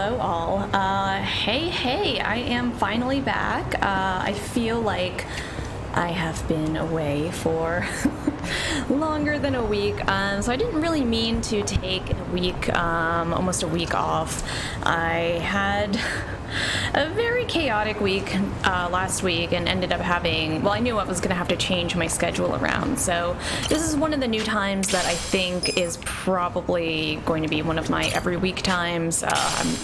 hello all. Hey, I am finally back. I feel like I have been away for longer than a week, so I didn't really mean to take a week, almost a week off. I had a very chaotic week last week and ended up having, well, I knew I was going to have to change my schedule around, so this is one of the new times that I think is probably going to be one of my every week times. I'm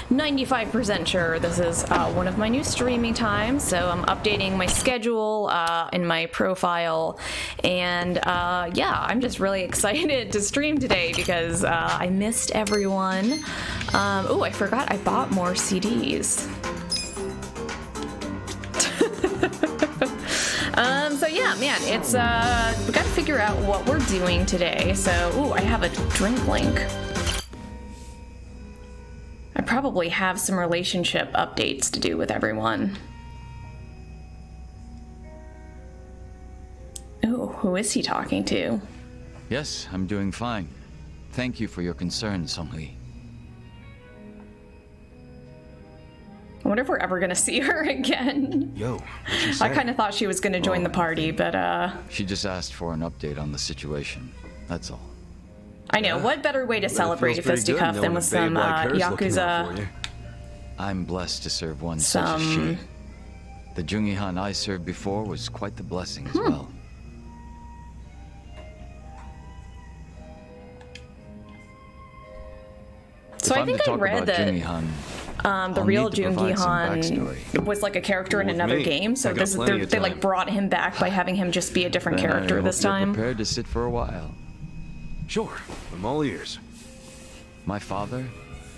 95% sure this is one of my new streaming times, so I'm updating my schedule in my profile, and yeah, I'm just really excited to stream today because I missed everyone. Oh, I forgot I bought more CDs. So yeah, man, it's we gotta figure out what we're doing today. So, ooh, I have a drink link. I probably have some relationship updates to do with everyone. Ooh, who is he talking to? Yes, I'm doing fine. Thank you for your concern, Songli. I wonder if we're ever gonna see her again. Yo, what'd she say? I kind of thought she was gonna join the party, but She just asked for an update on the situation. That's all. I know, what better way to celebrate a fisticuff than with some Yakuza. I'm blessed to serve one such as she. The Jungi-han I served before was quite the blessing as well. So I think I read that the real Jungi-han was like a character in another game, so they like brought him back by having him just be a different character this time. Prepared to sit for a while. Sure, I'm all ears. My father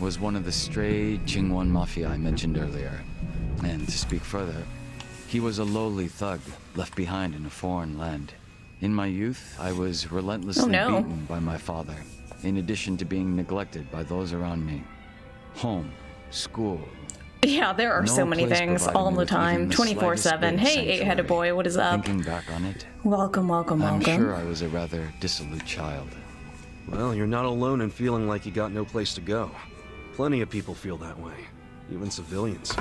was one of the stray Jingwon Mafia I mentioned earlier. And to speak further, he was a lowly thug left behind in a foreign land. In my youth, I was relentlessly beaten by my father, in addition to being neglected by those around me. Home, school. Yeah, there are so many things all the time, 24/7. Hey, eight-headed boy, what is up? Thinking back on it, welcome. I'm sure I was a rather dissolute child. Well, you're not alone in feeling like you got no place to go. Plenty of people feel that way, even civilians.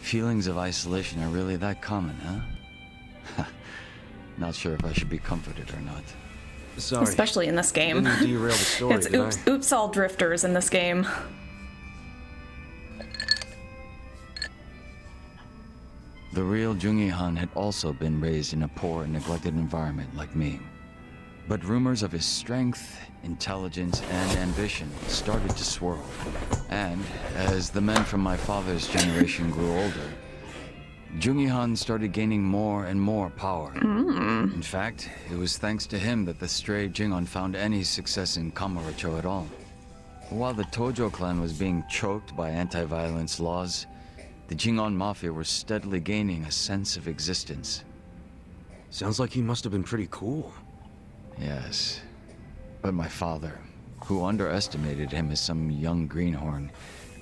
Feelings of isolation are really that common, huh? Not sure if I should be comforted or not. Sorry. Especially in this game. Didn't derail the story, it's oops all drifters in this game. The real Jungi-han had also been raised in a poor and neglected environment like me. But rumors of his strength, intelligence, and ambition started to swirl. And as the men from my father's generation grew older, Jungi-han started gaining more and more power. In fact, it was thanks to him that the stray Jingon found any success in Kamurocho at all. While the Tojo clan was being choked by anti-violence laws, the Jingon Mafia were steadily gaining a sense of existence. Sounds like he must have been pretty cool. Yes, but my father, who underestimated him as some young greenhorn,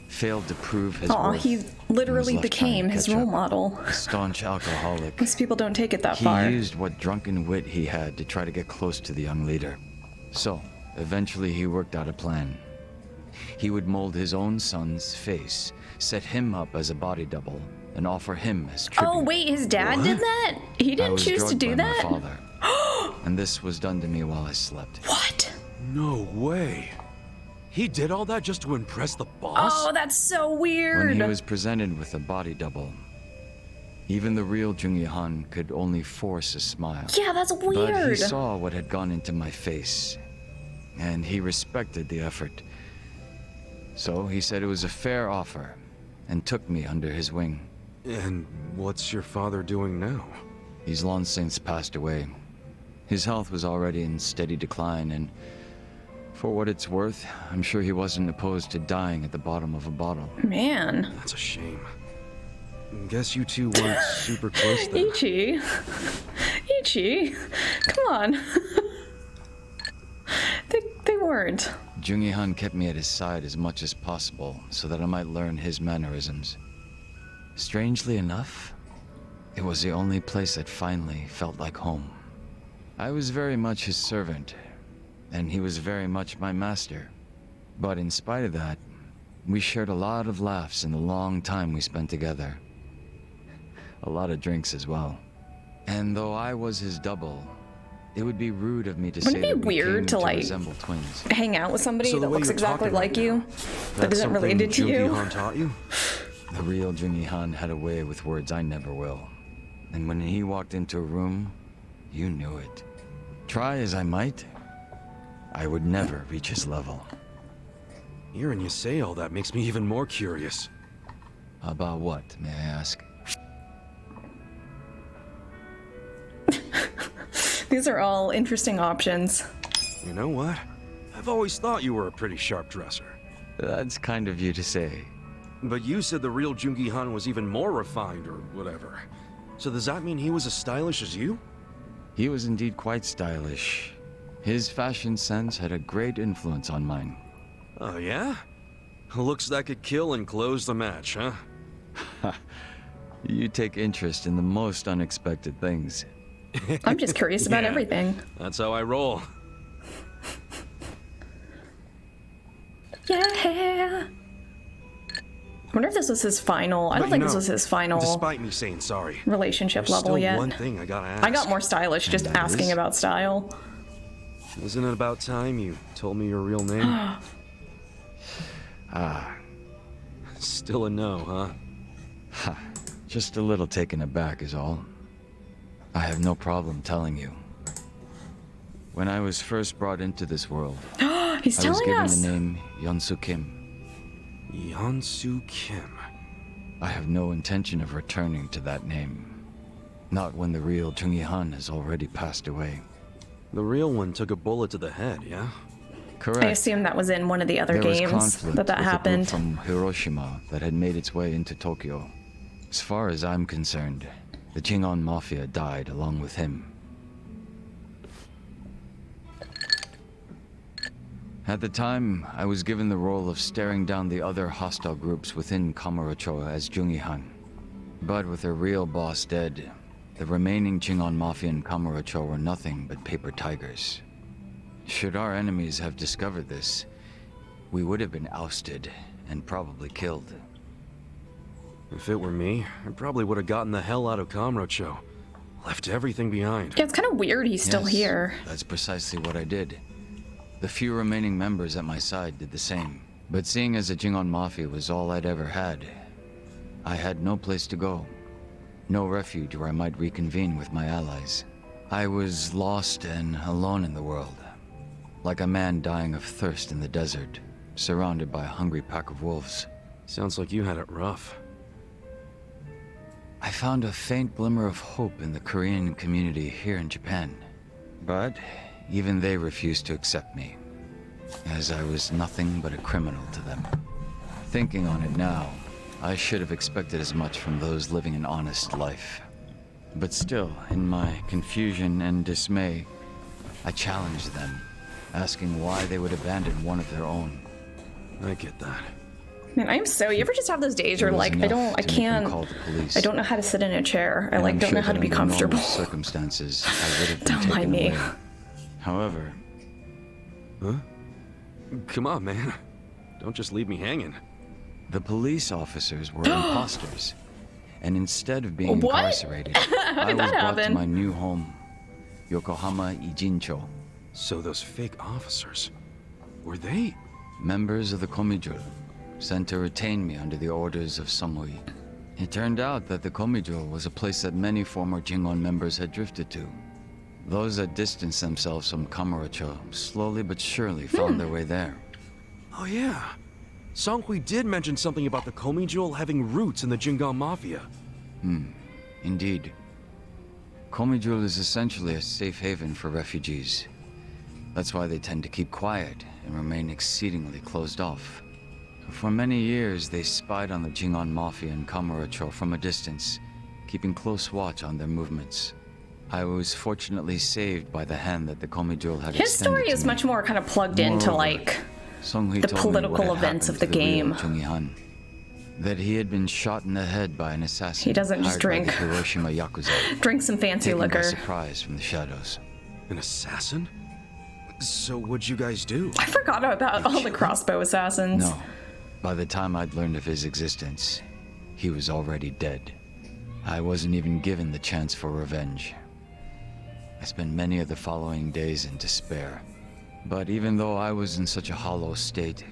failed to prove his worth. He literally became his role model. A staunch alcoholic. Most people don't take it that far. He used what drunken wit he had to try to get close to the young leader. So, eventually he worked out a plan. He would mold his own son's face, set him up as a body double, and offer him as tribute. Oh wait, his dad did that? He didn't choose to do that? My father. And this was done to me while I slept. What? No way. He did all that just to impress the boss? Oh, that's so weird. When he was presented with a body double, even the real Jungi-han could only force a smile. Yeah, that's weird. But he saw what had gone into my face, and he respected the effort. So he said it was a fair offer, and took me under his wing. And what's your father doing now? He's long since passed away. His health was already in steady decline, and for what it's worth, I'm sure he wasn't opposed to dying at the bottom of a bottle. Man. That's a shame. Guess you two weren't super close then. Ichi, come on. they weren't. Jungi-han kept me at his side as much as possible so that I might learn his mannerisms. Strangely enough, it was the only place that finally felt like home. I was very much his servant, and he was very much my master. But in spite of that, We shared a lot of laughs in the long time we spent together. A lot of drinks as well. And though I was his double, it would be rude of me to say Wouldn't it that be we weird came to, to like, resemble twins. hang out with somebody So the that way looks you're exactly talking like right you, now, but that's isn't something related to you? Jungi-han taught you? The real Jungi-han had a way with words I never will. And when he walked into a room, you knew it. Try as I might, I would never reach his level. Hearing you say all that makes me even more curious. About what, may I ask? These are all interesting options. You know what? I've always thought you were a pretty sharp dresser. That's kind of you to say. But you said the real Jungi-han was even more refined or whatever. So does that mean he was as stylish as you? He was indeed quite stylish. His fashion sense had a great influence on mine. Oh yeah? Looks that could kill and close the match, huh? You take interest in the most unexpected things. I'm just curious about Yeah. everything. That's how I roll. Yeah. I wonder if this was his final. I don't think this was his final Despite me saying sorry, relationship there's level still yet. one thing I gotta ask. I got more stylish just And that asking is? about style. Isn't it about time you told me your real name? Still a no, huh? Just a little taken aback is all. I have no problem telling you. When I was first brought into this world, He's I was telling given us. the name Yeonsu Kim. Yeonsu Kim. I have no intention of returning to that name. Not when the real Jungi-han has already passed away. The real one took a bullet to the head, yeah? Correct. I assume that was in one of the other There was games conflict that with a group happened. from Hiroshima that had made its way into Tokyo. As far as I'm concerned, the Jingon Mafia died along with him. At the time, I was given the role of staring down the other hostile groups within Kamurocho as Jungi-han. But with their real boss dead, the remaining Jingon Mafia in Kamurocho were nothing but paper tigers. Should our enemies have discovered this, we would have been ousted and probably killed. If it were me, I probably would have gotten the hell out of Kamurocho. Left everything behind. Yeah, it's kind of weird he's still Yes, here. That's precisely what I did. The few remaining members at my side did the same. But seeing as the Jingon Mafia was all I'd ever had, I had no place to go. No refuge where I might reconvene with my allies. I was lost and alone in the world. Like a man dying of thirst in the desert, surrounded by a hungry pack of wolves. Sounds like you had it rough. I found a faint glimmer of hope in the Korean community here in Japan. But even they refused to accept me, as I was nothing but a criminal to them. Thinking on it now, I should have expected as much from those living an honest life. But still, in my confusion and dismay, I challenged them, asking why they would abandon one of their own. I get that. Man, I'm so. You ever just have those days where It was like I enough to make them can't. call the police. I don't know how to sit in a chair. I And like I'm don't sure know how to that be under comfortable. normal circumstances, I would have been Don't mind taken me. away. However, Huh? Come on, man. Don't just leave me hanging. the police officers were imposters, and instead of being What? incarcerated, I was that brought to happen? my new home, Yokohama Ijincho. So those fake officers, were they? Members of the Komijul, sent to retain me under the orders of Samui. It turned out that the Komijul was a place that many former Jingon members had drifted to. Those that distanced themselves from Kamurocho slowly but surely found their way there. Oh yeah. Songhui did mention something about the Komijul having roots in the Jingon Mafia. Indeed. Komijul is essentially a safe haven for refugees. That's why they tend to keep quiet and remain exceedingly closed off. For many years, they spied on the Jingon Mafia in Kamurocho from a distance, keeping close watch on their movements. I was fortunately saved by the hand that the Komijul had His extended story to is me. much more kind of plugged into Moreover, like Songhui the told me what political had events of happened the to real game. Jungi-han. That he had been shot in the head by an assassin. He doesn't just hired by drink. the Hiroshima Yakuza, drink some fancy taken by liquor. surprise from the shadows. An assassin? So what'd you guys do? I forgot about all the crossbow assassins. No, By the time I'd learned of his existence, he was already dead. I wasn't even given the chance for revenge. I spent many of the following days in despair. But even though I was in such a hollow state,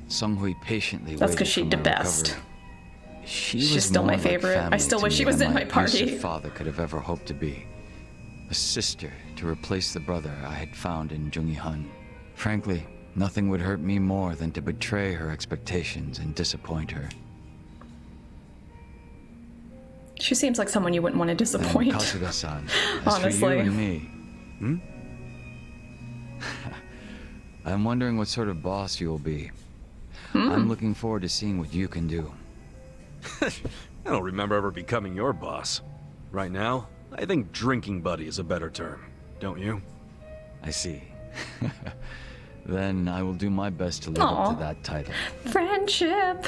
Sunghui patiently That's waited because she for the my best. recovery. She's was still more my like favorite. I family still to wish me she was than in my abusive party. father could have ever hoped to be. A sister to replace the brother I had found in Jungi-han. Frankly, nothing would hurt me more than to betray her expectations and disappoint her. She seems like someone you wouldn't want to And disappoint. Kasuga-san, as for Honestly. you and me, I'm wondering what sort of boss you'll be. I'm looking forward to seeing what you can do. I don't remember ever becoming your boss. Right now, I think drinking buddy is a better term, don't you? I see. Then I will do my best to live up Aw. to that title. Friendship.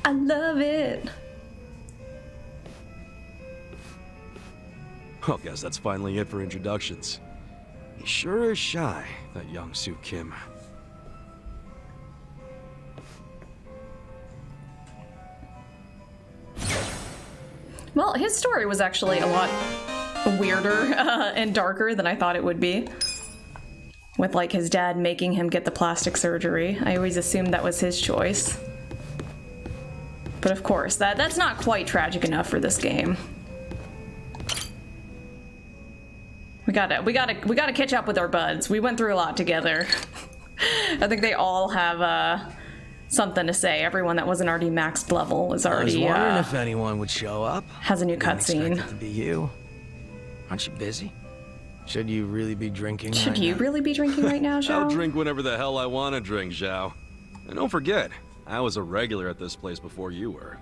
I love it. Well, guess that's finally it for introductions. He sure is shy, that young Soo Kim. Well, his story was actually a lot weirder and darker than I thought it would be. With like his dad making him get the plastic surgery. I always assumed that was his choice. But of course, that's not quite tragic enough for this game. We gotta catch up with our buds. We went through a lot together. I think they all have something to say. Everyone that wasn't already maxed level is I was already wondering if anyone would show up. has a new Didn't expect cutscene. it to be you. Aren't you busy? Should you really be drinking? Should right you now? really be drinking right now, I'll Zhao? drink whenever the hell I want to drink, Zhao. And don't forget, I was a regular at this place before you were.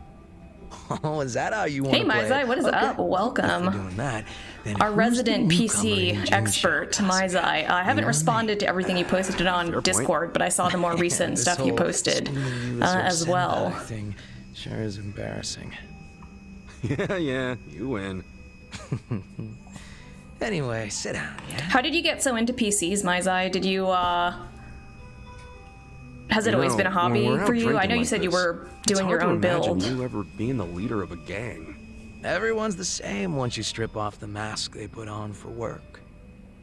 Oh, is that how you want Hey, to play it? Maizai, what is Okay. up? If you're Welcome. doing that, then Our who's resident the PC newcomer in expert, Junsho? Maizai. I haven't You and responded to everything you posted on Fair point. Discord, but I saw the more recent This stuff you whole posted schooling you as your as well. senpai thing sure is embarrassing. Yeah, you win. Anyway, sit down, yeah? How did you get so into PCs, Maizai? Did you, has it You always know, been a hobby when we're out for you? I drinking know you like said you this, were doing it's your hard own to imagine build. you ever being the leader of a gang. Everyone's the same once you strip off the mask they put on for work.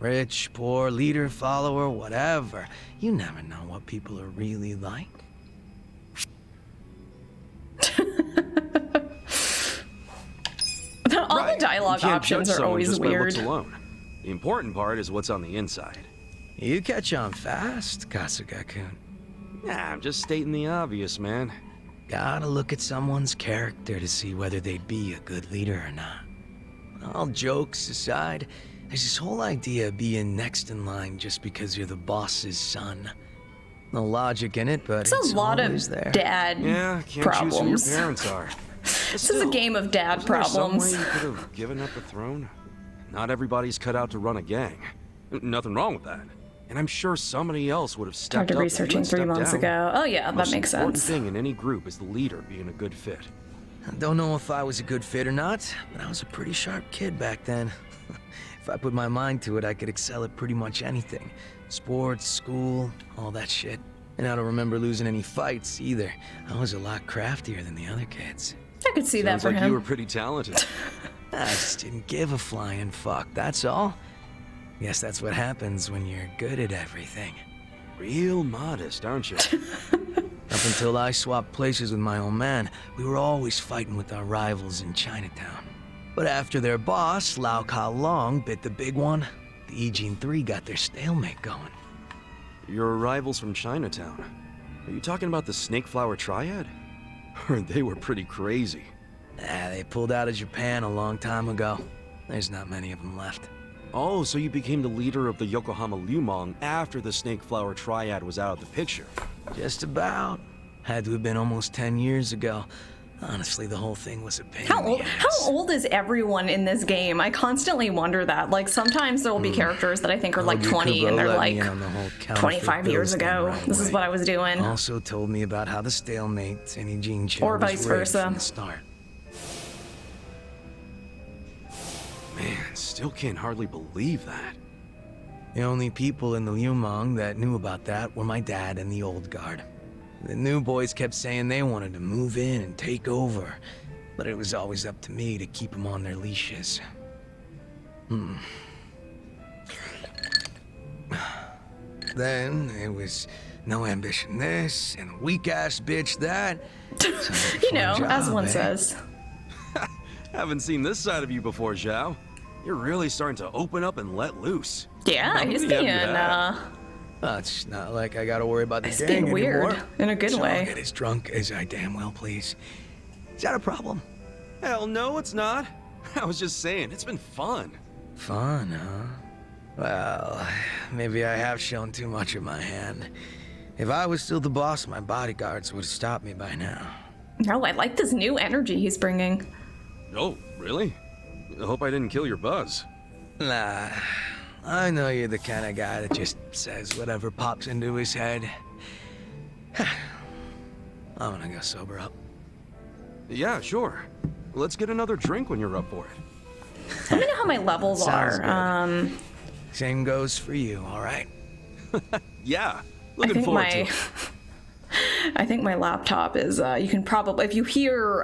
Rich, poor, leader, follower, whatever. You never know what people are really like. All Right. the dialogue You can't options judge are someone always just by weird. looks alone. The important part is what's on the inside. You catch on fast, Kasuga-kun. Nah, I'm just stating the obvious, man. Gotta look at someone's character to see whether they'd be a good leader or not. All jokes aside, there's this whole idea of being next in line just because you're the boss's son. No logic in it, but It's it's a lot of always there. dad Yeah, can't problems. choose who your parents are. This is a game of dad problems. Some way you could have given up the throne? Not everybody's cut out to run a gang. Nothing wrong with that. And I'm sure somebody else would have stepped Started up. researching and 3 stepped months down. ago. Oh yeah, that Most makes important sense. thing in any group is the leader being a good fit. I don't know if I was a good fit or not, but I was a pretty sharp kid back then. If I put my mind to it, I could excel at pretty much anything. Sports, school, all that shit. And I don't remember losing any fights either. I was a lot craftier than the other kids. I could see that Sounds for like him. you were pretty talented. I just didn't give a flying fuck, that's all. Guess that's what happens when you're good at everything. Real modest, aren't you? Up until I swapped places with my old man, we were always fighting with our rivals in Chinatown. But after their boss, Lau Ka Long, bit the big one, the Ijin 3 got their stalemate going. Your rivals from Chinatown. Are you talking about the Snake Flower Triad? Heard they were pretty crazy. They pulled out of Japan a long time ago. There's not many of them left. Oh, so you became the leader of the Yokohama Lumong after the Snake Flower Triad was out of the picture. Just about. Had to have been almost 10 years ago. Honestly, the whole thing was a pain How in the old? ass. How old is everyone in this game? I constantly wonder that. Like sometimes there will be characters that I think are like Old 20 Yakuza and they're let like me in on the whole counterfeit 25 years bills thing ago. right This is away. what I was doing. Also told me about how the stalemate in Ijin Or was vice rigged versa. from the start. Man, still can't hardly believe that. The only people in the Liumang that knew about that were my dad and the old guard. The new boys kept saying they wanted to move in and take over, but it was always up to me to keep them on their leashes. Then it was no ambition this and weak-ass bitch that. You know, as one eh? says. Haven't seen this side of you before, Zhao. You're really starting to open up and let loose. Yeah, How he's many have you being, had? It's not like I gotta worry about the He's gang being weird, anymore. in a good So I'll way. get as drunk as I damn well please. Is that a problem? Hell no, it's not. I was just saying, it's been fun. Fun, huh? Well, maybe I have shown too much of my hand. If I was still the boss, my bodyguards would have stopped me by now. No, I like this new energy he's bringing. Oh, really? I hope I didn't kill your buzz. Nah, I know you're the kind of guy that just says whatever pops into his head. I'm gonna go sober up. Yeah, sure. Let's get another drink when you're up for it. Let me know how my levels Sounds are. good. Same goes for you, all right? Yeah, I looking think forward to my it. I think my laptop is you can probably, if you hear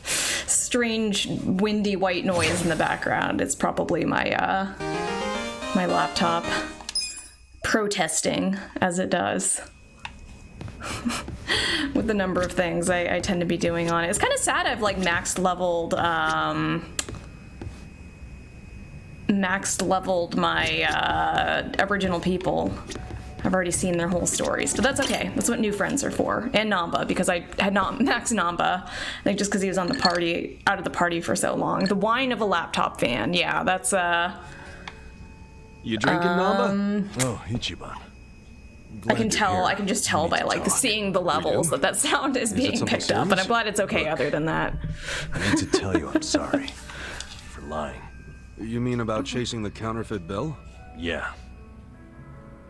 strange windy white noise in the background, it's probably my my laptop protesting as it does with the number of things I tend to be doing on it. It's kind of sad I've like maxed leveled my original people. I've already seen their whole stories, but that's okay. That's what new friends are for. And Namba, because I had not maxed Namba, I think just because he was on the party, out of the party for so long. The whine of a laptop fan, yeah, that's You drinking, Namba? Oh, Ichiban. I can tell. I can just tell by like seeing the levels that sound is being something picked up, and I'm serious? glad it's okay. Other than that, I need to tell you I'm sorry for lying. You mean about chasing the counterfeit bill? Yeah.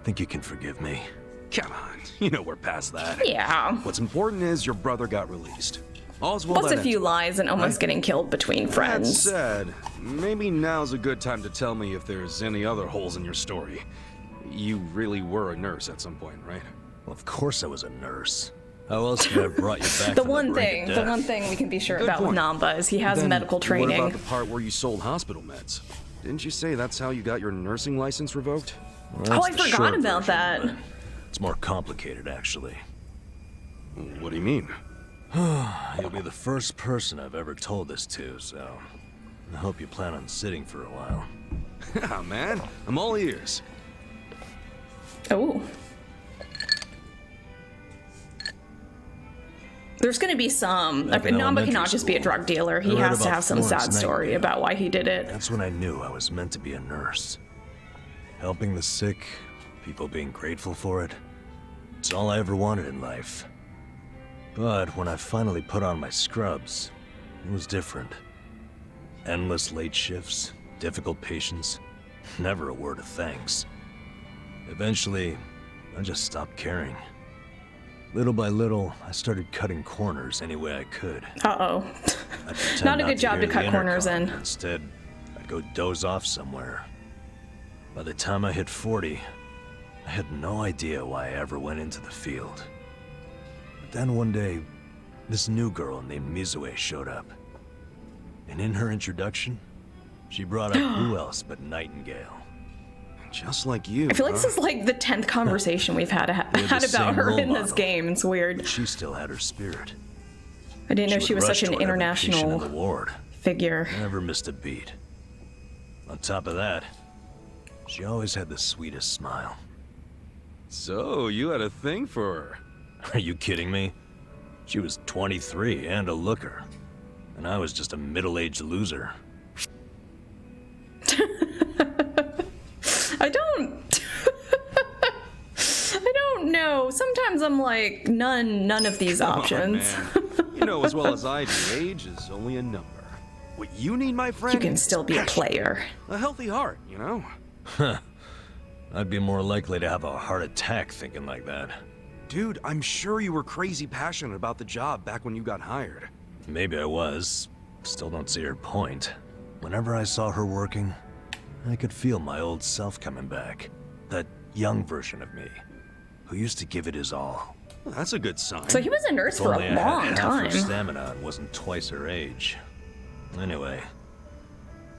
Think you can forgive me? Come on, you know we're past that. yeah. What's important is your brother got released. All's well What's that a few ends. lies and almost getting killed between That friends? said, maybe now's a good time to tell me if there's any other holes in your story. You really were a nurse at some point, right? Well, of course I was a nurse. How else could I have brought you back The from one brink thing, of the death? one thing we can be sure Good about with point. Namba is he has Then medical training. What about the part where you sold hospital meds? Didn't you say that's how you got your nursing license revoked? Well, Oh, I that's the forgot short about version, that. but It's more complicated, actually. What do you mean? You'll be the first person I've ever told this to, so I hope you plan on sitting for a while. Yeah, man, I'm all ears. Oh. There's going to be some. Back in Namba elementary cannot just be a school, drug dealer. He I read has to about have some Florence sad story Nightingale. about why he did it. That's when I knew I was meant to be a nurse. Helping the sick, people being grateful for it. It's all I ever wanted in life. But when I finally put on my scrubs, it was different. Endless late shifts, difficult patients, never a word of thanks. Eventually, I just stopped caring. Little by little, I started cutting corners any way I could. Uh-oh. I'd pretend Not a good job hear to the cut corners intercom. in. Instead, I'd go doze off somewhere. By the time I hit 40, I had no idea why I ever went into the field. But then one day, this new girl named Mizue showed up. And in her introduction, she brought up who else but Nightingale. Just like you. I feel like huh? this is like the 10th conversation we've had the about same her role in this model. game. It's weird. But she still had her spirit. I didn't know she would was rush such an toward every patient in the international ward. figure. Never missed a beat. On top of that, she always had the sweetest smile. So, you had a thing for her. Are you kidding me? She was 23 and a looker. And I was just a middle-aged loser. I don't I don't know. Sometimes I'm like none of these Come on, options. man. You know as well as I do, age is only a number. What you need, my friend, You can still be a player. a healthy heart, you know? I'd be more likely to have a heart attack thinking like that. Dude, I'm sure you were crazy passionate about the job back when you got hired. Maybe I was. Still don't see her point. Whenever I saw her working, I could feel my old self coming back. That young version of me, who used to give it his all. That's a good sign. So he was a nurse If for only a I had long half time. her stamina and wasn't twice her age. Anyway,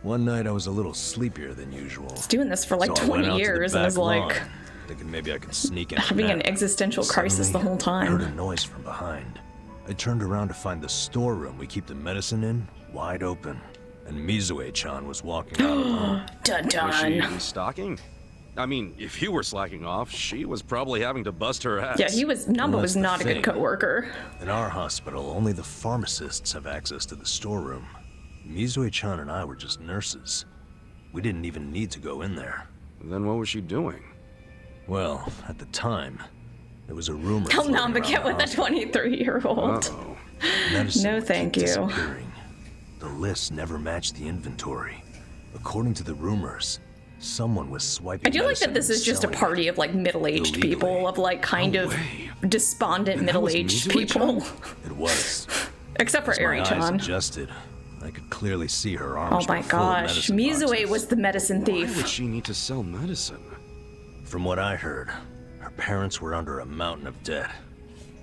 one night I was a little sleepier than usual. He's doing this for like So I went 20 out to the years and back is like lawn, thinking maybe I could sneak in. having an existential crisis the whole I heard a time. noise from behind. I turned around to find the storeroom we keep the medicine in wide open, and Mizue-chan was walking out alone. Dun Was she dun. restocking? I mean, if you were slacking off, she was probably having to bust her ass. Yeah, Namba Well, was that's the not a good thing. coworker. In our hospital, only the pharmacists have access to the storeroom. Mizue-chan and I were just nurses. We didn't even need to go in there. Then what was she doing? Well, at the time, there was a rumor. Tell floating Namba around get the with a hospital. 23-year-old. Uh-oh. Medicine No, would thank keep you. disappearing. The list never matched the inventory. According to the rumors, someone was swiping. I do like that medicine this and is just a selling it. party of like middle-aged illegally. people, of like kind No of way. despondent And that was middle-aged Mizue-chan? people. It was. Except for As my eyes Eri-chan. adjusted, I could clearly see her Oh arms. my were full of gosh, medicine Mizue boxes. was the medicine Why thief. would she need to sell medicine? From what I heard, her parents were under a mountain of debt.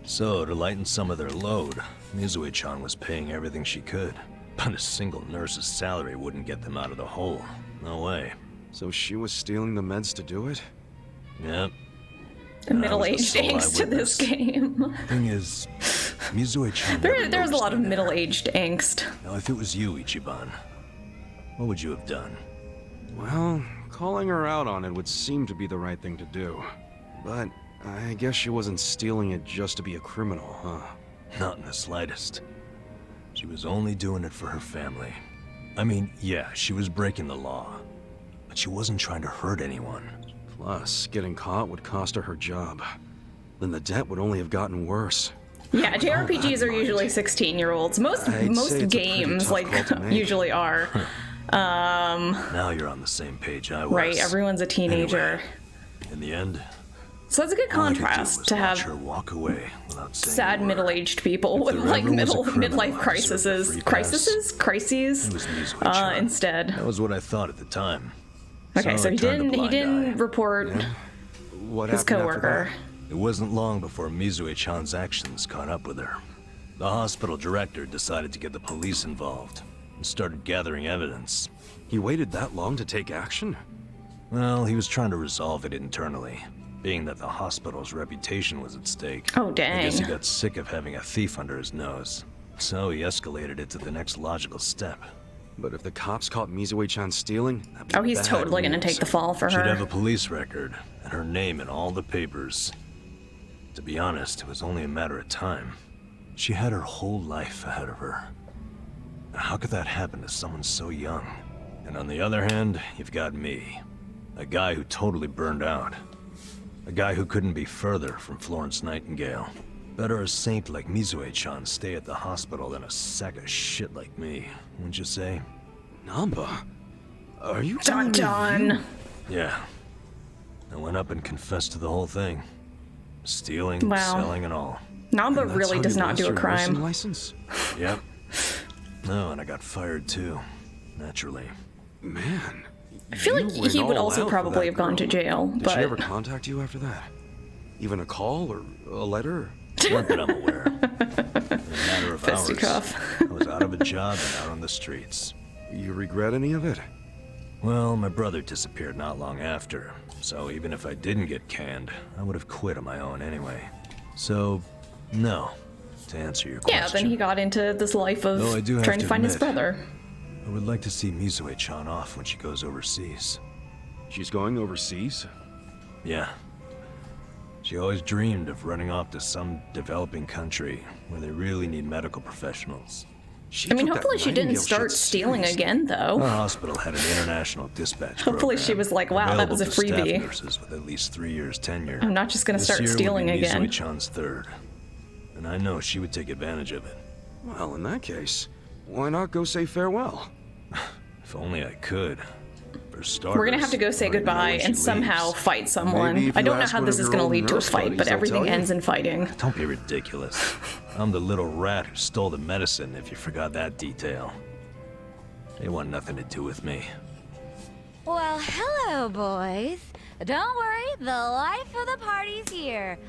So, to lighten some of their load, Mizue-chan was paying everything she could. But a single nurse's salary wouldn't get them out of the hole. No way. So she was stealing the meds to do it? Yep. The And I was the middle-aged sole angst to this eyewitness. game. Thing is, Mizue-chan never There's a noticed lot of me there. middle-aged angst. Now, if it was you, Ichiban, what would you have done? Well, calling her out on it would seem to be the right thing to do. But I guess she wasn't stealing it just to be a criminal, huh? Not in the slightest. She was only doing it for her family. I mean, yeah, she was breaking the law, but she wasn't trying to hurt anyone. Plus, getting caught would cost her her job. Then the debt would only have gotten worse. Yeah, JRPGs are usually 16-year-olds. Most I'd say most it's a pretty games tough like call to make. usually are. Now you're on the same page I was. Right, everyone's a teenager. Anyway, in the end, So that's a good all I could do contrast was to watch have her walk away without saying sad a word. middle-aged people If with there like ever was a criminal midlife I deserved a free pass, crises It was Mizue-chan. instead. That was what I thought at the time. Okay, so I he turned a didn't blind eye. report What his happened after coworker. It wasn't long before Mizue-chan's actions caught up with her. The hospital director decided to get the police involved and started gathering evidence. that? He waited that long to take action? Well, he was trying to resolve it internally, being that the hospital's reputation was at stake. Oh, I guess he dang. got sick of having a thief under his nose, so he escalated it to the next logical step. But if the cops caught Mizue-chan stealing, that'd be Oh, he's bad totally gonna news. take the fall for She'd have a her. police record and her name in all the papers. To be honest, it was only a matter of time. She had her whole life ahead of her. How could that happen to someone so young? And on the other hand, you've got me. A guy who totally burned out. A guy who couldn't be further from Florence Nightingale. Better a saint like Mizue-chan stay at the hospital than a sack of shit like me, wouldn't you say? Namba, are you Dun telling me dun. Yeah. I went up and confessed to the whole thing. Stealing, Wow. selling, and all. Namba And that's really how does you not lost do a your nursing crime. license? Yep. No, and I got fired too. Naturally. Man. I feel like he would also probably have gone to jail, Did she ever but contact you after that? Even a call or a letter? Not that I'm aware. In a matter of hours, Fisticuff. I was out of a job and out on the streets. You regret any of it? Well, my brother disappeared not long after, so even if I didn't get canned, I would have quit on my own anyway. So, no, to answer your question. yeah, then he got into this life of Though I do have trying to to find his admit- brother. I would like to see Mizue-chan off when she goes overseas. She's going overseas? Yeah. She always dreamed of running off to some developing country where they really need medical professionals. She I mean, took that hopefully she didn't Nightingale start shit stealing seriously. again, though. Our hospital had an international dispatch Hopefully she program was like, wow, that was a available to staff freebie. nurses with at least 3 years tenure. I'm not just gonna This start year would stealing be again. Mizue-chan's third. And I know she would take advantage of it. Well, in that case, why not go say farewell? If only I could. For starters, We're gonna have to go say I already know goodbye when she and somehow leaves. fight someone. Maybe if I you don't know ask how one this of is your gonna old lead to a nurse fight, buddies, but they'll everything tell you. ends in fighting. Don't be ridiculous. I'm the little rat who stole the medicine, if you forgot that detail. They want nothing to do with me. Well, hello, boys. Don't worry, the life of the party's here.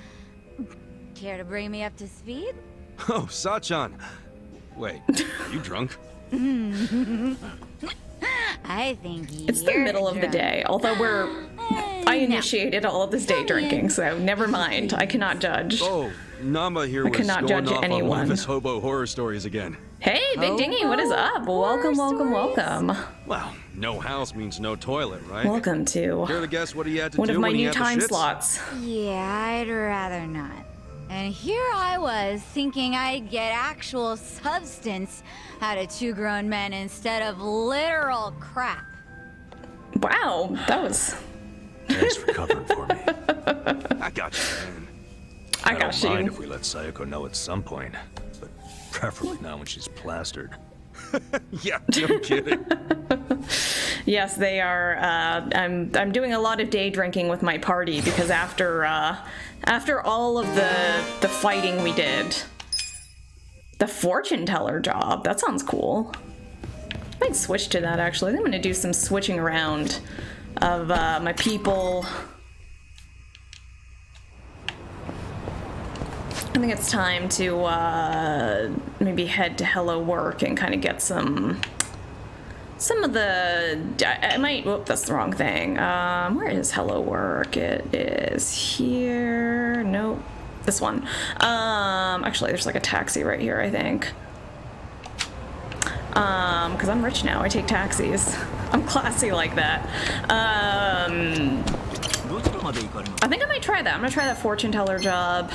Care to bring me up to speed? Oh, Sachan. Wait, are you drunk? I think It's the middle of the day, although I initiated all of this day drinking, so never mind. I cannot judge. Oh, Namba here was cannot going judge off on one anyone. of his hobo horror stories again. Hey, Big Dingy, what is up? Welcome, welcome, welcome. Well, no house means no toilet, right? Welcome to Care to guess what he had to one do of my when he new had the time shits? slots. Yeah, I'd rather not. And here I was, thinking I'd get actual substance out of two grown men instead of literal crap. Wow, that was... Thanks for covering for me. I got you, man. I don't got mind you. if we let Sayoko know at some point, but preferably not when she's plastered. Yeah, no kidding. Yes, they are. I'm doing a lot of day drinking with my party because after all of the fighting we did, the fortune teller job, that sounds cool. I might switch to that actually. I think I'm gonna do some switching around of my people. I think it's time to maybe head to Hello Work and kind of get some of the... I might... Whoop, that's the wrong thing. Where is Hello Work? It is here. Nope. This one. Actually, there's like a taxi right here, I think. Because I'm rich now. I take taxis. I'm classy like that. I think I might try that. I'm gonna try that fortune teller job.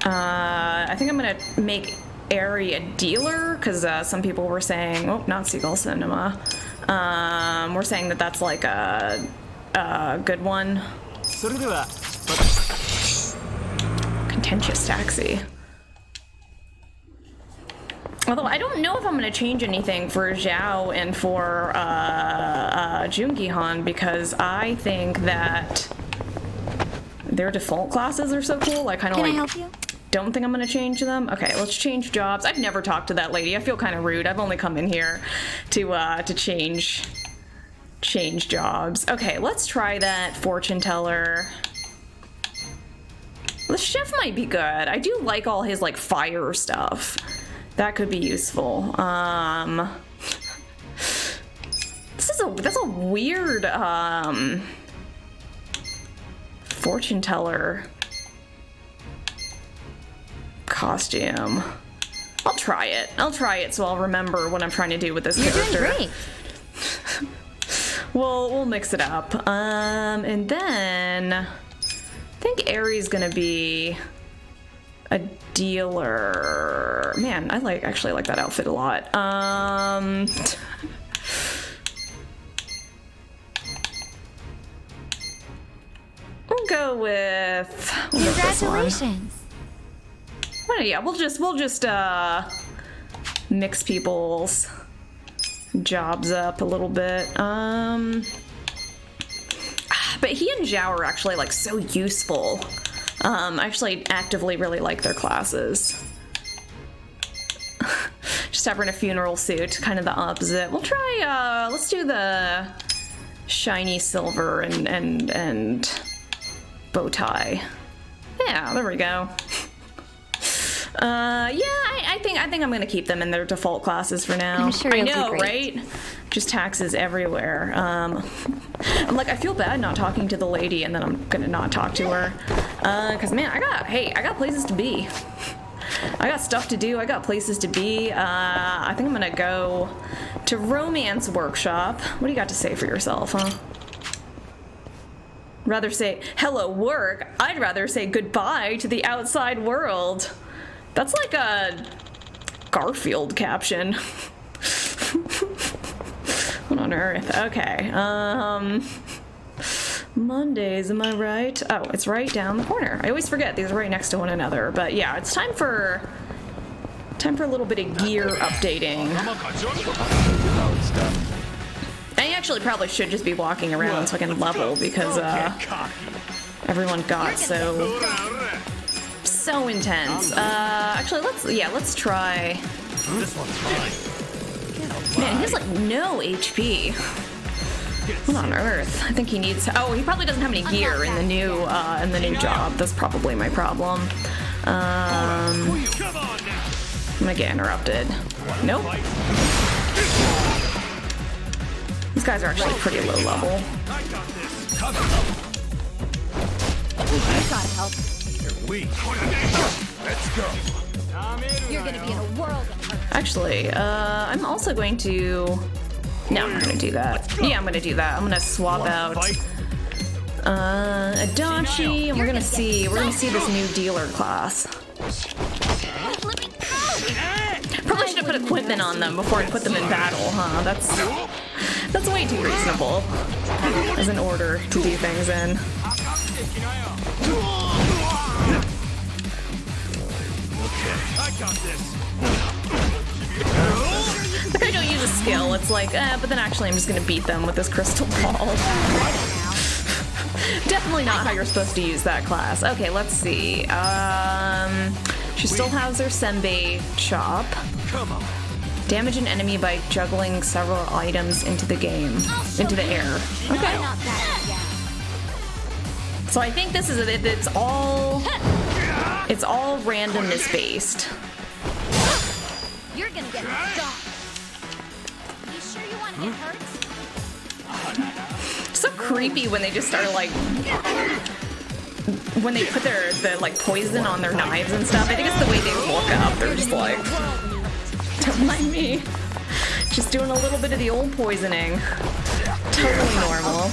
I think I'm gonna make Ari a dealer because some people were saying, oh, not Seagull Cinema. We're saying that that's like a good one. Contentious taxi. Although I don't know if I'm gonna change anything for Zhao and for Jungi-han because I think that their default classes are so cool. I kind of like. Can I help you? Don't think I'm gonna change them. Okay, let's change jobs. I've never talked to that lady. I feel kind of rude. I've only come in here to change jobs. Okay, let's try that fortune teller. The chef might be good. I do like all his like fire stuff. That could be useful. That's a weird fortune teller costume. I'll try it so I'll remember what I'm trying to do with this character. You're doing great. We'll mix it up. And then I think Ari's gonna be a dealer. Man, I actually like that outfit a lot. We'll go with this one. Congratulations. Well, yeah, we'll just mix people's jobs up a little bit. But he and Zhao are actually like so useful. I actually actively really like their classes. Just have her in a funeral suit, kind of the opposite. We'll try, let's do the shiny silver and bow tie. Yeah, there we go. I think I'm gonna keep them in their default classes for now. I'm sure I you'll do know, great. right? Just taxes everywhere. I'm like, I feel bad not talking to the lady, and then I'm gonna not talk to her. Cause man, I got places to be. I got stuff to do. I got places to be. I think I'm gonna go to Romance Workshop. What do you got to say for yourself, huh? Rather say hello work. I'd rather say goodbye to the outside world. That's like a Garfield caption. What on earth? Okay. Mondays, am I right? Oh, it's right down the corner. I always forget these are right next to one another. But yeah, it's time for a little bit of gear updating. Oh, it's done. I actually probably should just be walking around so I can level because everyone got so intense. Actually, let's try. Man, he has like no HP. What on earth? I think he needs. Oh, he probably doesn't have any gear in the new job. That's probably my problem. I'm gonna get interrupted. Nope. These guys are actually pretty low level. Gotta help. You're weak. Let's go. You're gonna be in a world of hurt. Actually, I'm also going to. No, I'm gonna do that. Yeah, I'm gonna do that. I'm gonna swap out Adachi, and we're gonna see this new dealer class. Probably should have put equipment on them before I put them in battle, huh? That's way too reasonable as an order to do things in. Like, I don't use a skill, it's like, but then actually I'm just gonna beat them with this crystal ball. Definitely not how you're supposed to use that class. Okay, let's see. She still has her senbei chop. Come on. Damage an enemy by juggling several items into the into the air. Okay. So I think this is it's all randomness based. You're gonna get stomped. You sure you want to get hurt? So creepy when they just start like when they put the like poison on their knives and stuff. I think it's the way they look up. They're just like, don't mind me. Just doing a little bit of the old poisoning. Totally normal.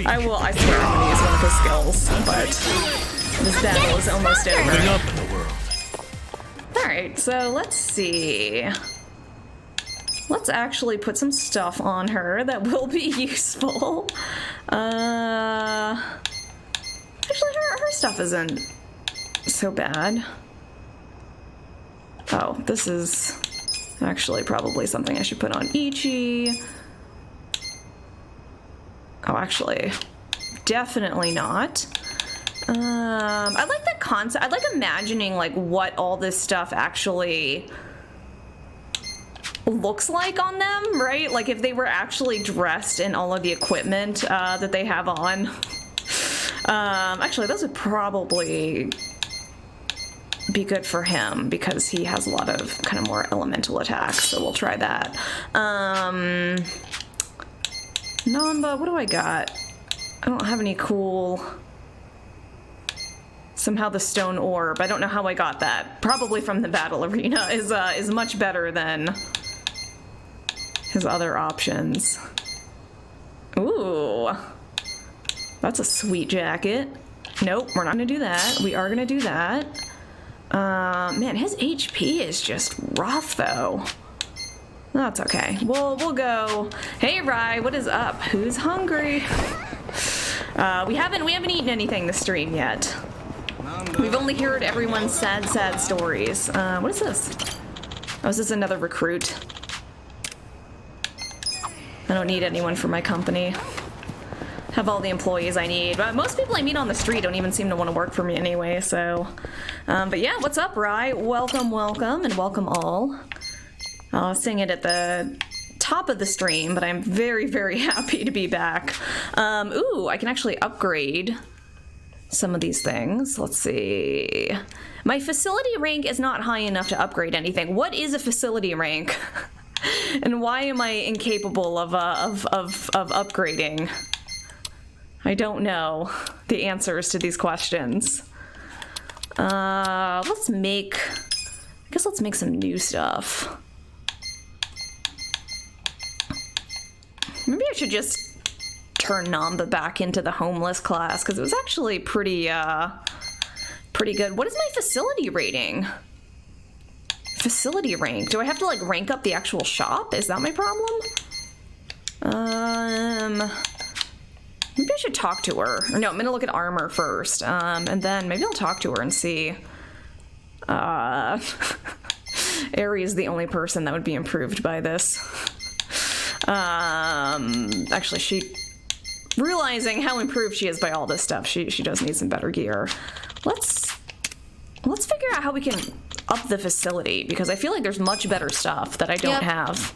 I swear I'm gonna use one of his skills, but this battle is almost over. Alright, so let's see. Let's actually put some stuff on her that will be useful. Actually, her stuff isn't so bad. Oh, this is actually probably something I should put on Ichi. Oh, actually, definitely not. I like the concept. I like imagining like what all this stuff actually looks like on them, right? Like if they were actually dressed in all of the equipment that they have on. Actually, those would probably be good for him because he has a lot of kind of more elemental attacks, so we'll try that. Namba, what do I got? I don't have any cool... Somehow the stone orb. I don't know how I got that. Probably from the battle arena is much better than his other options. Ooh. That's a sweet jacket. Nope, we're not gonna do that. We are gonna do that. Man, his HP is just rough though. That's okay. We'll go. Hey Rai, what is up? Who's hungry? We haven't eaten anything this stream yet. We've only heard everyone's sad stories. What is this? Oh, is this another recruit? I don't need anyone for my company. Have all the employees I need. But most people I meet on the street don't even seem to want to work for me anyway, so... but yeah, what's up, Rai? Welcome, and welcome all. I was saying it at the top of the stream, but I'm very, very happy to be back. Ooh, I can actually upgrade some of these things. Let's see. My facility rank is not high enough to upgrade anything. What is a facility rank? And why am I incapable of upgrading? I don't know the answers to these questions. Let's make some new stuff. Maybe I should just turn Namba back into the homeless class because it was actually pretty good. What is my facility rating? Facility rank. Do I have to like rank up the actual shop? Is that my problem? Maybe I should talk to her. Or no, I'm gonna look at armor first, and then maybe I'll talk to her and see. Aerie is the only person that would be improved by this. Actually, she realizing how improved she is by all this stuff. She does need some better gear. Let's figure out how we can up the facility, because I feel like there's much better stuff that I don't have.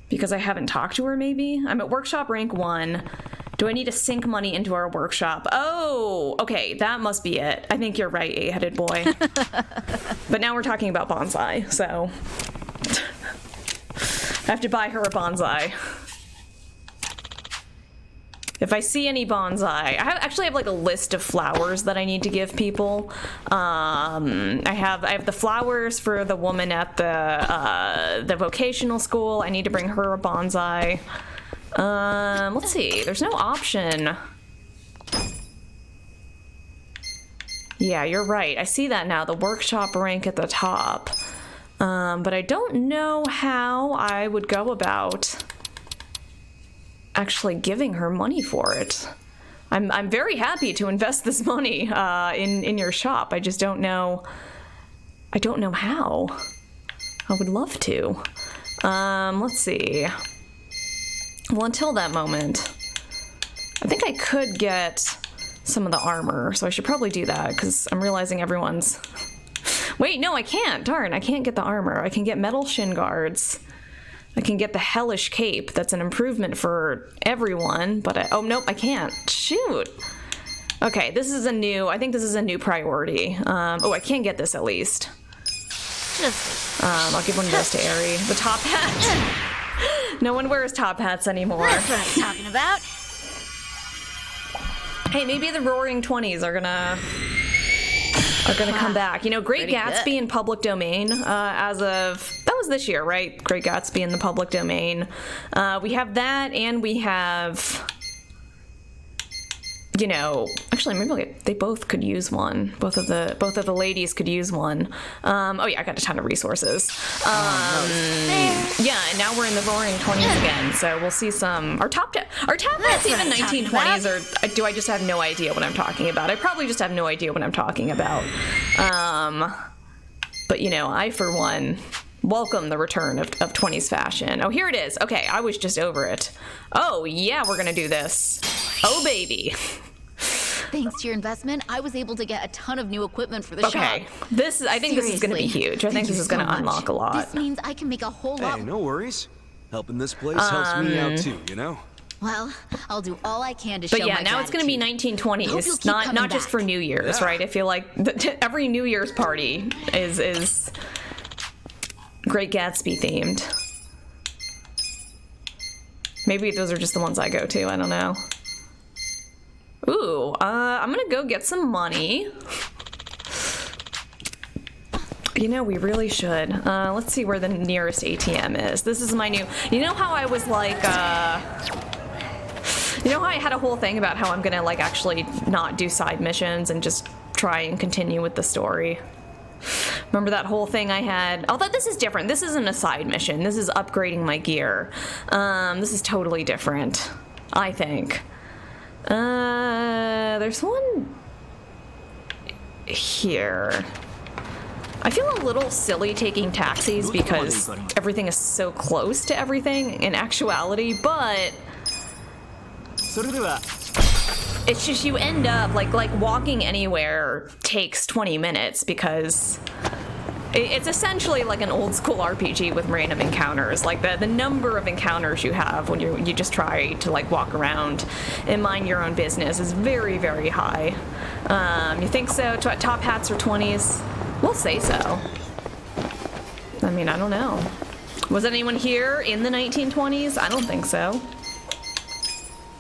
Because I haven't talked to her, maybe? I'm at workshop rank 1. Do I need to sink money into our workshop? Oh, okay, that must be it. I think you're right, 8-headed boy. But now we're talking about bonsai, so... I have to buy her a bonsai. If I see any bonsai, I actually have like a list of flowers that I need to give people. I have the flowers for the woman at the vocational school. I need to bring her a bonsai. Let's see. There's no option. Yeah, you're right. I see that now. The workshop rank at the top. But I don't know how I would go about actually giving her money for it. I'm very happy to invest this money in your shop. I just don't know. I don't know how. I would love to. Let's see. Well, until that moment, I think I could get some of the armor, so I should probably do that, because I'm realizing everyone's... Wait, no, I can't. Darn, I can't get the armor. I can get metal shin guards. I can get the hellish cape. That's an improvement for everyone, but oh, nope, I can't. Shoot. Okay, this is I think this is a new priority. Oh, I can get this at least. I'll give one of those to Aerie. The top hat. No one wears top hats anymore. That's what I'm talking about. Hey, maybe the Roaring 20s are gonna come back. You know, Great Gatsby in public domain as of... That was this year, right? Great Gatsby in the public domain. We have that, and we have... You know, actually, maybe they both could use one. Both of the ladies could use one. Oh yeah, I got a ton of resources. Yeah, and now we're in the Roaring 20s again, so we'll see some. Are top hats even 1920s, or do I just have no idea what I'm talking about? I probably just have no idea what I'm talking about. But you know, I for one welcome the return of 20s fashion. Oh, here it is. Okay, I was just over it. Oh yeah, we're gonna do this. Oh baby. Thanks to your investment, I was able to get a ton of new equipment for the shop. Okay, I think this is going to be huge. I think this is going to unlock a lot. This means I can make a whole lot. Hey, no worries. Helping this place helps me out too, you know? Well, I'll do all I can to show But yeah, my now it's going to be gratitude. 1920s, not just for New Year's, right? I feel like every New Year's party is Great Gatsby themed. Maybe those are just the ones I go to. I don't know. Ooh, I'm gonna go get some money. You know, we really should. Let's see where the nearest ATM is. This is my new... You know how I was like, You know how I had a whole thing about how I'm gonna, like, actually not do side missions and just try and continue with the story? Remember that whole thing I had? Although this is different. This isn't a side mission. This is upgrading my gear. This is totally different, I think. There's one here. I feel a little silly taking taxis because everything is so close to everything in actuality, but it's just you end up like walking anywhere takes 20 minutes because it's essentially like an old school RPG with random encounters. Like the number of encounters you have when you just try to like walk around and mind your own business is very, very high. You think so? Top hats are 20s? We'll say so. I mean, I don't know. Was anyone here in the 1920s? I don't think so.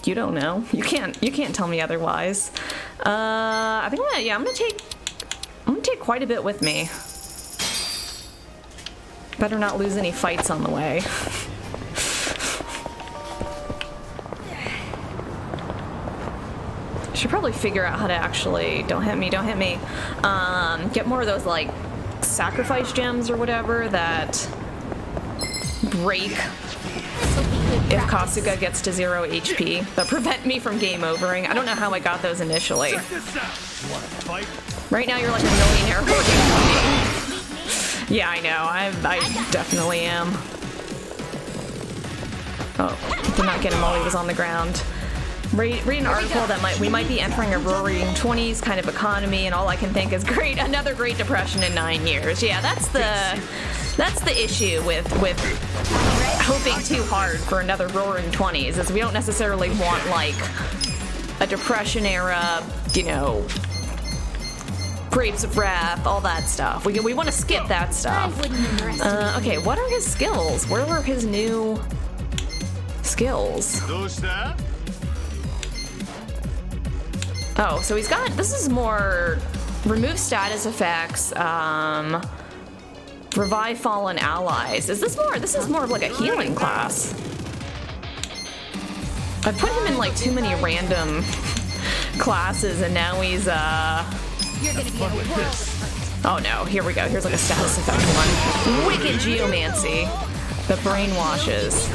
You don't know. You can't tell me otherwise. I think I'm gonna take quite a bit with me. Better not lose any fights on the way. Should probably figure out how to actually, don't hit me, get more of those like sacrifice gems or whatever that break if Kasuga gets to 0 HP, that prevent me from game overing. I don't know how I got those initially. Right now you're like a millionaire. Yeah, I know. I definitely am. Oh, did not get him while he was on the ground. read an article that we might be entering a roaring 20s kind of economy, and all I can think is great, another Great Depression in 9 years. Yeah, that's the issue with hoping too hard for another roaring 20s, is we don't necessarily want like a Depression era, you know, Grapes of Wrath, all that stuff. We want to skip that stuff. Okay, what are his skills? Where are his new skills? Oh, so he's got, this is more remove status effects, revive fallen allies. Is this more, this is more of like a healing class. I've put him in like too many random classes, and now he's, You're gonna be a world. oh no, here we go. Here's like a status effect one. Wicked Geomancy that brainwashes.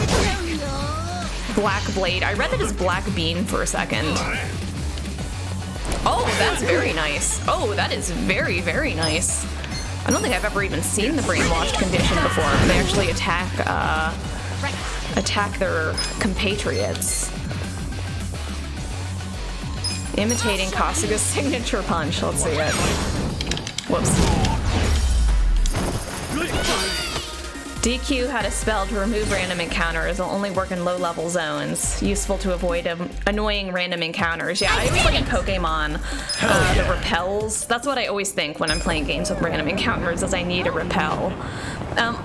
Black Blade. I read that as Black Bean for a second. Oh, that's very nice. Oh, that is very, very nice. I don't think I've ever even seen the brainwashed condition before. They actually attack their compatriots. Imitating Kasuga's signature punch. Let's see it. Whoops. DQ had a spell to remove random encounters. It'll only work in low-level zones. Useful to avoid annoying random encounters. Yeah, I always like in Pokemon, the repels. That's what I always think when I'm playing games with random encounters, is I need a repel.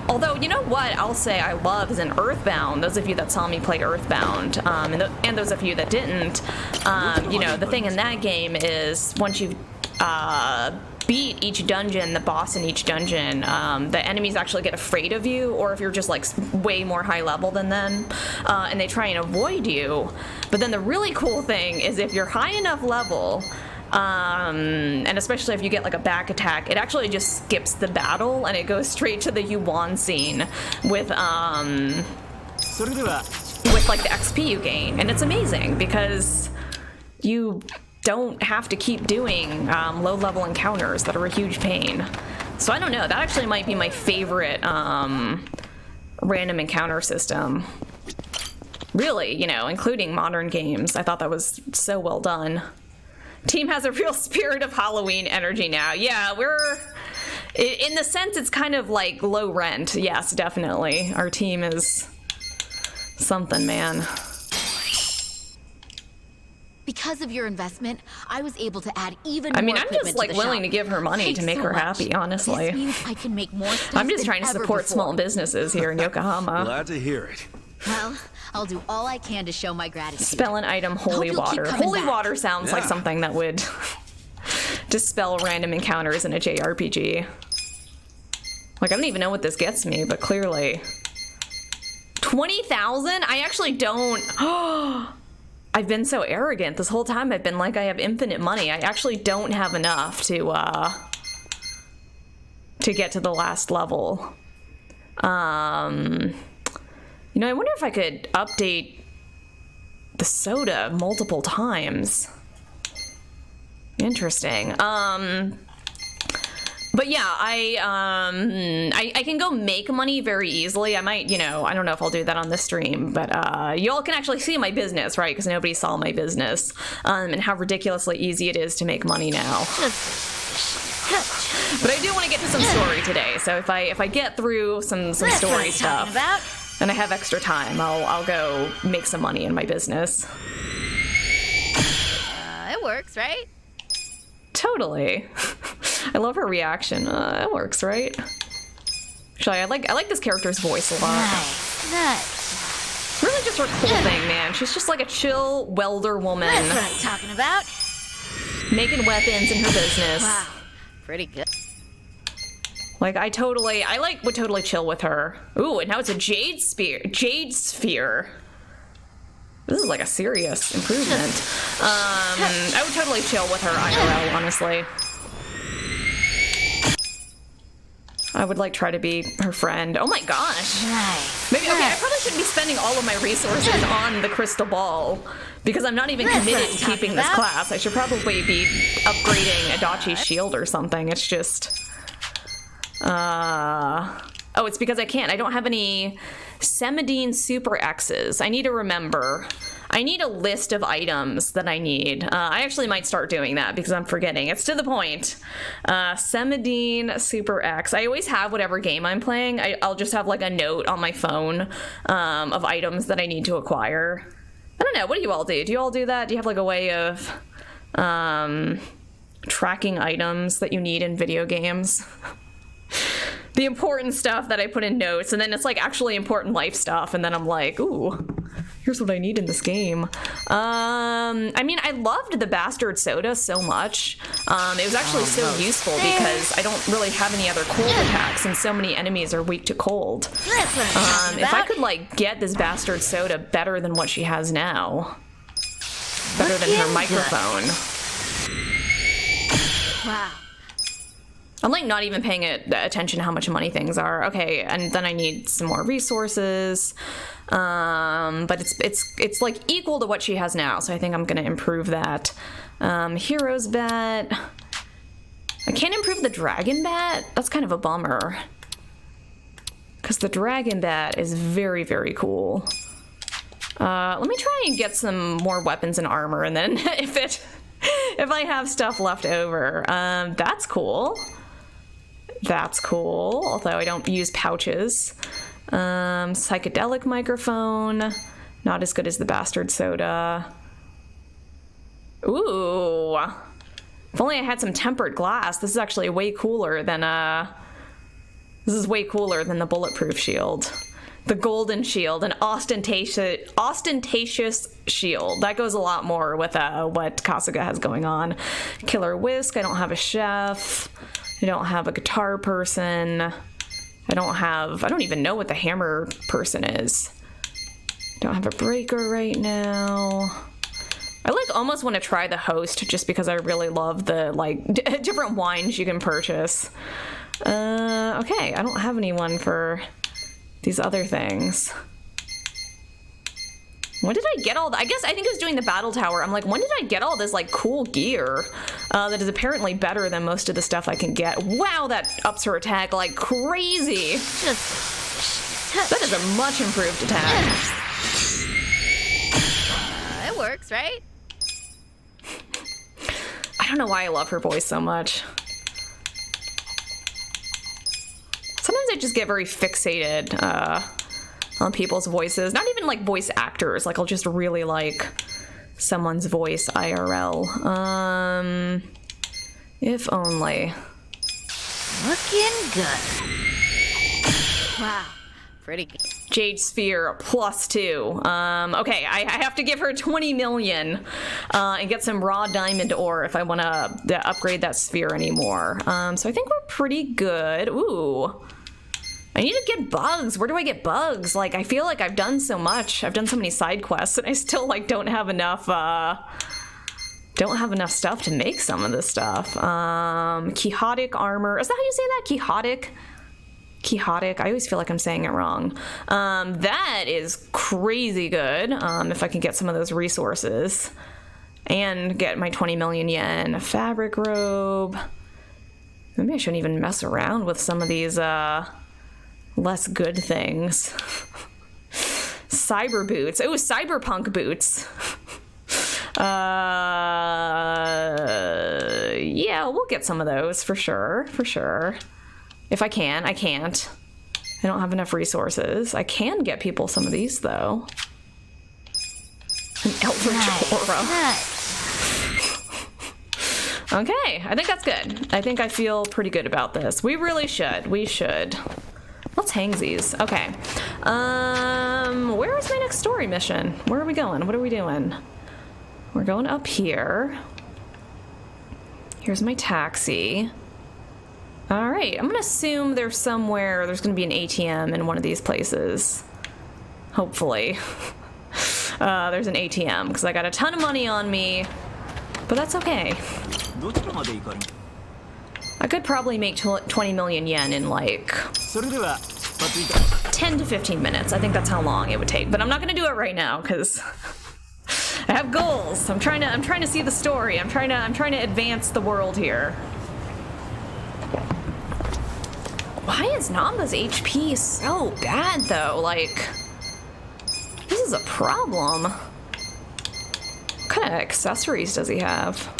Although, you know what I'll say I love is in Earthbound. Those of you that saw me play Earthbound, and those of you that didn't, you know, the thing in that game is once you've beat each dungeon, the boss in each dungeon, the enemies actually get afraid of you, or if you're just like way more high level than them, and they try and avoid you. But then the really cool thing is if you're high enough level, and especially if you get like a back attack, it actually just skips the battle and it goes straight to the Yuan scene with like the XP you gain, and it's amazing because you don't have to keep doing low-level encounters that are a huge pain. So I don't know, that actually might be my favorite random encounter system. Really, you know, including modern games. I thought that was so well done. Team has a real spirit of Halloween energy now. Yeah, we're... in the sense, it's kind of like low rent. Yes, definitely. Our team is something, man. Because of your investment, I was able to add even I mean, more I'm just like willing to give her money to make her happy, honestly. This means I can make more stuff I'm just trying to than ever support before. small businesses here in Yokohama. Glad to hear it. Well, I'll do all I can to show my gratitude. Spell an item holy you'll keep water. coming Holy back. water sounds like something that would dispel random encounters in a JRPG. Like, I don't even know what this gets me, but clearly 20,000? I actually don't. I've been so arrogant this whole time. I've been like I have infinite money. I actually don't have enough to get to the last level. You know, I wonder if I could update the soda multiple times. Interesting. But yeah, I can go make money very easily. I might, you know, I don't know if I'll do that on the stream, but y'all can actually see my business, right? Because nobody saw my business, and how ridiculously easy it is to make money now. But I do want to get to some story today, so if I get through some story stuff and I have extra time, I'll go make some money in my business. It works, right? Totally. I love her reaction. It works, right? Actually, I like this character's voice a lot. Nice. Really just her cool thing, man. She's just like a chill welder woman. That's what I'm talking about. Making weapons in her business. Wow. Pretty good. Like, would totally chill with her. Ooh, and now it's a Jade Sphere. This is like a serious improvement. I would totally chill with her IRL, honestly. I would like try to be her friend. Oh my gosh. Nice. Maybe, okay, I probably shouldn't be spending all of my resources on the crystal ball because I'm not even committed to keeping this class. I should probably be upgrading Adachi's shield or something. It's just, oh, it's because I don't have any Semidine Super X's. I need to remember. I need a list of items that I need. I actually might start doing that because I'm forgetting. It's to the point. Semidine Super X. I always have whatever game I'm playing. I'll just have like a note on my phone of items that I need to acquire. I don't know. What do you all do? Do you all do that? Do you have like a way of tracking items that you need in video games? The important stuff that I put in notes, and then it's like actually important life stuff, and then I'm like, ooh, here's what I need in this game. I mean, I loved the Bastard Soda so much. It was actually so useful because I don't really have any other cold attacks, and so many enemies are weak to cold. That's what I'm talking If I about. could like get this Bastard Soda better than what she has now, better than her Looking microphone. Wow. I'm like not even paying attention to how much money things are. Okay, and then I need some more resources. But it's like equal to what she has now, so I think I'm gonna improve that. Hero's Bat. I can't improve the Dragon Bat. That's kind of a bummer. Because the Dragon Bat is very, very cool. Let me try and get some more weapons and armor, and then if I have stuff left over. That's cool. That's cool, although I don't use pouches. Psychedelic microphone. Not as good as the Bastard Soda. Ooh. If only I had some tempered glass. This is actually way cooler than this is way cooler than the bulletproof shield. The golden shield, an ostentatious shield. That goes a lot more with what Kasuga has going on. Killer Whisk. I don't have a chef. I don't have a guitar person. I don't even know what the hammer person is. Don't have a breaker right now. I like almost want to try the host just because I really love the like different wines you can purchase. Okay, I don't have anyone for these other things. When did I get all that? I think it was doing the battle tower. I'm like, when did I get all this like cool gear that is apparently better than most of the stuff I can get? Wow, that ups her attack like crazy. That is a much improved attack. It works, right? I don't know why I love her voice so much. Sometimes I just get very fixated on people's voices. Not even like voice actors. Like I'll just really like someone's voice IRL. If only. Looking good. Wow. Pretty good. Jade Sphere +2. Okay, I have to give her 20 million and get some raw diamond ore if I want to upgrade that sphere anymore. So I think we're pretty good. Ooh. I need to get bugs. Where do I get bugs? Like, I feel like I've done so much. I've done so many side quests, and I still like don't have enough stuff to make some of this stuff. Quixotic armor. Is that how you say that? Quixotic? Quixotic. I always feel like I'm saying it wrong. That is crazy good. If I can get some of those resources and get my 20 million yen. Fabric robe. Maybe I shouldn't even mess around with some of these less good things. Cyber boots. Oh, cyberpunk boots. Yeah, we'll get some of those for sure. For sure. If I can. I can't. I don't have enough resources. I can get people some of these, though. An Eldritch Aura. Okay, I think that's good. I think I feel pretty good about this. We really should. We should. Let's hang these. Okay. Where is my next story mission? Where are we going? What are we doing? We're going up here. Here's my taxi. All right, I'm gonna assume there's somewhere, there's gonna be an ATM in one of these places. Hopefully. There's an ATM, because I got a ton of money on me, but that's okay. I could probably make 20 million yen in like 10 to 15 minutes. I think that's how long it would take, but I'm not gonna do it right now, because I have goals. I'm trying to see the story. I'm trying to advance the world here. Why is Namba's HP so bad though? Like, this is a problem. kind of accessories does he have?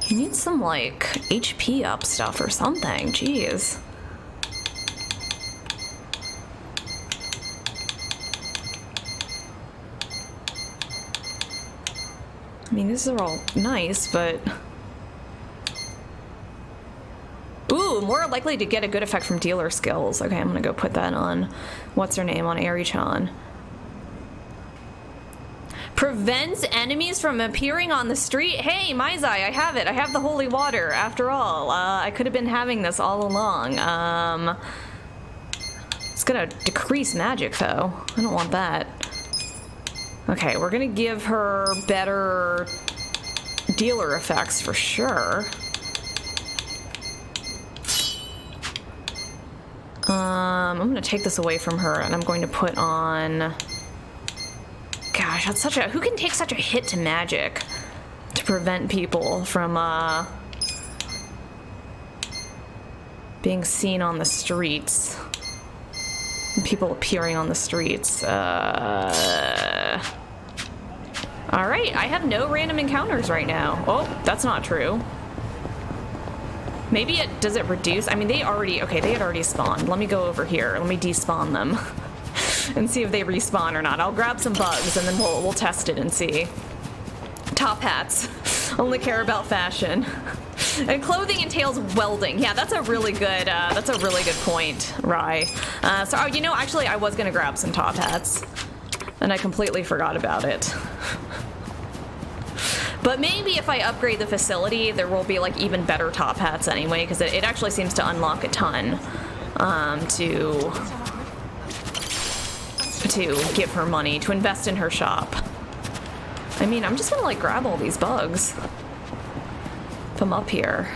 He needs some, like, HP up stuff or something. Jeez. I mean, these are all nice, but... Ooh, more likely to get a good effect from dealer skills. Okay, I'm gonna go put that on... What's her name? On Eri-chan. Prevents enemies from appearing on the street? Hey, Maizai, I have it. I have the holy water, after all. I could have been having this all along. It's gonna decrease magic, though. I don't want that. Okay, we're gonna give her better dealer effects for sure. I'm gonna take this away from her and I'm going to put on... Gosh, that's such a... Who can take such a hit to magic to prevent people from, being seen on the streets? People appearing on the streets. Alright, I have no random encounters right now. Oh, that's not true. Maybe it... Does it reduce? I mean, they already... Okay, they had already spawned. Let me go over here. Let me despawn them. And see if they respawn or not. I'll grab some bugs and then we'll test it and see. Top hats. Only care about fashion. And clothing entails welding. Yeah, that's a really good point, Rai. So, you know, actually I was gonna grab some top hats. And I completely forgot about it. But maybe if I upgrade the facility, there will be like even better top hats anyway, because it actually seems to unlock a ton to give her money, to invest in her shop. I mean, I'm just gonna like grab all these bugs. From up here.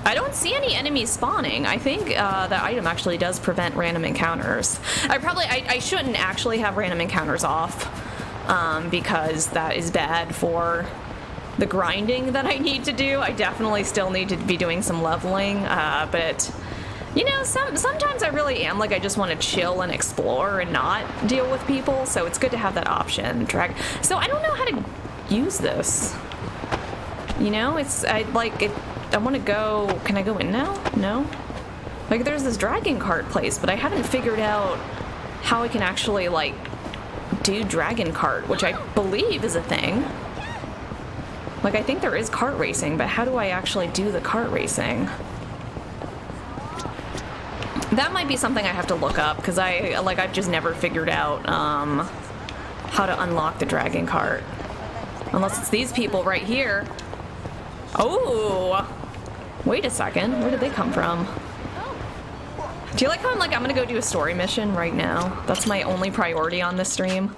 I don't see any enemies spawning. I think that item actually does prevent random encounters. I shouldn't actually have random encounters off because that is bad for the grinding that I need to do. I definitely still need to be doing some leveling, but you know, sometimes I really am like I just want to chill and explore and not deal with people, so it's good to have that option. So I don't know how to use this. You know, I want to go. Can I go in now? No. Like there's this dragon cart place, but I haven't figured out how I can actually like do dragon cart, which I believe is a thing. Like I think there is kart racing, but how do I actually do the kart racing? That might be something I have to look up, because I've just never figured out how to unlock the dragon cart. Unless it's these people right here. Oh! Wait a second, where did they come from? Do you like how I'm gonna go do a story mission right now? That's my only priority on this stream.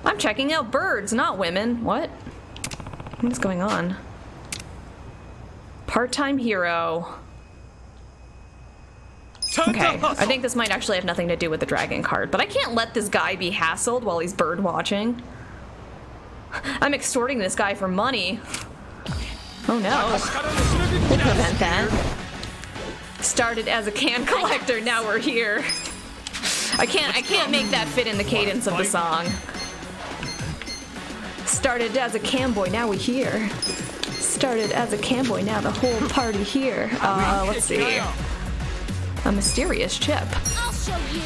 I'm checking out birds, not women. What? What is going on? Part-time hero. Okay, I think this might actually have nothing to do with the dragon card, but I can't let this guy be hassled while he's bird watching. I'm extorting this guy for money. Oh no. We'll prevent that. Started as a can collector, now we're here. I can't make that fit in the cadence of the song. Started as a camboy, now we're here. Started as a camboy, now the whole party here. Let's see. A mysterious chip. I'll show you.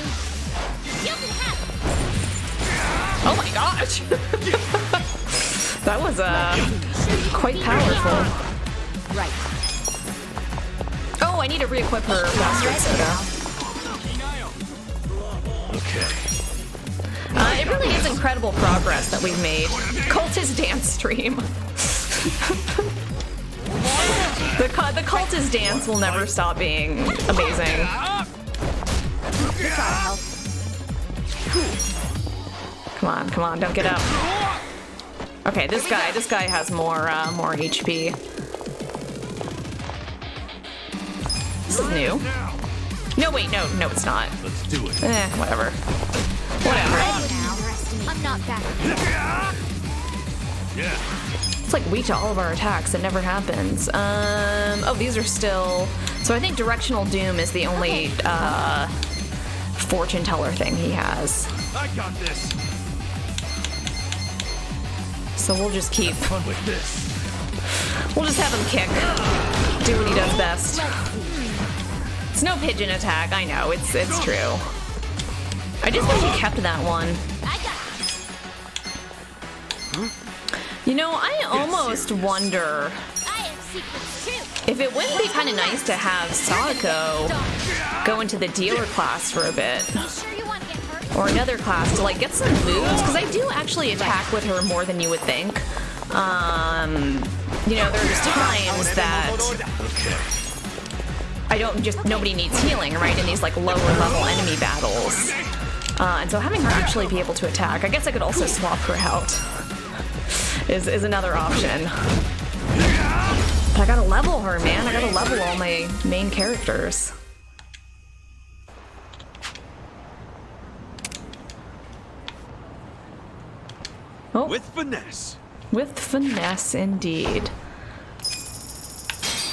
You can have it. Oh my gosh! That was quite powerful. Right. Oh, I need to re-equip her bastard soda. Okay. It really is incredible progress that we've made. Cultist dance stream. The cultist dance will never stop being amazing. Come on, don't get up. Okay, this guy has more HP. This is new. No, wait, no, it's not. Let's do it. Whatever. Whatever. I'm not back. Yeah. It's like weak to all of our attacks. It never happens. Oh, these are still... So I think Directional Doom is the only fortune teller thing he has. I got this. So we'll just keep... Fun with this. We'll just have him kick. Do what he does best. It's no pigeon attack, I know, it's true. I just wish he kept that one. I got You know, I almost wonder I have secrets too. if it wouldn't be kind of nice to have Sadako go into the dealer class for a bit. You sure you want to get hurt? Or another class to like get some moves, because I do actually attack with her more than you would think. You know, there are just times that I don't just, nobody needs healing, right, in these like lower level enemy battles. And so having her actually be able to attack, I guess I could also swap her out, is another option. But I gotta level her, man. I gotta level all my main characters. Oh. With finesse. With finesse, indeed.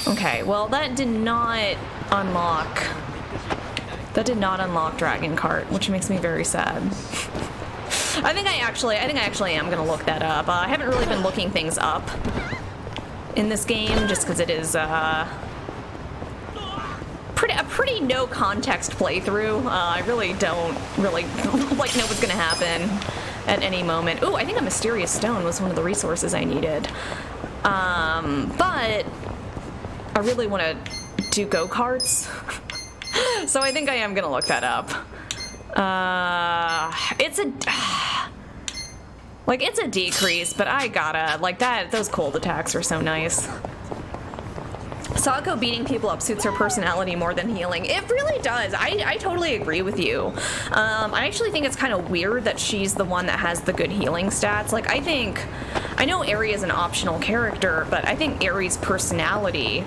Okay, well that did not unlock... That did not unlock Dragon Cart, which makes me very sad. I think I actually am gonna look that up. I haven't really been looking things up in this game, just because it is a pretty no context playthrough. I really don't really like know what's gonna happen at any moment. Ooh, I think a mysterious stone was one of the resources I needed. But I really want to do go-karts. So I think I am gonna look that up. It's a decrease, but I gotta, like that, those cold attacks are so nice. Sadako beating people up suits her personality more than healing. It really does. I totally agree with you. I actually think it's kind of weird that she's the one that has the good healing stats. Like, I know Eri is an optional character, but I think Eri's personality,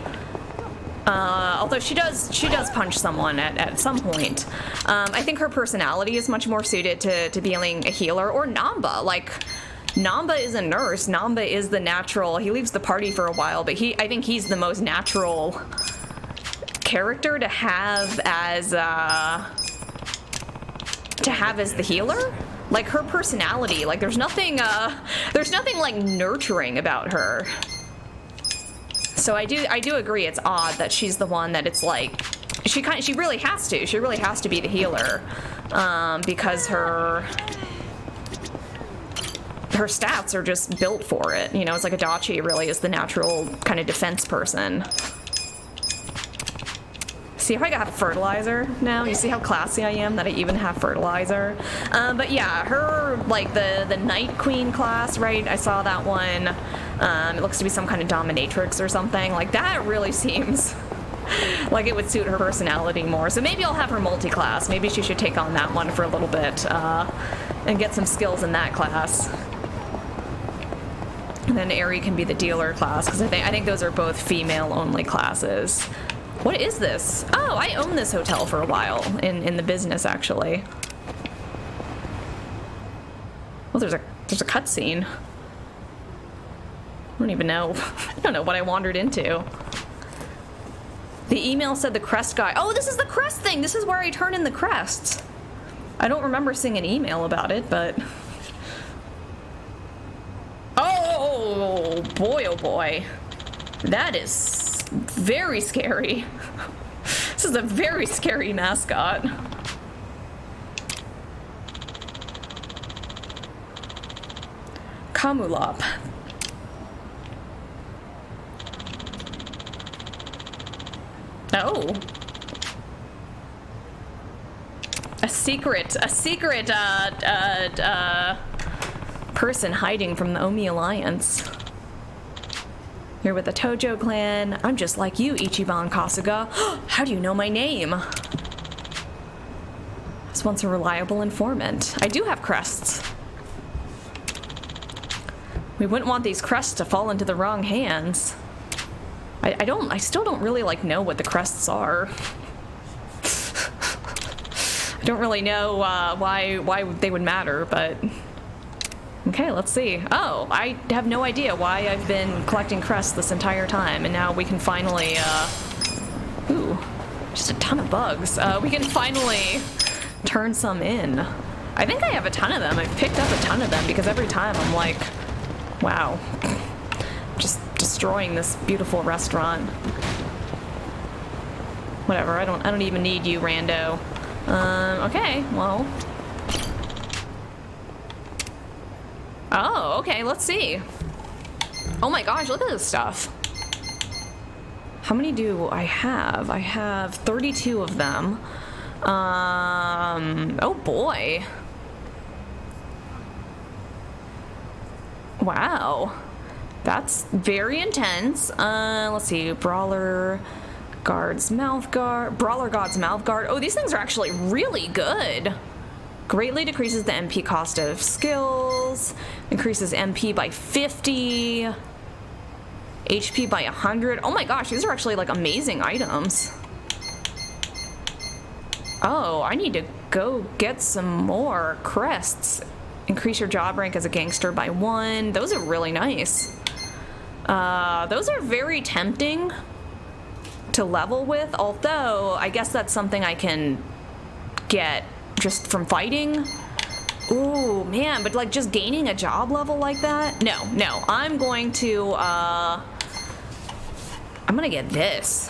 although she does punch someone at some point, I think her personality is much more suited to being a healer, or Namba. Like, Namba is a nurse. Namba is the natural. He leaves the party for a while, but I think he's the most natural character to have as the healer. Like, her personality, like there's nothing like nurturing about her. So I do agree it's odd that she's the one that it's like she really has to be the healer, because her stats are just built for it. You know, it's like Adachi really is the natural kind of defense person. See, if I got fertilizer now, you see how classy I am that I even have fertilizer. But yeah, her, like the Night Queen class, right? I saw that one. It looks to be some kind of dominatrix or something. Like, that really seems like it would suit her personality more. So maybe I'll have her multi-class. Maybe she should take on that one for a little bit and get some skills in that class. And then Eri can be the dealer class, because I think those are both female-only classes. What is this? Oh, I owned this hotel for a while in the business, actually. Well, there's a cutscene. I don't even know. I don't know what I wandered into. The email said the crest guy. Oh, this is the crest thing. This is where I turn in the crests. I don't remember seeing an email about it, but... Oh boy. That is very scary. This is a very scary mascot. Kamulop. Oh. A secret person hiding from the Omi Alliance. You're with the Tojo clan. I'm just like you, Ichiban Kasuga. How do you know my name? I was once a reliable informant. I do have crests. We wouldn't want these crests to fall into the wrong hands. I still don't really know what the crests are. I don't really know why they would matter, but okay, let's see. Oh, I have no idea why I've been collecting crests this entire time, and now we can finally ooh, just a ton of bugs. We can finally turn some in. I think I have a ton of them. I've picked up a ton of them because every time I'm like, Wow. Just destroying this beautiful restaurant. Whatever, I don't even need you, rando. Okay, well. Oh, okay, let's see. Oh my gosh, look at this stuff. How many do I have? I have 32 of them. Oh boy. Wow. That's very intense. Let's see, Brawler God's Mouth Guard. Oh, these things are actually really good. Greatly decreases the MP cost of skills, increases MP by 50, HP by 100. Oh my gosh, these are actually like amazing items. Oh, I need to go get some more crests. Increase your job rank as a gangster by 1. Those are really nice. Those are very tempting to level with, although I guess that's something I can get just from fighting. Ooh, man, but like just gaining a job level like that? No, I'm going to, I'm gonna get this.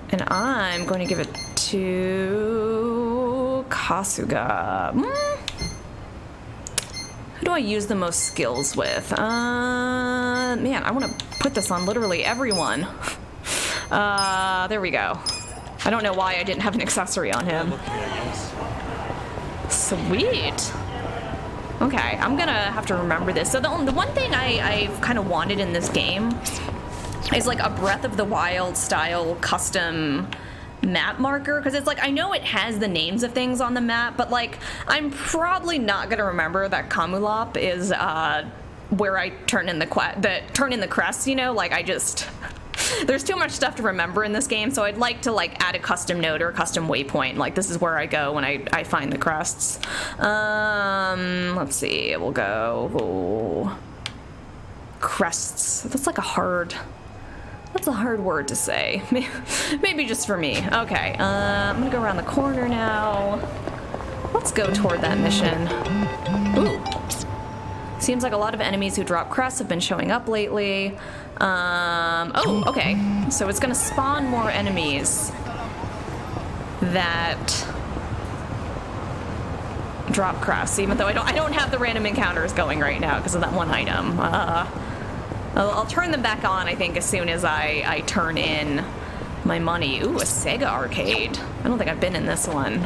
And I'm going to give it to Kasuga. Who do I use the most skills with? Man, I want to put this on literally everyone. There we go. I don't know why I didn't have an accessory on him. Sweet. Okay, I'm gonna have to remember this. So the one thing I've kind of wanted in this game is like a Breath of the Wild style custom map marker, because it's like I know it has the names of things on the map, but like I'm probably not gonna remember that Kamulop is where I turn in the crests, you know, like I just there's too much stuff to remember in this game, so I'd like to like add a custom node or a custom waypoint, like this is where I go when I find the crests. Let's see, we'll go crests. That's a hard word to say. Maybe just for me. Okay, I'm gonna go around the corner now. Let's go toward that mission. Ooh. Seems like a lot of enemies who drop crests have been showing up lately. Oh, okay. So it's gonna spawn more enemies that drop crests, even though I don't have the random encounters going right now because of that one item. I'll turn them back on, I think, as soon as I turn in my money. Ooh, a Sega arcade. I don't think I've been in this one.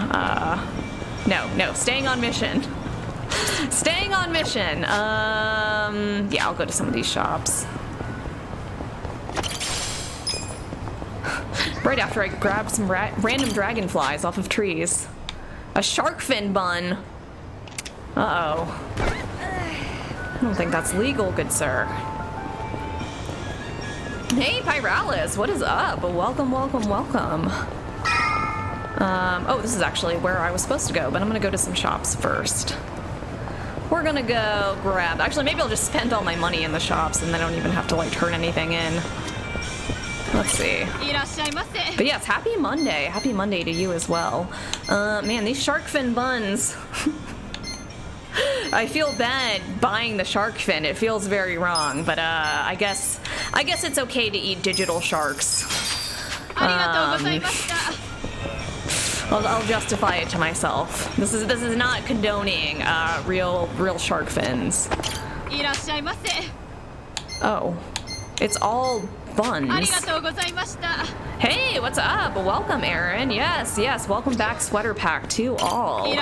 No, staying on mission. Staying on mission. Yeah, I'll go to some of these shops. Right after I grab some random dragonflies off of trees. A shark fin bun. Uh-oh. I don't think that's legal, good sir. Hey, Pyralis, what is up? Welcome. Oh, this is actually where I was supposed to go, but I'm gonna go to some shops first. We're gonna go grab... Actually, maybe I'll just spend all my money in the shops and I don't even have to, like, turn anything in. Let's see. But yes, happy Monday. Happy Monday to you as well. Man, these shark fin buns... I feel bad buying the shark fin. It feels very wrong, but I guess it's okay to eat digital sharks. I'll justify it to myself. This is not condoning real shark fins. Oh, it's all buns. Hey, what's up? Welcome, Aaron. Yes, welcome back, Sweater Pack to all.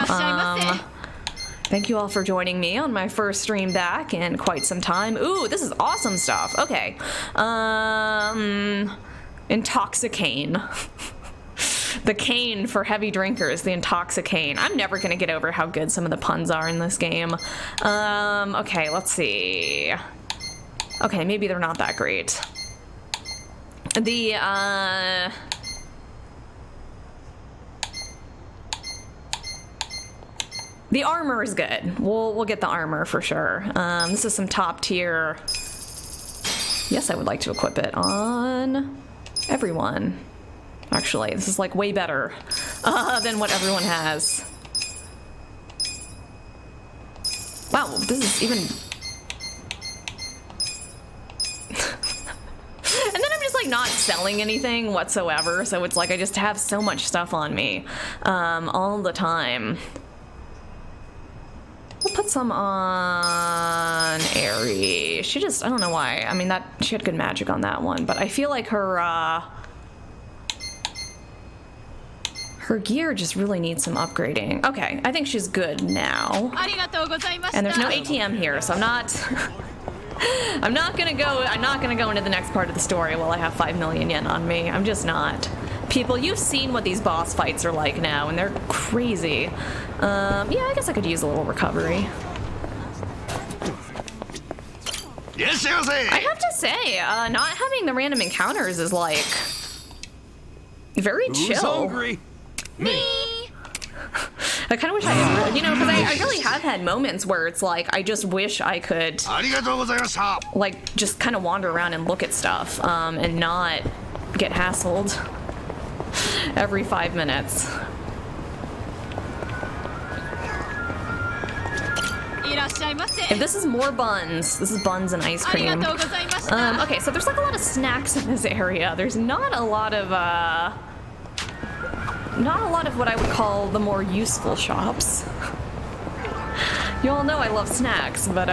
Thank you all for joining me on my first stream back in quite some time. Ooh, this is awesome stuff. Okay. Intoxicane. The cane for heavy drinkers, the Intoxicane. I'm never gonna get over how good some of the puns are in this game. Okay, let's see. Okay, maybe they're not that great. The armor is good. We'll get the armor for sure. This is some top tier. Yes, I would like to equip it on everyone. Actually, this is like way better than what everyone has. Wow, this is even... And then I'm just like not selling anything whatsoever, so it's like I just have so much stuff on me all the time. We'll put some on Aerie. She just, I don't know why. I mean, she had good magic on that one, but I feel like her gear just really needs some upgrading. Okay, I think she's good now. And there's no ATM here, so I'm not gonna go into the next part of the story while I have 5 million yen on me. I'm just not. People, you've seen what these boss fights are like now, and they're crazy. Yeah, I guess I could use a little recovery. I have to say, not having the random encounters is like very chill. Who's hungry? Me. I kind of wish I had, you know, because I really have had moments where it's like I just wish I could like just kind of wander around and look at stuff and not get hassled every 5 minutes. If this is more buns, this is buns and ice cream. Okay, so there's like a lot of snacks in this area. There's not a lot of what I would call the more useful shops. You all know I love snacks, but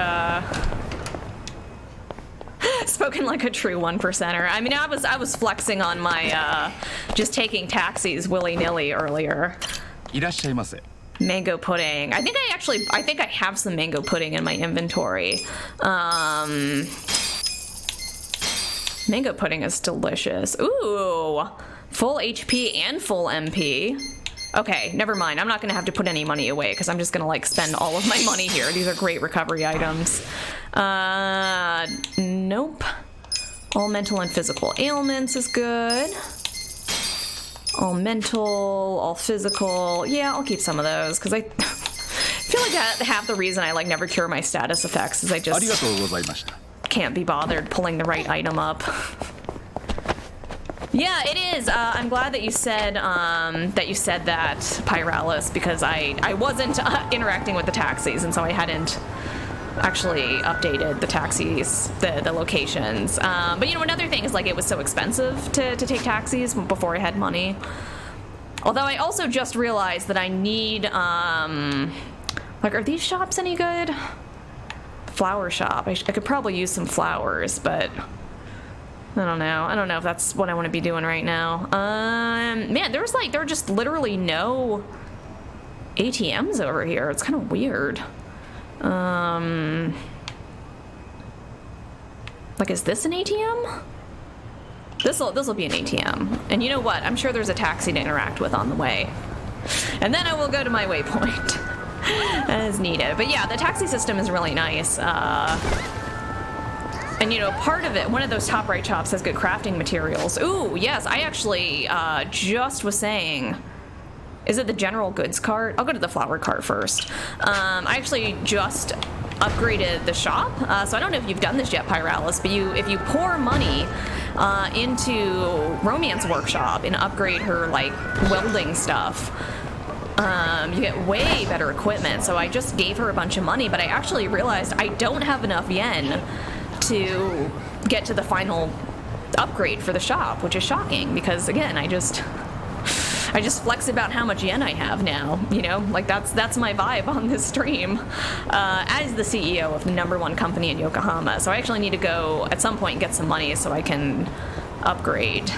spoken like a true 1%er. I mean, I was flexing on my just taking taxis willy-nilly earlier. Mango pudding. I think I have some mango pudding in my inventory. Mango pudding is delicious. Ooh, full HP and full MP. Okay, never mind. I'm not gonna have to put any money away because I'm just gonna like spend all of my money here. These are great recovery items. Nope. All mental and physical ailments is good. All mental, all physical. Yeah, I'll keep some of those because I feel like half the reason I like never cure my status effects is I just can't be bothered pulling the right item up. Yeah, it is. I'm glad that you said that, Pyralis, because I wasn't interacting with the taxis, and so I hadn't actually updated the taxis, the locations. But you know, another thing is like it was so expensive to take taxis before I had money. Although I also just realized that I need like, are these shops any good? Flower shop. I could probably use some flowers, but I don't know. I don't know if that's what I want to be doing right now. Man, there were just literally no ATMs over here. It's kind of weird. Like, is this an ATM? This'll be an ATM. And you know what? I'm sure there's a taxi to interact with on the way. And then I will go to my waypoint as needed. But yeah, the taxi system is really nice. And you know, part of it, one of those top right shops has good crafting materials. Ooh, yes, I actually just was saying, is it the general goods cart? I'll go to the flower cart first. I actually just upgraded the shop. So I don't know if you've done this yet, Pyralis, but if you pour money into Romance Workshop and upgrade her like welding stuff, you get way better equipment. So I just gave her a bunch of money, but I actually realized I don't have enough yen to get to the final upgrade for the shop, which is shocking because again, I just flex about how much yen I have now, you know, like that's my vibe on this stream as the CEO of the #1 company in Yokohama. So I actually need to go at some point and get some money so I can upgrade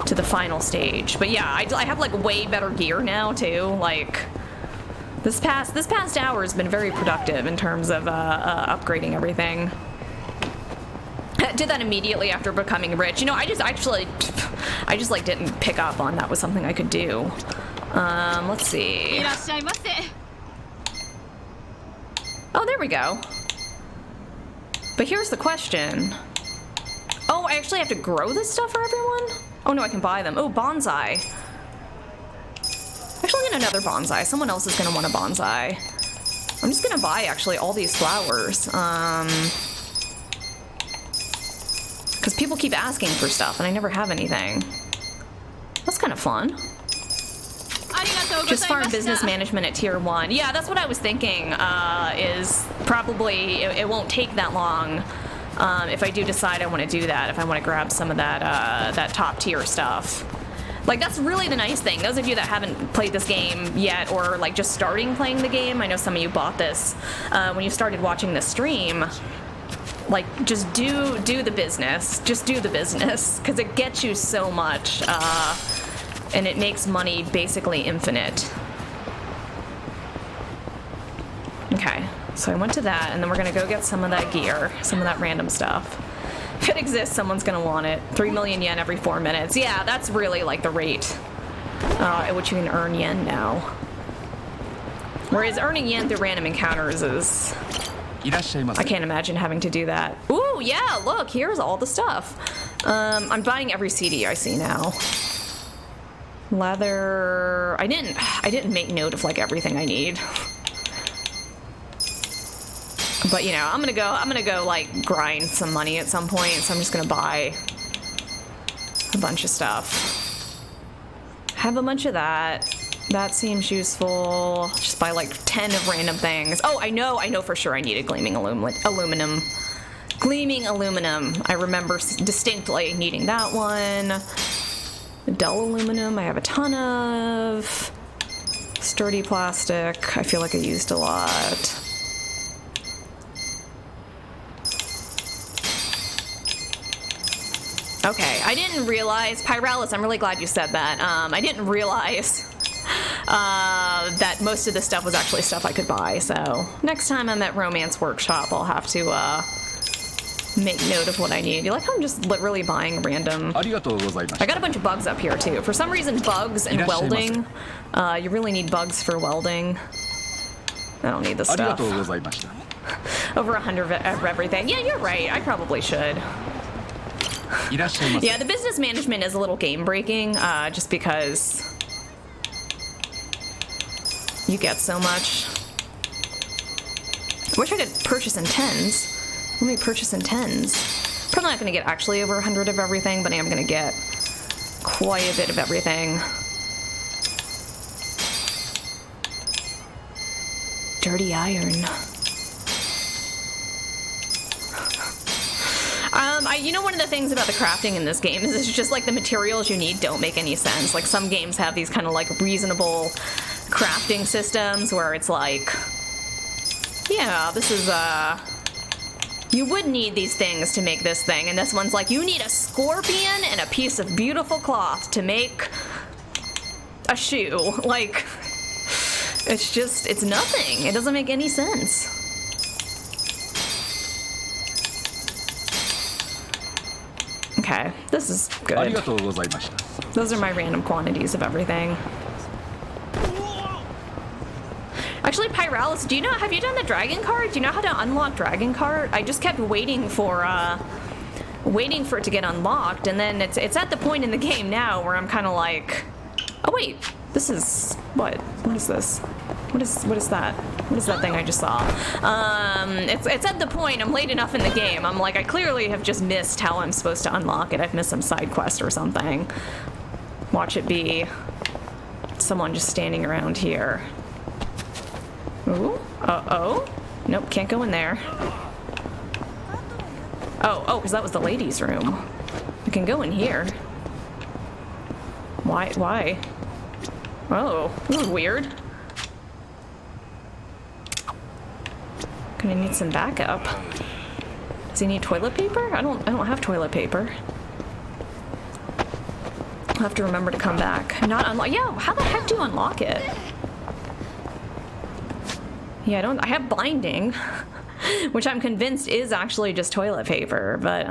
to the final stage. But yeah, I have like way better gear now too. Like this past hour has been very productive in terms of upgrading everything. I did that immediately after becoming rich. You know, I just like didn't pick up on that was something I could do. Let's see. Oh, there we go. But here's the question. Oh, I actually have to grow this stuff for everyone? Oh no, I can buy them. Oh, bonsai. Actually, get another bonsai. Someone else is gonna want a bonsai. I'm just gonna buy actually all these flowers. Because people keep asking for stuff and I never have anything. That's kind of fun. Just farm business management at tier 1. Yeah, that's what I was thinking, is probably it won't take that long if I do decide I want to do that, if I want to grab some of that top tier stuff. Like, that's really the nice thing. Those of you that haven't played this game yet, or like just starting playing the game, I know some of you bought this when you started watching the stream. Like, just do the business. Just do the business, because it gets you so much, and it makes money basically infinite. Okay, so I went to that, and then we're gonna go get some of that gear, some of that random stuff. If it exists, someone's gonna want it. 3 million yen every 4 minutes. Yeah, that's really like the rate at which you can earn yen now. Whereas earning yen through random encounters is... I can't imagine having to do that. Ooh, yeah, look, here's all the stuff. I'm buying every CD I see now. Leather... I didn't make note of like everything I need. But you know, I'm gonna go like grind some money at some point, so I'm just gonna buy a bunch of stuff. Have a bunch of that. That seems useful. Just buy like 10 of random things. Oh, I know for sure I need a gleaming aluminum. Gleaming aluminum. I remember distinctly needing that one. Dull aluminum, I have a ton of. Sturdy plastic, I feel like I used a lot. Okay, I didn't realize, Pyralis, I'm really glad you said that. I didn't realize that most of this stuff was actually stuff I could buy, so next time I'm at Romance Workshop, I'll have to make note of what I need. You like how I'm just literally buying random... I got a bunch of bugs up here, too. For some reason, bugs and welding, you really need bugs for welding. I don't need this stuff. Over 100 of everything. Yeah, you're right, I probably should. Yeah, the business management is a little game-breaking, just because you get so much. I wish I could purchase in tens. Let me purchase in tens. Probably not going to get actually over 100 of everything, but I am going to get quite a bit of everything. Dirty iron. You know, one of the things about the crafting in this game is it's just like the materials you need don't make any sense. Like some games have these kind of like reasonable crafting systems where it's like, yeah, this is you would need these things to make this thing, and this one's like, you need a scorpion and a piece of beautiful cloth to make a shoe. Like, it's just, it's nothing. It doesn't make any sense. Okay, this is good. Those are my random quantities of everything. Actually, Pyralis, have you done the dragon card? Do you know how to unlock dragon card? I just kept waiting for it to get unlocked, and then it's at the point in the game now where I'm kind of like, oh wait, this is what is this? What is that? What is that thing I just saw? It's at the point, I'm late enough in the game, I'm like, I clearly have just missed how I'm supposed to unlock it. I've missed some side quest or something. Watch it be someone just standing around here. Ooh, uh-oh. Nope, can't go in there. Oh, because that was the ladies' room. I can go in here. Why? Oh, this is weird. Gonna need some backup. Does he need toilet paper? I don't have toilet paper. I'll have to remember to come back. Not unlock. Yeah, how the heck do you unlock it? Yeah, I have binding, which I'm convinced is actually just toilet paper, but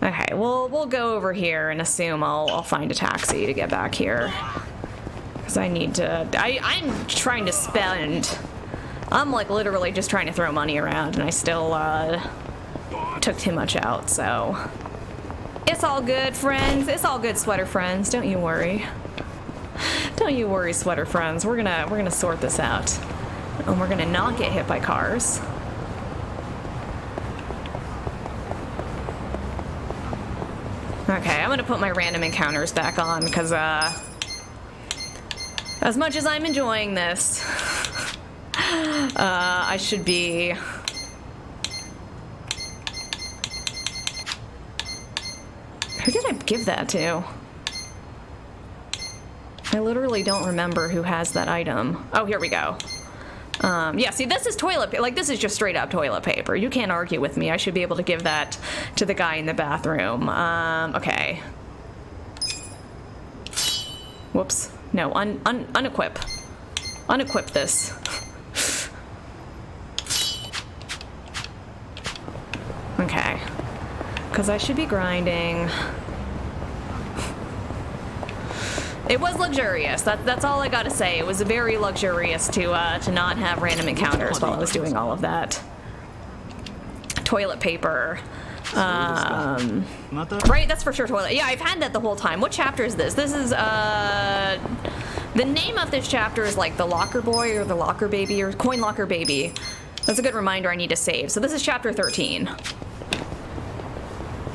okay, we'll go over here and assume I'll find a taxi to get back here. Because I need to, I'm trying to spend, I'm like literally just trying to throw money around, and I still took too much out, so. It's all good, friends. It's all good, sweater friends. Don't you worry. Don't you worry, sweater friends. We're gonna sort this out. And we're gonna not get hit by cars. Okay, I'm gonna put my random encounters back on because As much as I'm enjoying this, I should be... Who did I give that to? I literally don't remember who has that item. Oh, here we go. Yeah, see, this is toilet paper. Like, this is just straight up toilet paper. You can't argue with me. I should be able to give that to the guy in the bathroom. Okay. Whoops. No, unequip. Unequip this. Okay. Because I should be grinding. It was luxurious. That's all I gotta say. It was very luxurious to not have random encounters while I was doing all of that. Toilet paper. Right, that's for sure toilet. Yeah, I've had that the whole time. What chapter is this? This is, the name of this chapter is like the Locker Boy or the Locker Baby or Coin Locker Baby. That's a good reminder I need to save. So this is chapter 13.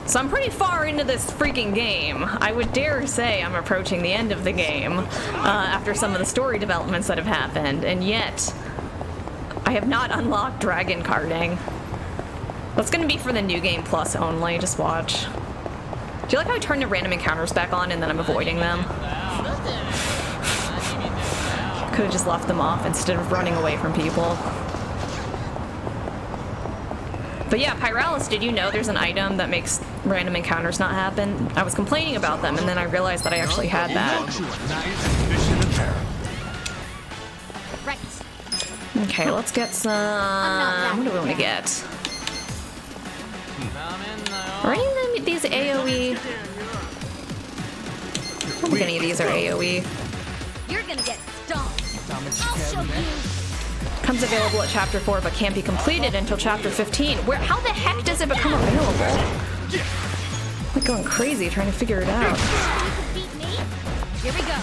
So I'm pretty far into this freaking game. I would dare say I'm approaching the end of the game after some of the story developments that have happened, and yet I have not unlocked dragon carding. That's gonna be for the New Game Plus only, just watch. Do you like how I turned the random encounters back on and then I'm avoiding them? Could have just left them off instead of running away from people. But yeah, Pyralis, did you know there's an item that makes random encounters not happen? I was complaining about them, and then I realized that I actually had that. Right. Okay, let's get some... What do we want to get? Are any of these AoE? I don't think any of these are AoE. You're gonna get stomped. I'll show you. Comes available at chapter 4 but can't be completed until chapter 15. How the heck does it become available? I'm like going crazy trying to figure it out. You can beat me. Here we go.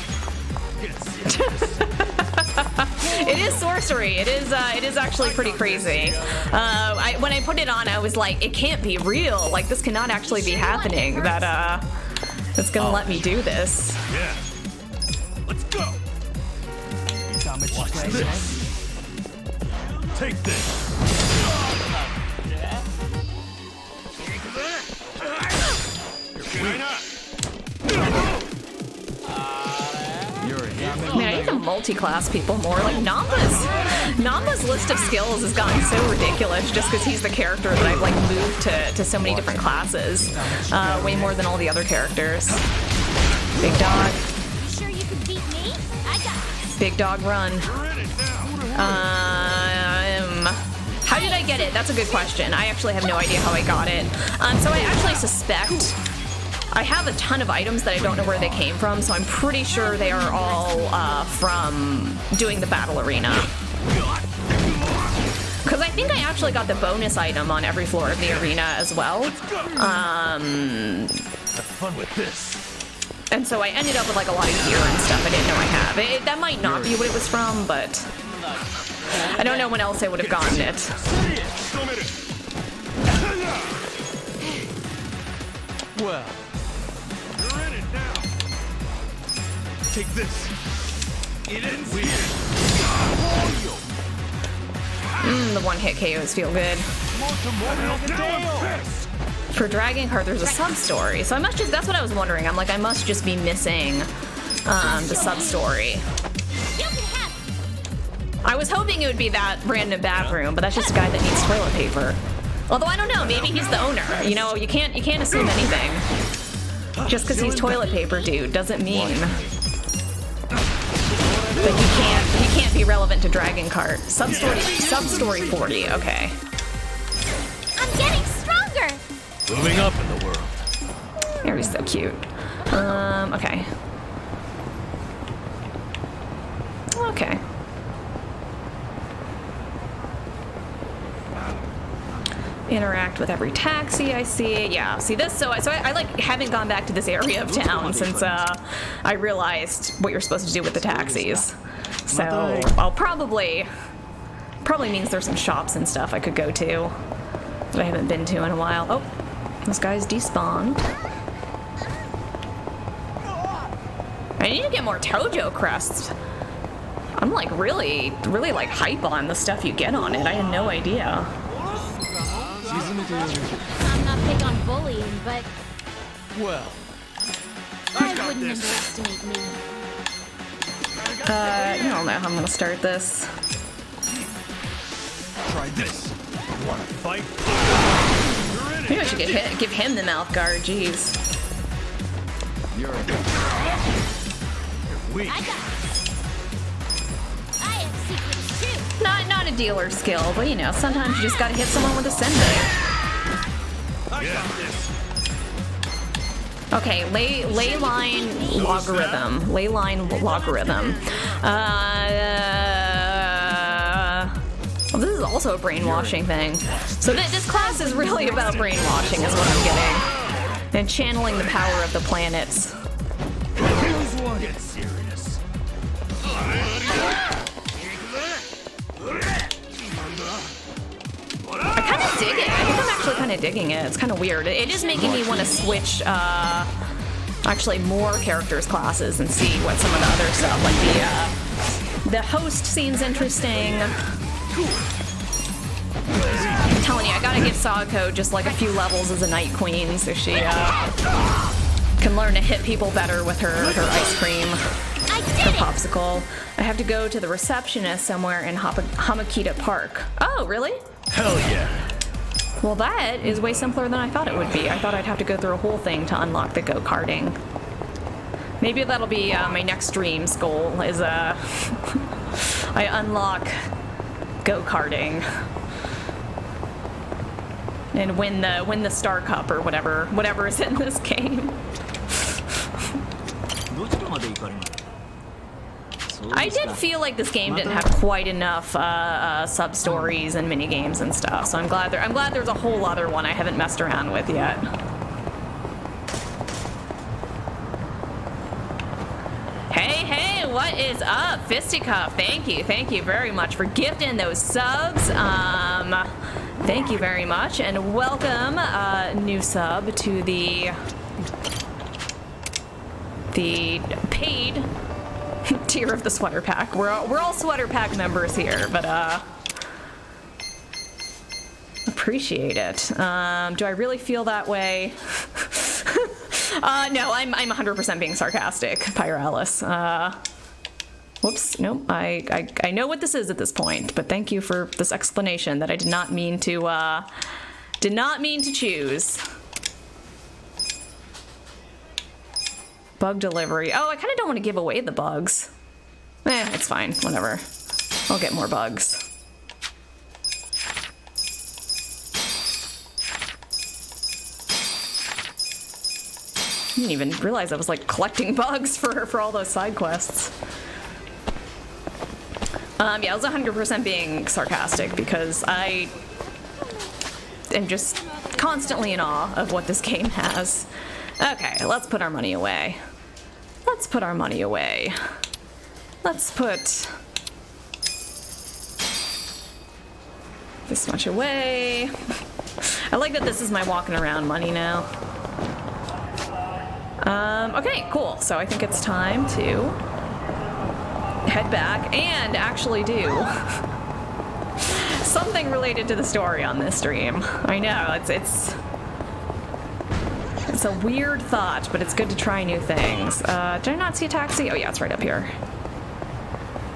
It is sorcery. It is actually pretty crazy. When I put it on, I was like, it can't be real. Like, this cannot actually be happening. That's gonna let me do this. Yeah. Let's go. Watch this. Take this. Man, I need to multi-class people more. Like, Namba's list of skills has gotten so ridiculous just because he's the character that I've, like, moved to so many different classes. Way more than all the other characters. Big dog. You sure you can beat me? I got this. Big dog run. How did I get it? That's a good question. I actually have no idea how I got it. So I actually suspect I have a ton of items that I don't know where they came from, so I'm pretty sure they are all from doing the battle arena. Because I think I actually got the bonus item on every floor of the arena as well. Have fun with this. And so I ended up with like a lot of gear and stuff I didn't know I have. That might not be what it was from, but I don't know when else I would have gotten it. Well, you're in it now. Take this. It ends here. The one-hit KOs feel good. For Dragon Card, there's a sub-story, so I must just, that's what I was wondering. I'm like, I must just be missing the sub-story. I was hoping it would be that random bathroom, but that's just a guy that needs toilet paper. Although I don't know, maybe he's the owner. You know, you can't assume anything. Just because he's toilet paper dude doesn't mean that he can't be relevant to Dragon Cart. Sub-story 40, okay. I'm getting stronger. Moving up in the world. He's so cute. Okay. Okay. Interact with every taxi I see. Yeah, see this. So I like haven't gone back to this area of town since I realized what you're supposed to do with the taxis. So I'll probably means there's some shops and stuff I could go to that I haven't been to in a while. Oh, this guy's despawned. I need to get more Tojo crests. I'm like really like hype on the stuff you get on it. I had no idea. I'm not big on bullying, but Well, I wouldn't underestimate me. I don't know how I'm gonna start this. try this. Wanna fight? Maybe I should give him the mouth guard. Jeez. You're Weak. I got this. I have secrets too. Not a dealer skill, but you know, sometimes you just gotta hit someone with a sending. I got this. Okay, ley line logarithm. Ley line logarithm. Well, this is also a brainwashing thing. So this class is really about brainwashing, is what I'm getting, and channeling the power of the planets. Get serious. I kind of dig it. I think I'm actually kind of digging it. It's kind of weird. It is making me want to switch, actually more characters classes and see what some of the other stuff, like the host seems interesting. I'm telling you, I gotta give Sadako just like a few levels as a Night Queen so she can learn to hit people better with her ice cream, her popsicle. I have to go to the receptionist somewhere in Hamakita Park. Oh, really? Hell yeah. Well, that is way simpler than I thought it would be. I thought I'd have to go through a whole thing to unlock the go-karting. Maybe that'll be my next stream's goal, is I unlock go-karting and win the Star Cup or whatever is in this game. I did feel like this game didn't have quite enough sub-stories and mini-games and stuff, so I'm glad there's a whole other one I haven't messed around with yet. Hey, what is up? Fisticuff, thank you very much for gifting those subs. Thank you very much, and welcome, new sub, to the paid tier of the sweater pack. We're all sweater pack members here, but appreciate it. Do I really feel that way? No, I'm 100% being sarcastic, Pyralis. Whoops, nope. I know what this is at this point, but thank you for this explanation that I did not mean to choose. Bug delivery. Oh, I kind of don't want to give away the bugs. It's fine. Whatever. I'll get more bugs. I didn't even realize I was like collecting bugs for all those side quests. Yeah, I was 100% being sarcastic because I am just constantly in awe of what this game has. Okay, let's put our money away. Let's put this much away. I like that this is my walking around money now. Okay, cool. So I think it's time to head back and actually do something related to the story on this stream. I know, it's a weird thought, but it's good to try new things. Did I not see a taxi? Oh yeah, it's right up here.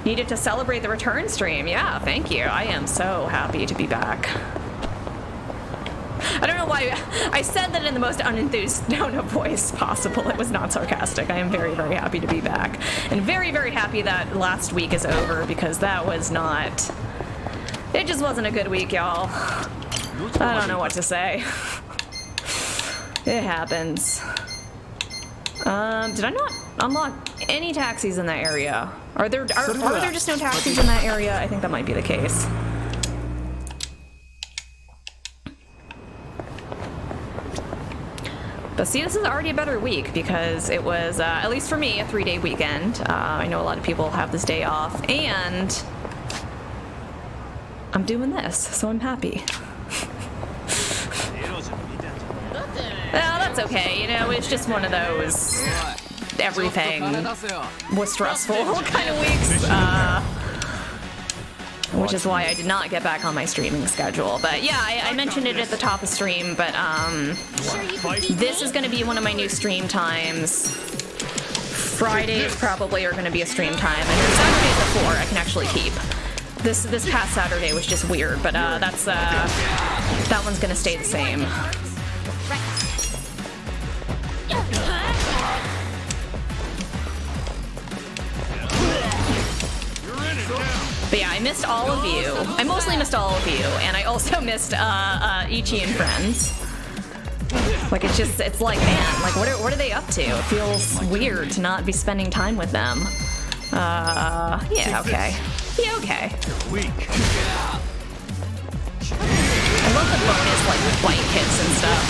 Needed to celebrate the return stream. Yeah, thank you. I am so happy to be back. I don't know why I said that in the most unenthused tone of voice possible. It was not sarcastic. I am very, very happy to be back. And very, very happy that last week is over because that was not... It just wasn't a good week, y'all. I don't know what to say. It happens. Did I not unlock any taxis in that area? Are there just no taxis in that area? I think that might be the case. But see, this is already a better week because it was, at least for me, a 3-day weekend. I know a lot of people have this day off, and I'm doing this, so I'm happy. Well, that's okay, you know, it's just one of those... everything was stressful kind of weeks. Which is why I did not get back on my streaming schedule. But yeah, I mentioned it at the top of stream, but this is going to be one of my new stream times. Fridays probably are going to be a stream time, and then Saturdays at 4 I can actually keep. This past Saturday was just weird, but that one's going to stay the same. But yeah, I missed all of you. I mostly missed all of you, and I also missed Ichi and friends. Like it's like, man, like what are they up to? It feels weird to not be spending time with them. Yeah, okay. Yeah, okay. I love the bonus like bite hits and stuff.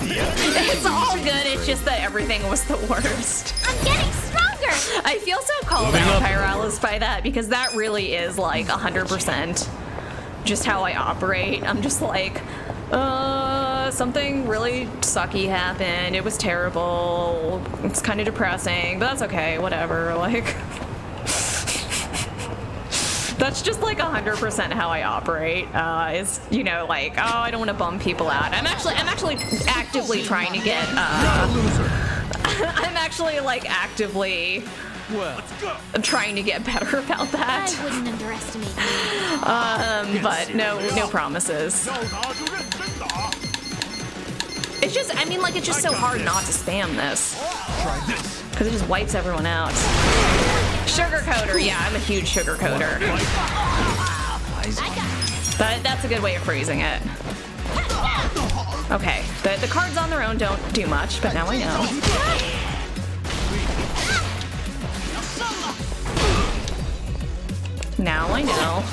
It's all good. It's just that everything was the worst. I'm getting stronger. I feel so called out, Pyralis, by that, because that really is like 100% just how I operate. I'm just like, something really sucky happened. It was terrible. It's kind of depressing, but that's okay. Whatever. Like, that's just like 100% how I operate. Is, you know, like, oh, I don't want to bum people out. I'm actually actively trying to get. I'm actually like actively trying to get better about that. I wouldn't underestimate you. But no promises. It's just, I mean, like, it's just so hard not to spam this. Because it just wipes everyone out. Sugarcoater, yeah, I'm a huge sugarcoater. That's a good way of phrasing it. Okay, the cards on their own don't do much, but now I know. Now I know.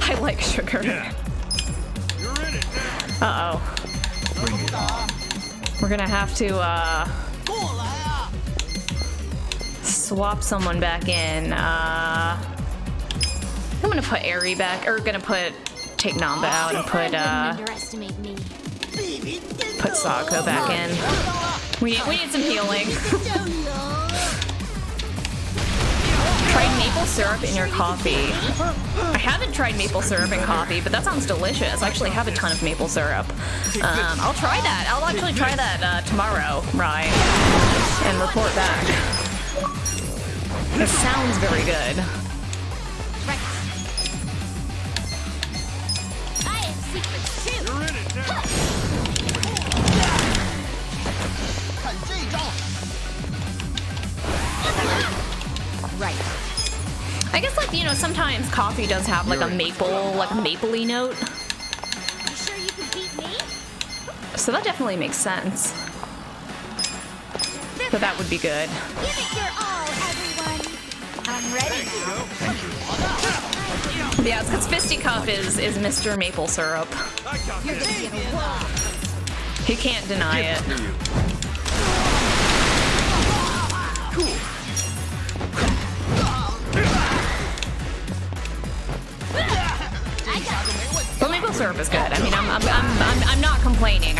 I like sugar. Uh-oh. We're gonna have to, swap someone back in. I'm gonna put Eri back, or gonna take Namba out and put Sako back in. We need some healing. Tried maple syrup in your coffee. I haven't tried maple syrup in coffee, but that sounds delicious. I actually have a ton of maple syrup. I'll try that. I'll actually try that tomorrow, right? And report back. It sounds very good. I have secrets too. You're in it now. Right. I guess, like, you know, sometimes coffee does have like a mapley note. You sure you can beat me? So that definitely makes sense. So that would be good. Give it your all, everyone. I'm ready now. Yeah, it's because Fisticuff is Mr. Maple Syrup. You're gonna get a wall. He can't deny it. But maple syrup is good. I mean, I'm not complaining.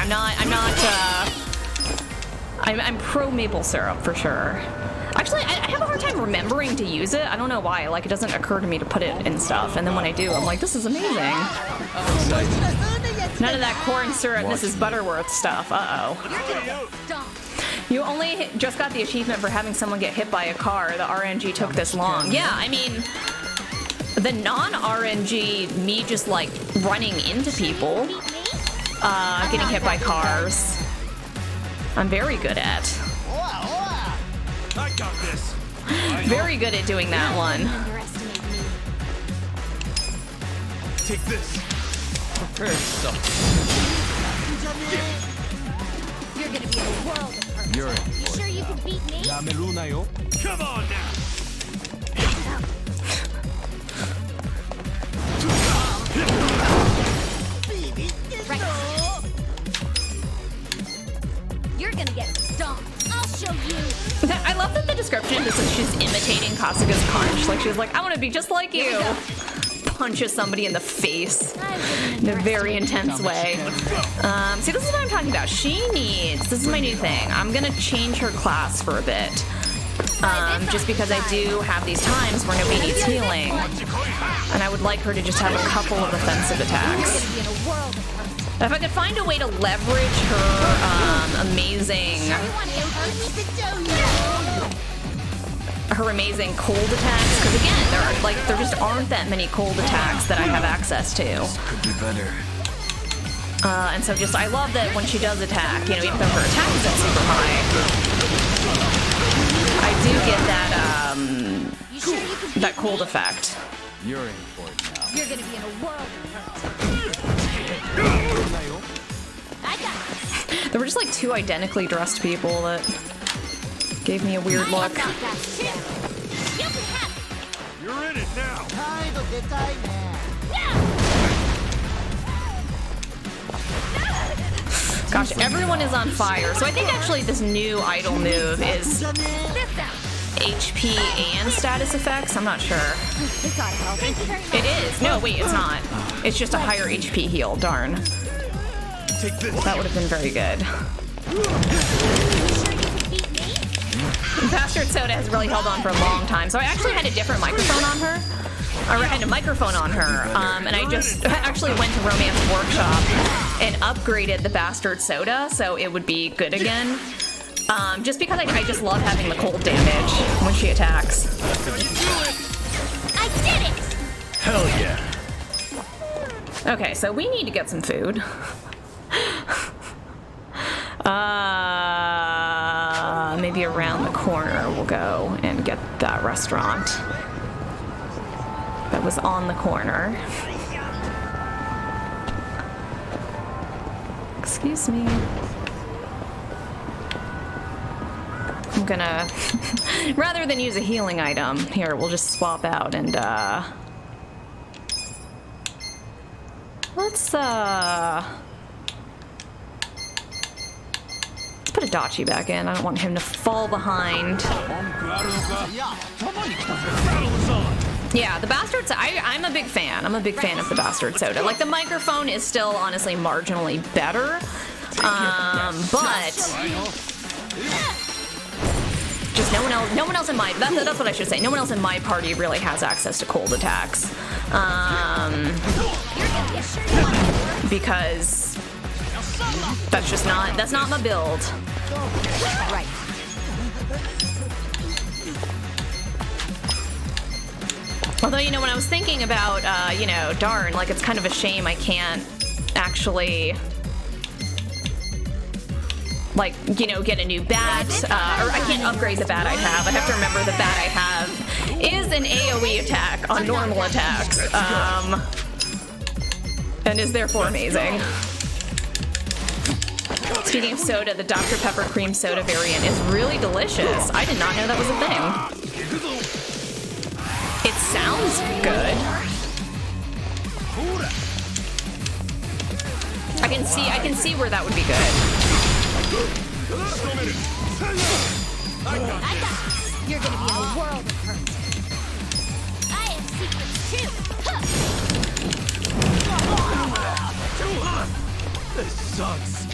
I'm pro maple syrup for sure. Actually, I have a hard time remembering to use it. I don't know why. Like, it doesn't occur to me to put it in stuff, and then when I do, I'm like, this is amazing. None of that corn syrup, Mrs. Butterworth stuff. Uh-oh. You only just got the achievement for having someone get hit by a car. The RNG took this long. Yeah, I mean, the non-RNG, me just like running into people, getting hit by cars, I'm very good at. I got this. Very good at doing that one. Underestimate me. Take this. Prepare yourself. You're gonna be in a world of hurt. You're You sure you can beat me? Come on now. Right. You're gonna get stomped. I'll show you. I love that the description just says she's imitating Kasuga's punch. Like, she's like, I want to be just like you. punches somebody in the face in a very intense way. See, this is what I'm talking about. This is my new thing. I'm gonna change her class for a bit. Just because I do have these times where nobody needs healing. And I would like her to just have a couple of offensive attacks. If I could find a way to leverage her amazing cold attacks, because again, there just aren't that many cold attacks that I have access to. Could be better. And so I love that when she does attack, you know, even though her attack isn't super high, I do get that cold effect. You're in for it now. You're gonna be in a world of hurt. There were just like two identically dressed people that gave me a weird look. You're in it now. Gosh, everyone is on fire. So I think actually this new idol move is HP and status effects. I'm not sure. It is. No, wait, it's not. It's just a higher HP heal. Darn. That would have been very good. Bastard Soda has really held on for a long time. So I actually had a different microphone on her. I had a microphone on her, and I just actually went to Romance Workshop and upgraded the Bastard Soda so it would be good again. Just because I just love having the cold damage when she attacks. I did it! Hell yeah. Okay, so we need to get some food. Maybe around the corner we'll go and get that restaurant that was on the corner. Excuse me. I'm gonna, rather than use a healing item, here, we'll just swap out and, let's put Adachi back in. I don't want him to fall behind. Yeah, the Bastard Soda, I'm a big fan. I'm a big fan of the Bastard Soda. Like, the microphone is still, honestly, marginally better. But just no one else in my, that's what I should say. No one else in my party really has access to cold attacks. Because that's not my build. Right. Although, you know, when I was thinking about, you know, darn, like, it's kind of a shame I can't actually, like, you know, get a new bat, or I can't upgrade the bat I have. I have to remember the bat I have is an AoE attack on normal attacks, and is therefore amazing. Speaking of soda, the Dr. Pepper cream soda variant is really delicious. I did not know that was a thing. It sounds good. I can see where that would be good. You're gonna be in a world of hurt. I have secrets too. This sucks.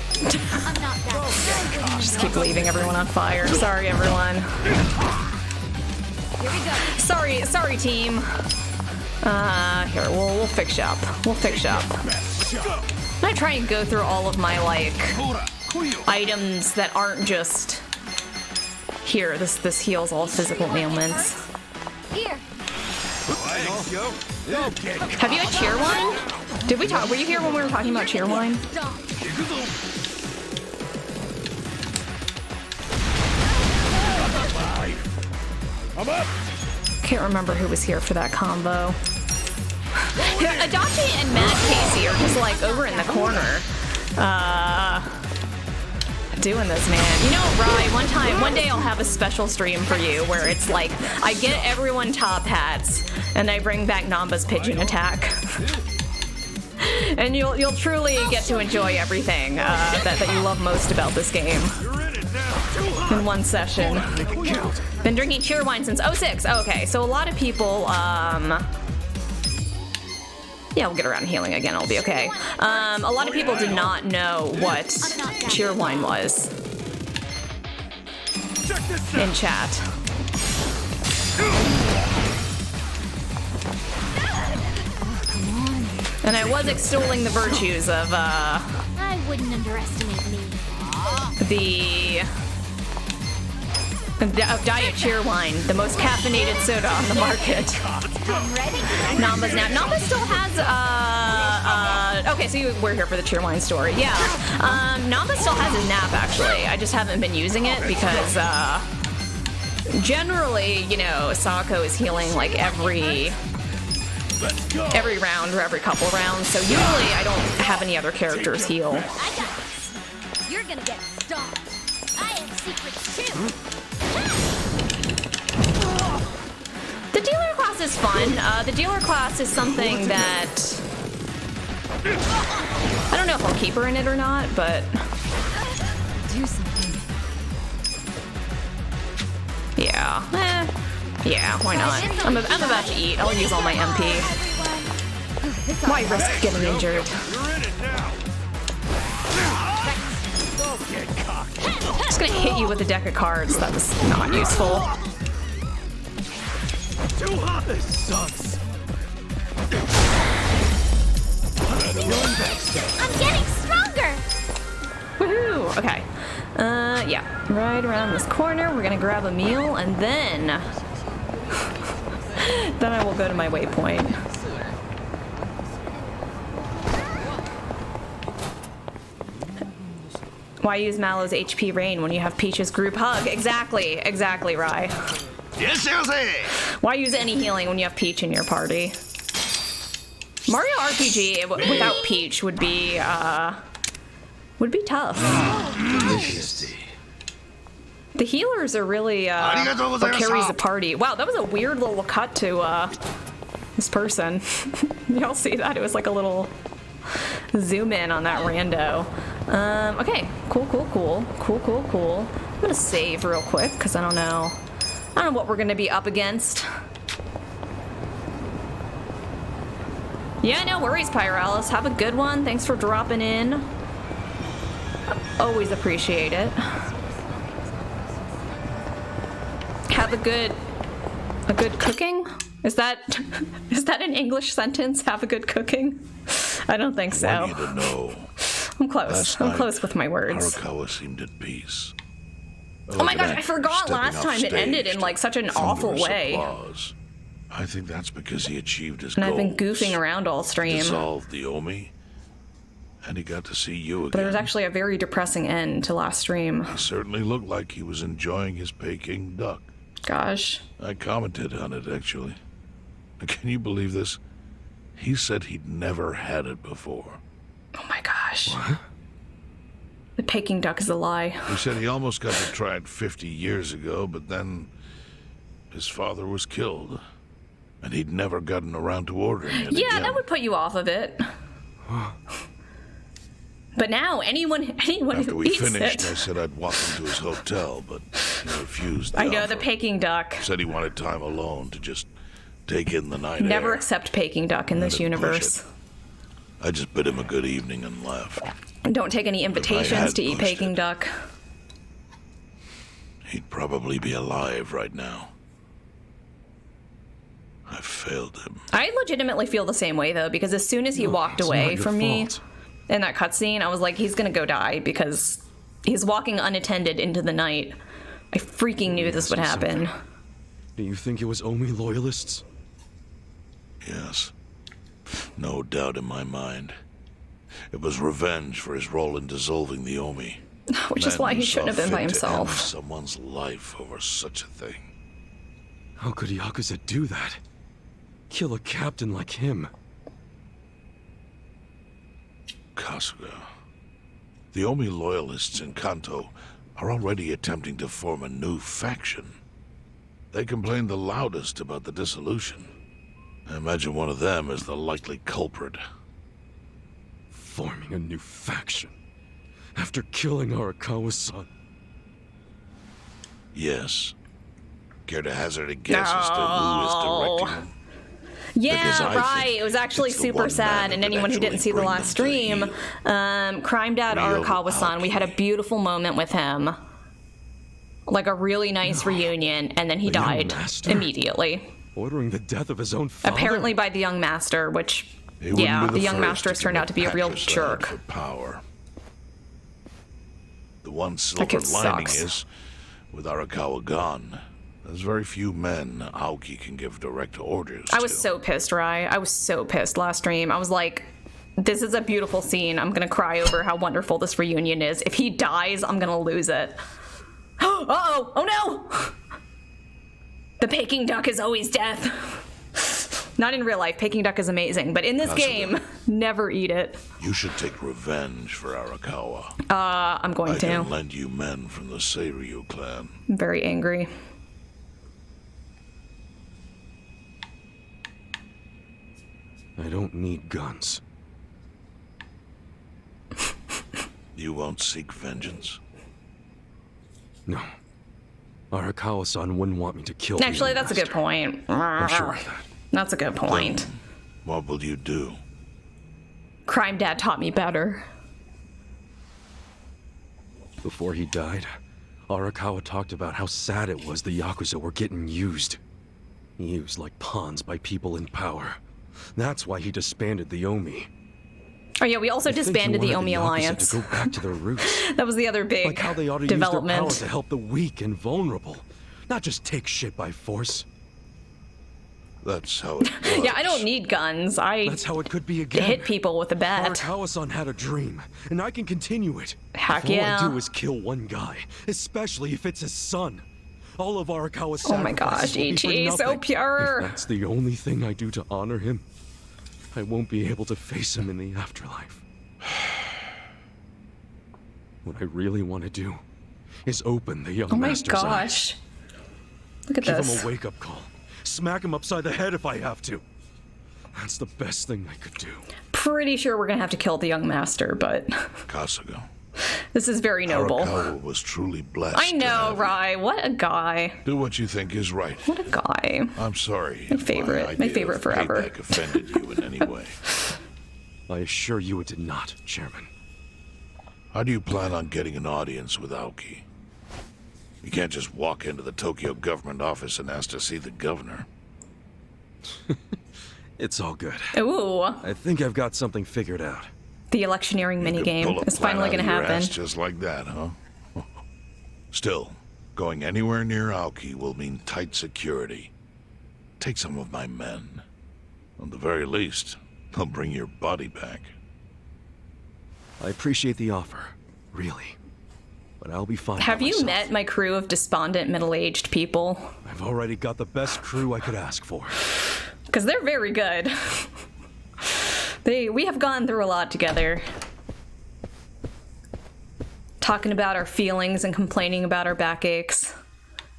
I'm not that. Just keep leaving everyone on fire. Sorry, everyone. Here we go. Sorry, team. Here, we'll fix you up. We'll fix you up. I'm gonna try and go through all of my, like, items that aren't just here. This heals all physical ailments. Here. Have you had cheer wine? Did we talk? Were you here when we were talking about cheer wine? I'm up. Can't remember who was here for that combo. Adachi and Mad Casey are just like over in the corner, doing this, man. You know, Rye, one day I'll have a special stream for you where it's like I get everyone top hats and I bring back Namba's pigeon attack. And you'll truly get to enjoy everything that you love most about this game in one session. Been drinking cheer wine since '06. Okay, so a lot of people Yeah, we'll get around to healing again. I'll be okay. A lot of people did not know what cheer wine was in chat. And I was extolling the virtues of I wouldn't underestimate me. of Diet Cheerwine, the most caffeinated soda on the market. Namba's nap. Namba still has okay, so we're here for the Cheerwine story. Yeah. Namba still has his nap actually. I just haven't been using it because generally, you know, Sako is healing like every round or every couple rounds. So usually I don't have any other characters heal. I got this. You're gonna get stomped. I have secrets too. The dealer class is fun. The dealer class is something that I don't know if I'll keep her in it or not, but Do something. yeah, yeah, why not? I'm about to eat. I'll use all my MP. Why risk getting injured? You're in it now. Don't get cocky. I'm just gonna hit you with a deck of cards. That was not useful. Too hot. This sucks. I'm getting stronger. Woohoo! Okay. Yeah. Right around this corner, we're gonna grab a meal, and then I will go to my waypoint. Why use Mallow's HP Rain when you have Peach's group hug? Exactly, Rye. Yes, Why use any healing when you have Peach in your party? Mario RPG without Peach would be tough. The healers are really what carries the party. Wow, that was a weird little cut to this person. Y'all see that? It was like a little zoom in on that rando. Okay, cool. I'm gonna save real quick because I don't know what we're gonna be up against. Yeah, no worries, Pyralis. Have a good one. Thanks for dropping in. Always appreciate it. Have a good cooking? Is that an English sentence? Have a good cooking? I don't think so. I want you to know. I'm close. I'm close with my words. Arakawa seemed at peace. Oh my gosh, I forgot last time it ended in like such an awful way. Applause. I think that's because he achieved his And goals. I've been goofing around all stream. Dissolved the Omi, and he got to see you again. But there was actually a very depressing end to last stream. He certainly looked like he was enjoying his Peking duck. Gosh. I commented on it, actually. Can you believe this? He said he'd never had it before. Oh my gosh. What? The Peking duck is a lie. He said he almost got to try it 50 years ago, but then his father was killed. And he'd never gotten around to ordering it Yeah, again. that would put you off of it. But now, anyone After who we eats finished, it... I said I'd walk him to his hotel, but he refused the I know, offer. the Peking duck. Said he wanted time alone to just take in the night Never air. accept Peking duck in this universe. I just bid him a good evening and left. Don't take any invitations to eat pushed Peking duck. He'd probably be alive right now. I failed him. I legitimately feel the same way, though, because as soon as he walked away from me in that cutscene, I was like, he's gonna go die, because he's walking unattended into the night. I freaking knew this would happen. Do you think it was Omi loyalists? Yes. No doubt in my mind. It was revenge for his role in dissolving the Omi. Which is why he shouldn't have been by fit to himself. end someone's life over such a thing. How could Yakuza do that? Kill a captain like him? Kasuga. The Omi loyalists in Kanto are already attempting to form a new faction. They complain the loudest about the dissolution. I imagine one of them is the likely culprit. Forming a new faction? After killing Arakawa's son? Yes. Care to hazard a guess as to who is directing them? Because Yeah, I right. think It was actually it's the super one man sad. who And could anyone who didn't actually see the bring last them to stream, heel. Crime Dad Real Arakawa-san, we had a Aoki. beautiful moment with him. Like a really nice reunion, and then he The young died master? immediately. Ordering the death of his own father? Apparently by the young master, which, He wouldn't yeah, be the young first master has turned out to be a real patricide jerk. For power. The one That silver kid lining sucks. is, with Arakawa gone, there's very few men Aoki can give direct orders I was to. so pissed, Rai. I was so pissed last stream. I was like, this is a beautiful scene. I'm gonna cry over how wonderful this reunion is. If he dies, I'm gonna lose it. Uh-oh! Oh no! The Peking duck is always death. Not in real life. Peking duck is amazing, but in this Kasuga. game, never eat it. You should take revenge for Arakawa. I'm going I to. can lend you men from the Seiryu clan. I'm very angry. I don't need guns. You won't seek vengeance? No. Arakawa-san wouldn't want me to kill the Actually, young that's a good master. point. I'm sure of that. That's a good point. Then what will you do? Crime Dad taught me better. Before he died, Arakawa talked about how sad it was the Yakuza were getting used. Used like pawns by people in power. That's why he disbanded the Omi. Oh yeah, we also I think he disbanded the wanted Omi Yakuza Alliance. to go back to their roots. That was the other big Like how they ought to use their power development. to help the weak and vulnerable. Not just take shit by force. That's how it was. Yeah, I don't need guns. I That's how it could be again. hit people with a bat. Arakawa-san had a dream, and I can continue it. Heck if all yeah. I do is kill one guy, especially if it's his son. All of Arakawa's Oh my gosh, sacrifices will be for Ichi, so nothing. pure. If that's the only thing I do to honor him, I won't be able to face him in the afterlife. What I really want to do is open the young Oh my master's eyes. gosh. Look at Give this. him a wake-up call. Smack him upside the head if I have to. That's the best thing I could do. Pretty sure we're gonna have to kill the young master, but Kasuga. this is very noble. Arakawa was truly blessed. I to know, have you. Rai. What a guy. Do what you think is right. What a guy. I'm sorry. My if favorite. My idea favorite of forever. payback offended you in any way. I assure you it did not, Chairman. How do you plan on getting an audience with Aoki? You can't just walk into the Tokyo government office and ask to see the governor. It's all good. Ooh, I think I've got something figured out. the electioneering You could pull minigame a is plan finally out gonna of your happen. ass just like that, huh? Still, going anywhere near Aoki will mean tight security. Take some of my men. At the very least, they'll bring your body back. I appreciate the offer, really. But I'll be fine. Have by you myself. met my crew of despondent middle-aged people? I've already got the best crew I could ask for. Because they're very good. We have gone through a lot together. Talking about our feelings and complaining about our backaches.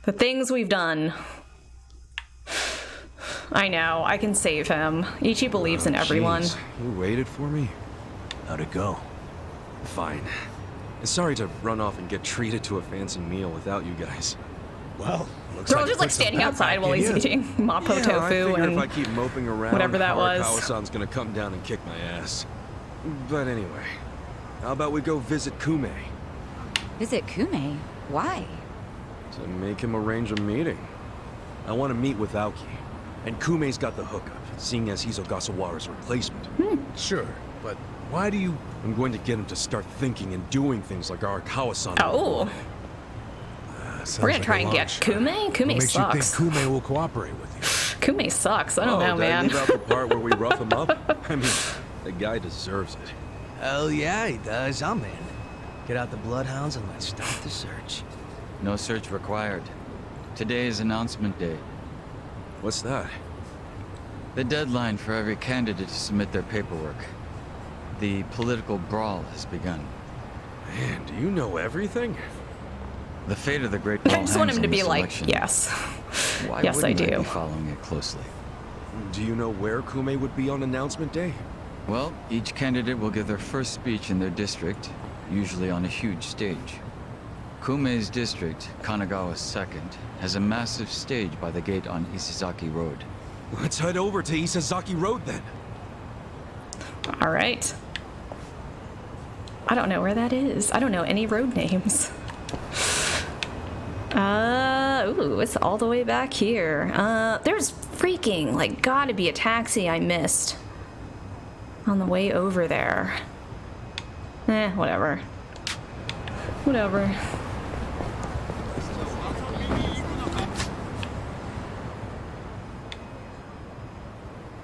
The things we've done. I know, I can save him. Ichi believes in everyone. Jeez, you waited for me? How'd it go? Fine. Sorry to run off and get treated to a fancy meal without you guys. Well, looks They're all like just you like put some standing fat outside back while in he's you. eating mapo I tofu figure if I and keep moping around, whatever that was. Arakawa-san's gonna come down and kick my ass. But anyway, how about we go visit Kume? Visit Kume? Why? To make him arrange a meeting. I want to meet with Aoki. And Kume's got the hookup, seeing as he's Ogasawara's replacement. Sure, but why do you... I'm going to get him to start thinking and doing things like Arakawa-san. Oh, sounds we're gonna like try a and long get shot. Kume? What Kume makes you sucks. think Kume will cooperate with you? Kume sucks. I don't know, Did I man. leave out the part where we rough him up? I mean, the guy deserves it. Hell yeah, he does. I'm in. Get out the bloodhounds and let's start the search. No search required. Today is announcement day. What's that? The deadline for every candidate to submit their paperwork. The political brawl has begun. Man, do you know everything? The fate of the Great Brawl I just want hangs him to on be this like, election. yes. Why Yes, I wouldn't do. be following it closely? Do you know where Kume would be on announcement day? Well, each candidate will give their first speech in their district, usually on a huge stage. Kume's district, Kanagawa's second, has a massive stage by the gate on Isizaki Road. Let's head over to Isazaki Road then. All right. I don't know where that is. I don't know any road names. Ooh, it's all the way back here. There's freaking, like, gotta be a taxi I missed on the way over there. Whatever. Whatever.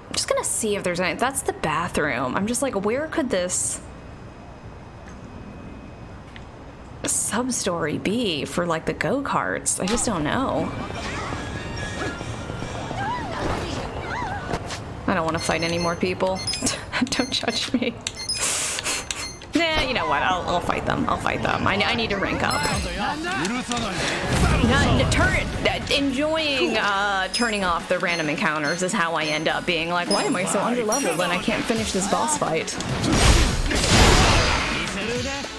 I'm just gonna see if there's any. That's the bathroom. I'm just like, where could this sub-story be for, like, the go-karts? I just don't know. I don't want to fight any more people. Don't judge me. Nah, you know what? I'll fight them. I'll fight them. I need to rank up. Enjoying turning off the random encounters is how I end up being like, why am I so underleveled and I can't finish this boss fight?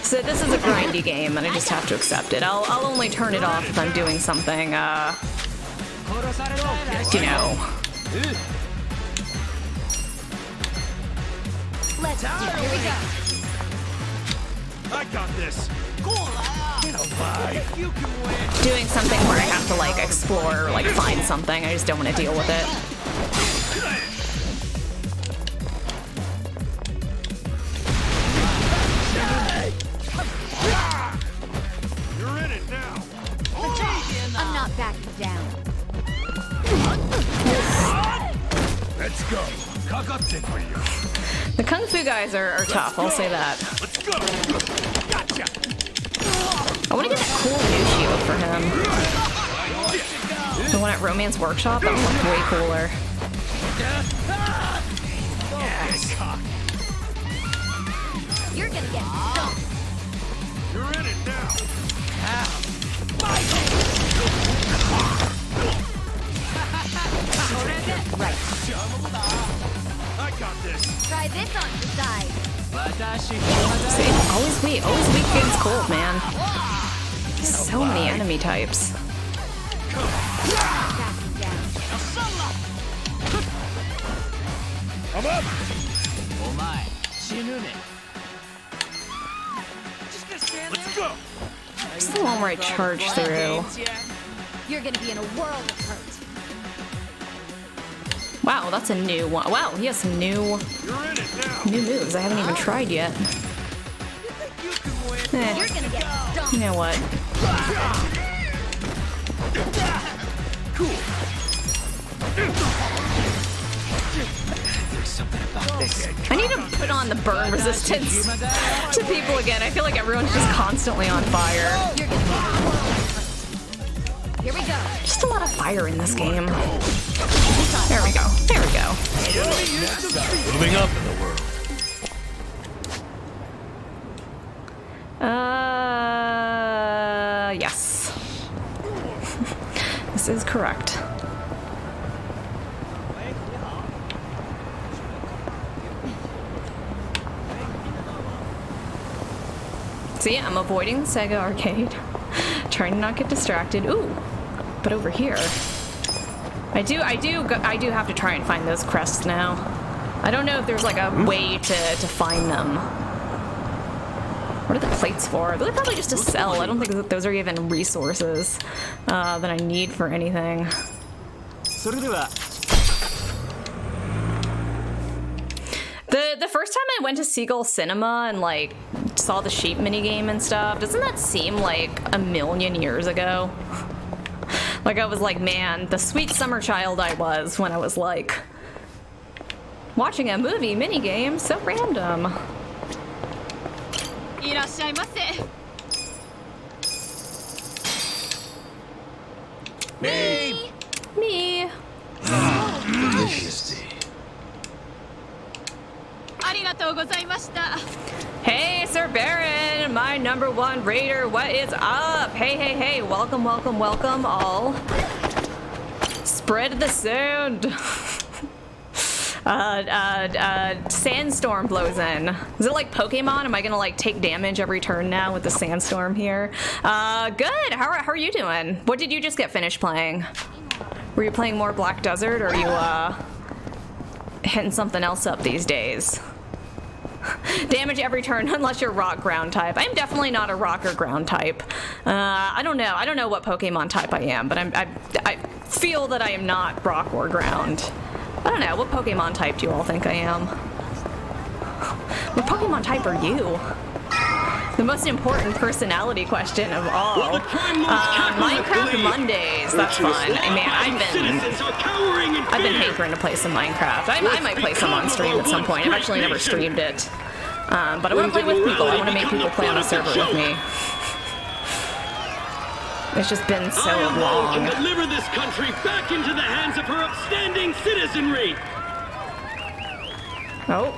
So this is a grindy game and I just have to accept it. I'll only turn it off if I'm doing something, you know. Let's do it. Here we go. I got this. Doing something where I have to, like, explore or, like, find something. I just don't want to deal with it. You're in it now. I'm not backing down. Let's go. The Kung Fu guys are tough, I'll say that. Let's go. Gotcha. I want to get a cool new shield for him. The one at Romance Workshop? That one looks way cooler. Yes. You're gonna get stumped. You're in it now. Right. I got this. Try this on your side. See, always weak games cold, man. So many enemy types. Backing down. I'm up. Let's go. It's the one where I charge through. You're gonna be in a world of hurt. Wow, that's a new one. Wow, he has some new You're in it now. moves I haven't even tried yet. You're gonna get stumped. You know what? Cool. I need to put on the burn resistance to people again. I feel like everyone's just constantly on fire. You're gonna get a world of hurt. Here we go. Just a lot of fire in this game. There we go. There we go. Moving up in the world. Yes. This is correct. See, I'm avoiding the Sega arcade. Trying to not get distracted. Ooh, but over here. I do have to try and find those crests now. I don't know if there's like a way to find them. What are the plates for? They're probably just to sell. I don't think that those are even resources that I need for anything. The first time I went to Seagull Cinema and like saw the sheep minigame and stuff, doesn't that seem like a million years ago? Like I was like, man, the sweet summer child I was when I was like watching a movie minigame, so random. Me. Me. Delicious tea. Hey, Sir Baron, my #1 raider, what is up? Hey, hey, hey, welcome, welcome, welcome all. Spread the sound. Sandstorm blows in. Is it like Pokemon? Am I gonna like take damage every turn now with the sandstorm here? Good, how are you doing? What did you just get finished playing? Were you playing more Black Desert, or are you hitting something else up these days? Damage every turn unless you're rock ground type. I'm definitely not a rock or ground type. I don't know what Pokemon type I am, but I feel that I am not rock or ground. I don't know, what Pokemon type do you all think I am? What Pokemon type are you? The most important personality question of all. Minecraft Mondays, that's fun. Man, I've been hankering to play some Minecraft. I might play some on stream at some point. I've actually never streamed it. But I want to play with people. I want to make people play on the server with me. It's just been so long. Deliver this country back into the hands of her upstanding citizenry. Oh.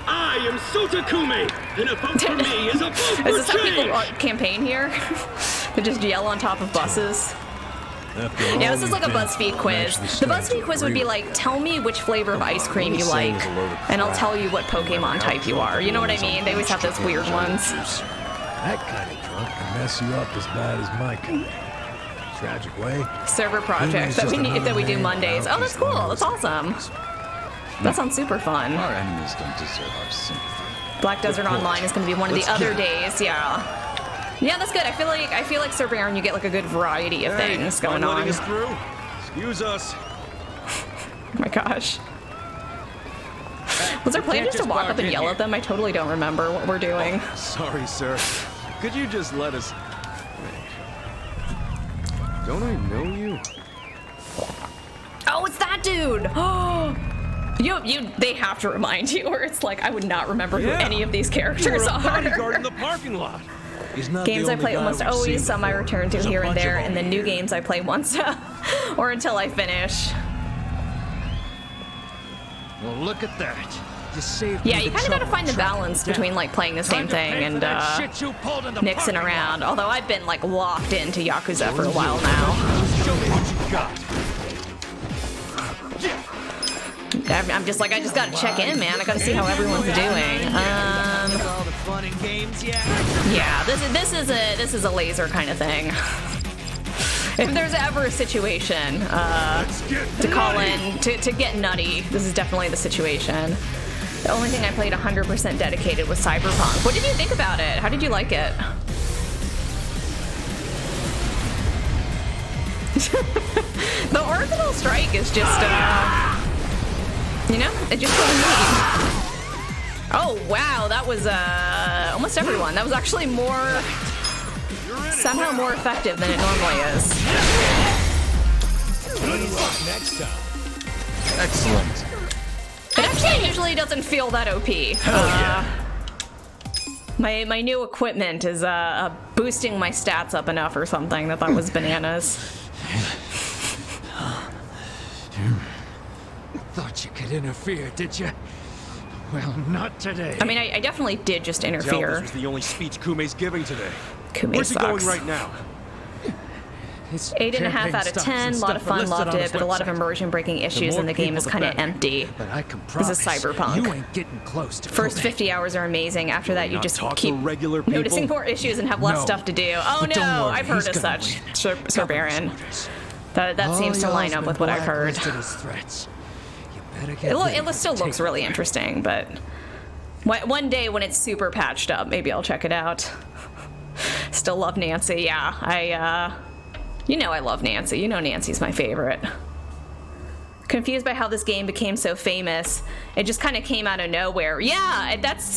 I am Sotakume, and a vote for me is a vote for Is this how people change. campaign here? They just yell on top of buses. Yeah, this is like a BuzzFeed quiz. The BuzzFeed quiz would be like, tell me which flavor of ice cream you like, and I'll tell you what Pokemon type you are. You know what I mean? They always have those weird ones. That kind of drunk can mess you up as bad as my kind. Tragic way. Server projects that we do Mondays. Oh, that's cool. That's awesome. That sounds super fun. Our enemies don't deserve our sympathy. Black Desert Online is going to be one of the other days. Yeah. Yeah, that's good. I feel like Server Aaron, you get like a good variety of things going on. Letting us through? Excuse us. Oh my gosh. Was our plan just to walk up and yell at them? I totally don't remember what we're doing. Sorry, sir. Could you just let us... Don't I know you? Oh, it's that dude! Oh! They have to remind you, or it's like I would not remember who any of these characters are. Bodyguard in the parking lot. Games I play almost always, some I return to here and there, and then new games I play once or until I finish. Well, look at that. You saved Yeah, you kind of got to find the balance between like playing the same thing and mixing around. Although I've been like locked into Yakuza for a while now. Show me what you got. I'm just like, I just gotta check in, man. I gotta see how everyone's doing. Yeah, this is a laser kind of thing. If there's ever a situation to call in to get nutty, this is definitely the situation. The only thing I played 100% dedicated was Cyberpunk. What did you think about it? How did you like it? The orbital strike is just, you know, it just killed me. Oh, wow, that was almost everyone. That was actually somehow more effective than it normally is. Next time. Excellent. It actually usually doesn't feel that OP. My new equipment is boosting my stats up enough or something that was bananas. Thought you could interfere, did you? Well, not today. I mean, I definitely did just Tell interfere. this was the only speech Kume's giving today. Kume Where's he going sucks. right now? 8.5 out of 10. A lot of fun, loved it, but a lot of immersion breaking issues, and the game is kind of empty. But I can This is promise Cyberpunk. you ain't getting close to First Kume. 50 hours are amazing. After that, you Not just talk to keep regular people? noticing more issues and have less No. stuff to do. Oh But don't no, worry, I've heard he's as gonna such, win. Sir Baron. That All seems to line y'all's up with been what I've heard. blacklisted as threats. You better get ready It still to looks take really it. interesting, but one day when it's super patched up, maybe I'll check it out. Still love Nancy. Yeah, you know I love Nancy. You know Nancy's my favorite. Confused by how this game became so famous. It just kind of came out of nowhere. Yeah, that's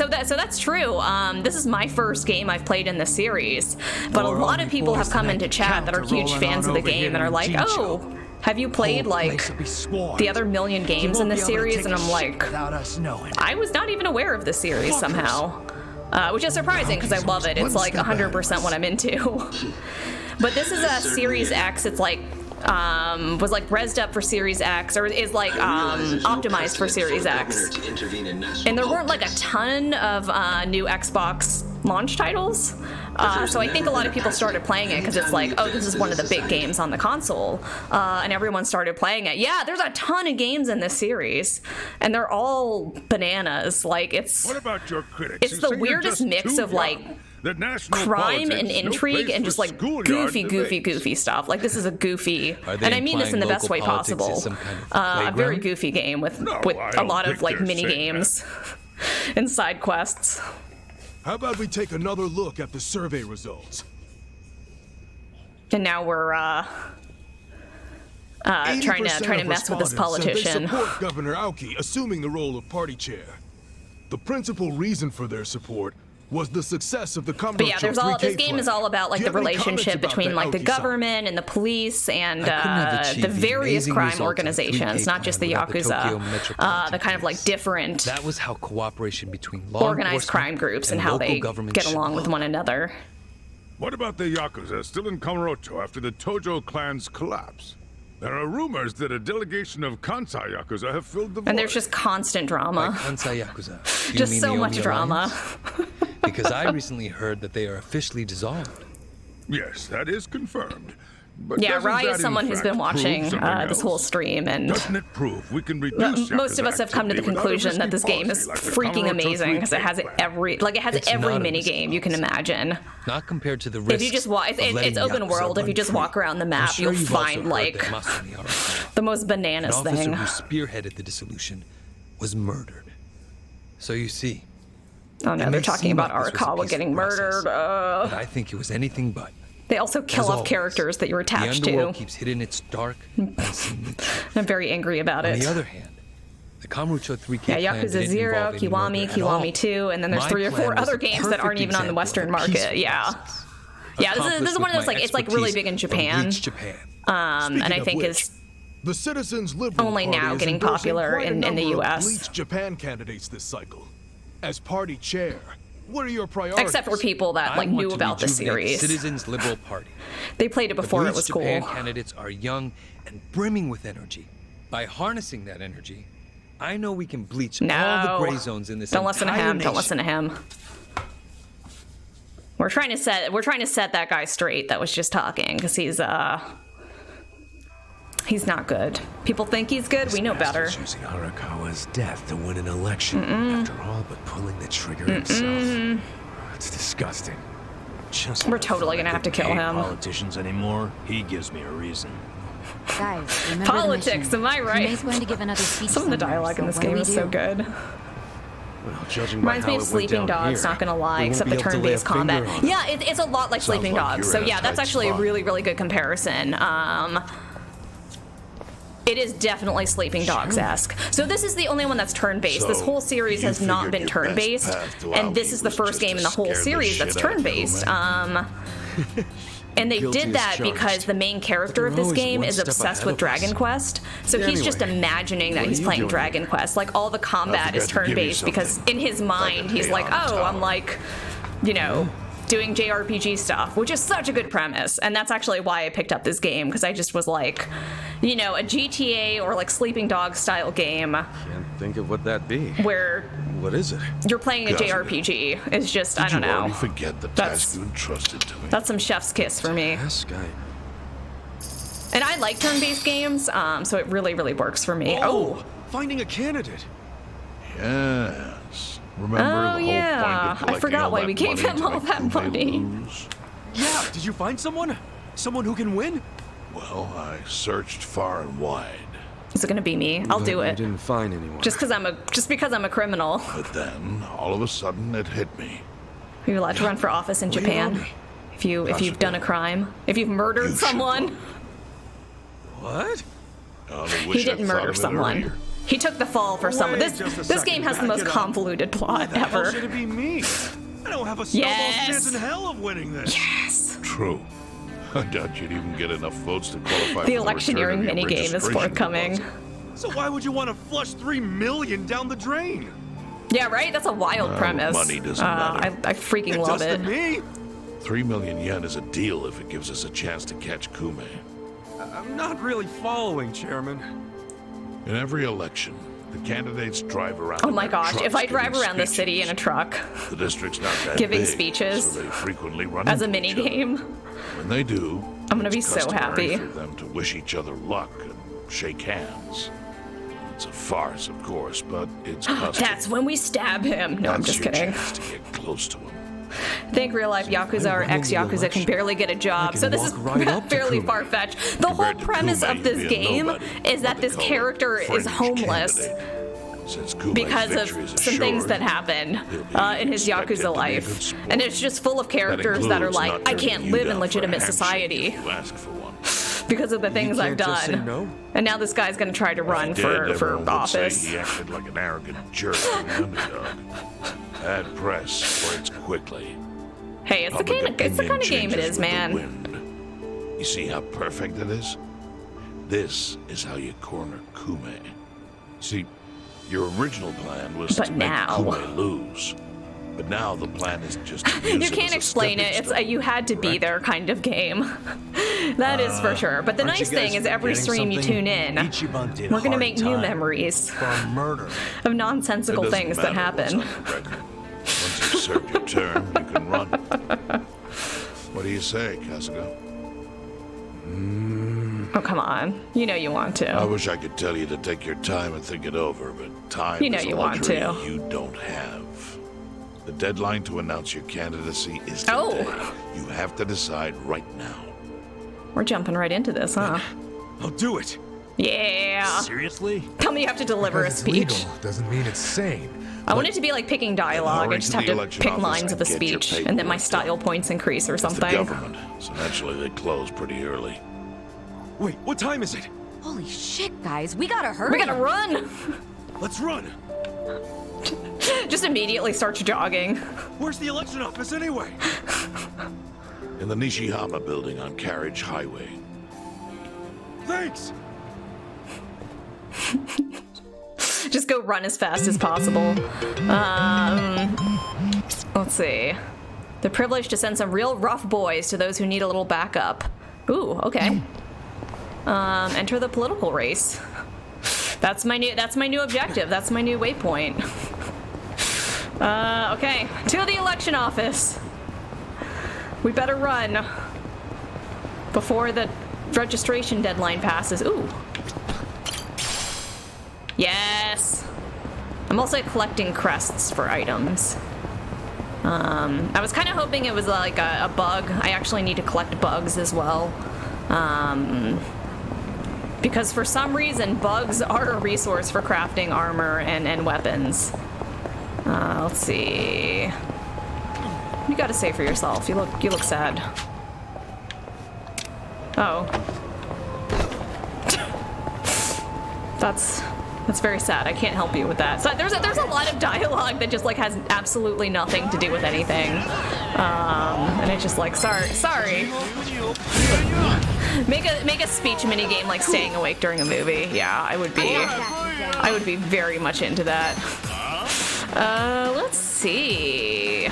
true. This is my first game I've played in the series, but a lot of people have come into chat that are huge fans of the game and are like, "Oh, have you played like the other million games in the series?" And I'm like, I was not even aware of this series somehow, which is surprising because I love it. It's like 100% what I'm into. But this is a Series X. It's like was like rezzed up for Series X, or is like optimized for Series X. And there weren't like a ton of new Xbox launch titles. So I think a lot of people started playing it because it's like, oh, this is one of the big games on the console, and everyone started playing it. Yeah, there's a ton of games in this series, and they're all bananas. Like What about your critics? it's who the say you're weirdest just mix too of like young? that national crime and politics, no intrigue place and for just like schoolyard goofy debates. stuff. Like this is a goofy, Are they and I mean this in the implying best way local politics possible. is some kind of A very playground? goofy game with No, I a don't lot of think like they're mini saying games and side quests. How about we take another look at the survey results? And now we're trying to mess with this politician. They support Governor Aoki assuming the role of party chair. The principal reason for their support was the success of the But yeah, there's all this game is all about like the relationship between like the government and the police and the various crime organizations, not just the Yakuza, the kind of like different That was how cooperation between law organized crime groups and how local they government get should along with look. one another. What about the Yakuza still in Kamurocho after the Tojo clan's collapse? There are rumors that a delegation of Kansai Yakuza have filled the void. And there's just constant drama. Kansai Yakuza. Do you Just mean so the much Omi drama. Alliance? Because I recently heard that they are officially dissolved. Yes, that is confirmed. But Yeah, doesn't Rai that is in someone who's fact been prove watching something this whole else? stream, and Doesn't it prove we can reduce most of Yakuza us have come to the activity without a conclusion that risky this game is policy like the freaking Kamurocho amazing because it has three-phase every It's every not a mini risky game you can imagine. Not compared to the risks If you just walk, it's open Yakuza world. If you run just free. walk around the I'm map, sure you'll you've also find heard like that Masumi Arakawa, the most an bananas officer thing. who spearheaded the dissolution, was murdered. So you see. Oh no, it they're may talking seem about like this was a Arakawa peaceful getting process, murdered. But I think it was anything but. They also kill As off always, characters that you're The attached underworld to. keeps hidden its dark, unseen truth. I'm very angry about On it. the other hand, the Kamurocho 3K Yeah, plan Yakuza didn't 0, involve any Kiwami, murder at all. Kiwami 2, and then there's My 3 or 4 plan was other a games that aren't perfect even on the example Western of a market. peaceful Yeah. process. Yeah, this is Accomplished one of those with like my it's like really expertise big in from Japan. Bleach, Japan. And I Speaking think of is the Citizens Liberal only Party now is getting endorsing popular quite a in the number of US. Bleach Japan candidates this cycle. As party chair, what are your priorities? Except for people that I like want knew to about the rejuvenate series. Citizens Liberal Party. They played it before The it was Bleach Japan cool. candidates are young and brimming with energy. By harnessing that energy, I know we can bleach all the gray zones in this Don't listen to entire him. Don't nation. listen to him. We're trying to set that guy straight that was just talking because he's not good. People think he's good. We know better. He's using Arakawa's death to win an election after all but pulling the trigger himself. It's disgusting. Just We're totally gonna have to kill hate him. Politicians anymore? He gives me a reason. Guys, remember Politics, the mission. am I right? May's going to give another speech Some of the somewhere, dialogue in this what do game we is so do? good. Well, judging by Reminds how me of it went Sleeping down Dogs, here, not gonna lie, we won't except be the able to lay a turn-based finger combat. on it. Yeah, it's a lot like Sounds Sleeping like Dogs. you're So in a yeah, that's tight actually a spot. really, really good comparison. It is definitely Sleeping Dogs-esque. So this is the only one that's turn-based. This So, whole series you has not figured been your turn-based, best path to and this Aoki is the was first just game in to the whole scare the series that's shit out of turn-based. Kume. And they Guilty did as that charged. because the main character But of they're this always game one is step obsessed ahead with of Dragon us. Quest. So he's just Anyway, imagining that what he's are you playing doing? Dragon Quest. Like all the combat is forgot to give you turn-based because something. in his mind he's hay like, on the oh, I'm tower. like, you know, doing JRPG stuff, which is such a good premise. And that's actually why I picked up this game, because I just was like, you know, a GTA or like Sleeping Dogs style game Can't think of what that'd be. where What is it? you're playing a Gotcha. JRPG is just, I Did don't you know. already forget the That's- task you entrusted to me? That's some chef's kiss for me. Yes, guy. And I like turn-based games, so it really, really works for me. Oh, Finding a candidate. Yes. Remember Oh, the whole yeah. point I of collecting forgot all why that we gave money him to all make that Kume money. lose? Yeah, did you find someone? Someone who can win? Well, I searched far and wide, is it gonna be me? I'll do I it. didn't find anyone. Just because I'm a criminal. but then all of a sudden it hit me. Are you allowed to run for office in What do you Japan? want me? If you've done a crime, if you've murdered You should someone. run. What? I only He wish I'd didn't thought murder of it someone. earlier. He took the fall for someone. Wait just a This second. game has the Back most it up. convoluted plot Why the hell ever. should it be me? I don't have a snowball's Yes. chance in hell of winning this. Yes. True. I doubt you'd even get enough votes to qualify The for electioneering return of your minigame is registration forthcoming. deposit. So why would you want to flush $3 million down the drain? Yeah, right? That's a wild premise. money doesn't matter. I freaking It love does it. to me. 3 million yen is a deal if it gives us a chance to catch Kume. I'm not really following, Chairman. In every election, the candidates drive around. Oh in my their gosh, trucks if I drive giving around the city in a speeches. truck The district's not that giving big, speeches so they frequently run as a into mini each other. game, When they do, I'm gonna it's be so customary happy. for them to wish each other luck and shake hands. It's a farce, of course, but it's custom. that's when we stab him. No, I'm That's just your kidding. chance to get close to him. think real life Yakuza or ex-Yakuza can barely get a job, so this is fairly far-fetched. The whole premise of this game is that this character is homeless because of some things that happen in his Yakuza life. And it's just full of characters that are like, I can't live in legitimate society because of the things I've done. No. And now this guy's gonna try to run for office. He acted like an arrogant jerk in the underdog. Bad press spreads quickly. Hey, it's the kind of game it is, man. You see how perfect it is? This is how you corner Kume. See, your original plan was to make Kume lose. But now the plan is just to use you can't explain it. It's a you had to be there kind of game. That is for sure. But the nice thing is every stream you tune in, we're going to make new memories of nonsensical things that happen. Once you've served your term, you can run. What do you say, Kasuga? Oh, come on. You know you want to. I wish I could tell you to take your time and think it over, but time is a luxury you don't have. The deadline to announce your candidacy is today. You have to decide right now. We're jumping right into this, huh? I'll do it. Yeah. Seriously? Tell me you have to deliver a speech. Legal doesn't mean it's sane. I want it to be like picking dialogue. I just have to pick lines of a speech, and then my style points increase or something. It's the government, so naturally they close pretty early. Wait, what time is it? Holy shit, guys. We gotta hurry. We gotta run. Let's run. Just immediately starts jogging. Where's the election office anyway? In the Nishihama building on Carriage Highway. Thanks. Just go run as fast as possible. Let's see. The privilege to send some real rough boys to those who need a little backup. Ooh, okay. Enter the political race. That's my new objective. That's my new waypoint. Okay, to the election office. We better run before the registration deadline passes. Ooh. Yes. I'm also collecting crests for items. I was kind of hoping it was like a bug. I actually need to collect bugs as well. Because for some reason, bugs are a resource for crafting armor and weapons. Let's see. You gotta say for yourself. You look sad. Oh. That's very sad. I can't help you with that. So there's a lot of dialogue that just like has absolutely nothing to do with anything. And it's just like sorry. Make a speech mini game like staying awake during a movie. Yeah, I would be very much into that. Let's see.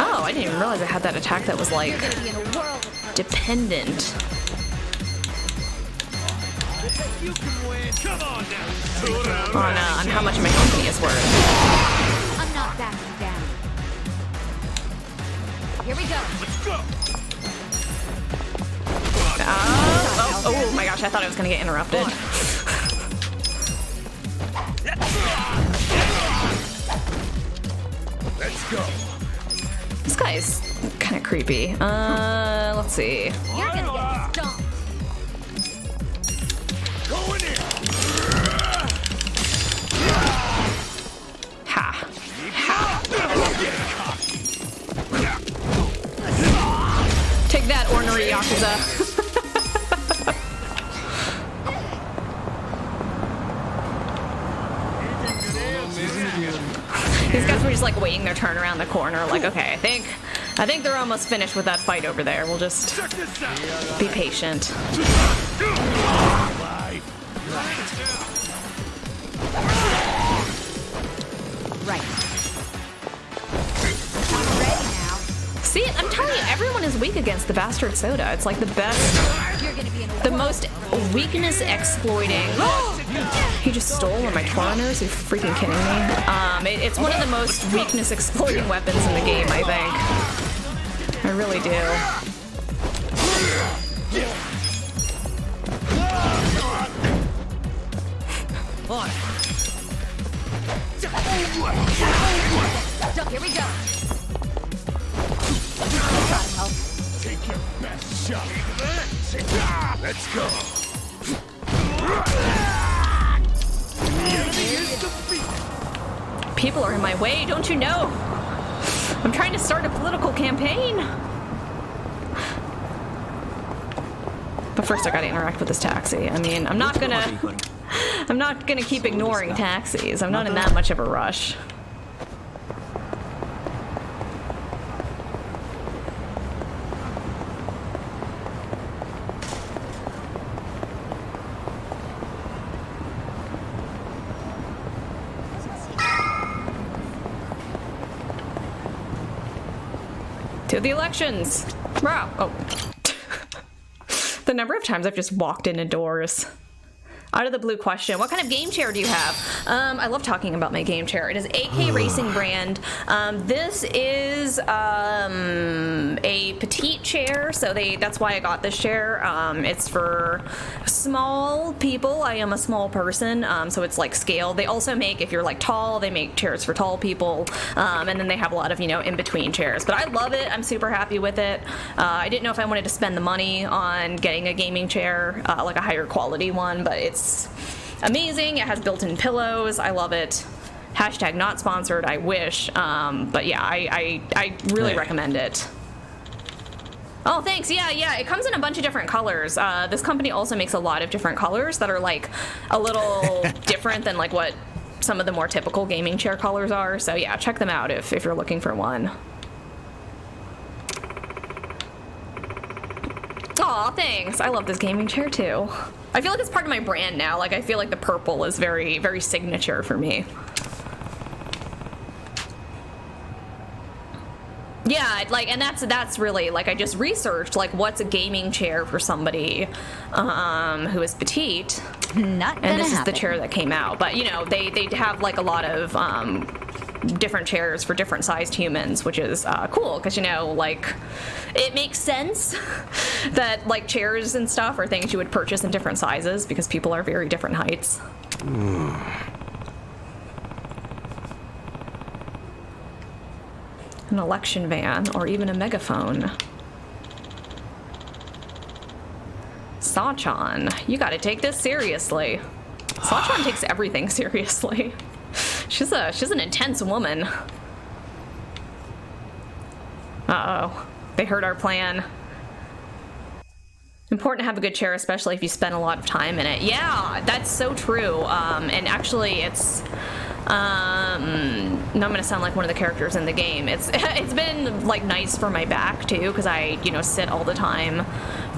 Oh, I didn't even realize I had that attack that was like dependent. On how much my company is worth. I'm not backing down. Here we go. Let's go. Oh my gosh, I thought I was gonna get interrupted. Let's go. This guy is kind of creepy. Let's see. You're gonna get stomped. Go in here. Ha. Take that, ornery Yakuza. These guys were just like waiting their turn around the corner, like, okay, I think they're almost finished with that fight over there. We'll just be patient. Right. I'm ready now. See, I'm telling you, everyone is weak against the bastard soda. It's like the best, the most weakness exploiting. He just stole one of my Toranos? Are you freaking kidding me? It's one of the most weakness exploiting weapons in the game, I think. I really do. Here we go. Gotta help. Take your best shot. Let's go. People are in my way, don't you know? I'm trying to start a political campaign. But first I gotta interact with this taxi. I mean, I'm not gonna keep ignoring taxis. I'm not in that much of a rush. To the elections! Wow. Oh. The number of times I've just walked into doors. Out of the blue question, what kind of game chair do you have? I love talking about my game chair. It is AK Racing brand. This is a petite chair, so that's why I got this chair. It's for small people. I am a small person, so it's like scaled. They also make, if you're like tall, they make chairs for tall people, and then they have a lot of, in-between chairs. But I love it. I'm super happy with it. I didn't know if I wanted to spend the money on getting a gaming chair, like a higher quality one, but it's amazing. It has built-in pillows. I love it. Hashtag not sponsored. I wish. But yeah, I really recommend it. Oh, thanks. Yeah. It comes in a bunch of different colors. This company also makes a lot of different colors that are like a little different than like what some of the more typical gaming chair colors are. So yeah, check them out if you're looking for one. Aw, thanks. I love this gaming chair too. I feel like it's part of my brand now. Like, I feel like the purple is very, very signature for me. Yeah, like, and that's really, like, I just researched, like, what's a gaming chair for somebody who is petite. Not gonna and this happen. Is the chair that came out. But, they have, like, a lot of different chairs for different sized humans, which is cool, because, like, it makes sense that, like, chairs and stuff are things you would purchase in different sizes, because people are very different heights. An election van, or even a megaphone. Sachan, you gotta take this seriously. Sachan takes everything seriously. She's an intense woman. Uh-oh. They heard our plan. Important to have a good chair, especially if you spend a lot of time in it. Yeah, that's so true. And actually, it's... now I'm gonna sound like one of the characters in the game. It's been like nice for my back too, because I sit all the time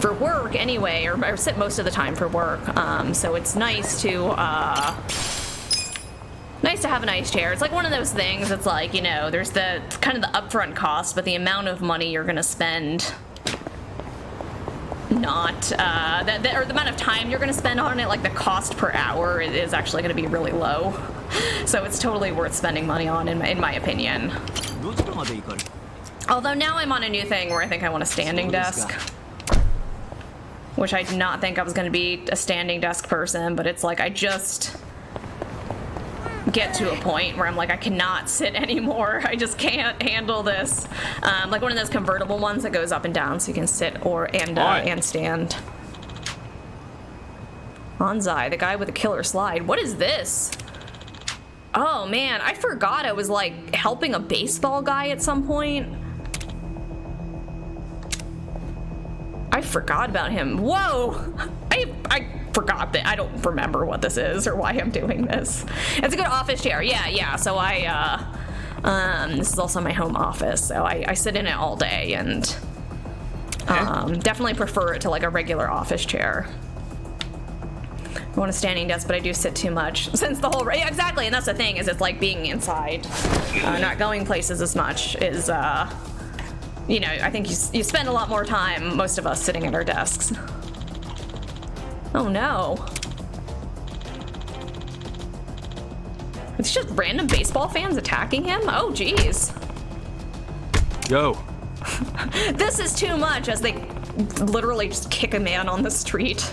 for work anyway, or sit most of the time for work. So it's nice to have a nice chair. It's like one of those things. It's like, there's the kind of the upfront cost, but the amount of money you're gonna spend, not or the amount of time you're gonna spend on it, like the cost per hour is actually gonna be really low. So it's totally worth spending money on, in my opinion. Although now I'm on a new thing where I think I want a standing desk, which I did not think I was going to be a standing desk person, but it's like I just get to a point where I'm like, I cannot sit anymore. I just can't handle this. Like one of those convertible ones that goes up and down so you can sit and stand. Anzai, the guy with the killer slide. What is this? Oh man, I forgot I was like helping a baseball guy at some point. I forgot about him. Whoa! I forgot that. I don't remember what this is or why I'm doing this. It's a good office chair. Yeah. So this is also my home office, so I sit in it all day, and definitely prefer it to like a regular office chair. I want a standing desk, but I do sit too much since the whole... Yeah, exactly, and that's the thing, is it's like being inside, not going places as much is, I think you spend a lot more time, most of us, sitting at our desks. Oh no. It's just random baseball fans attacking him? Oh geez. Yo. This is too much, as they literally just kick a man on the street.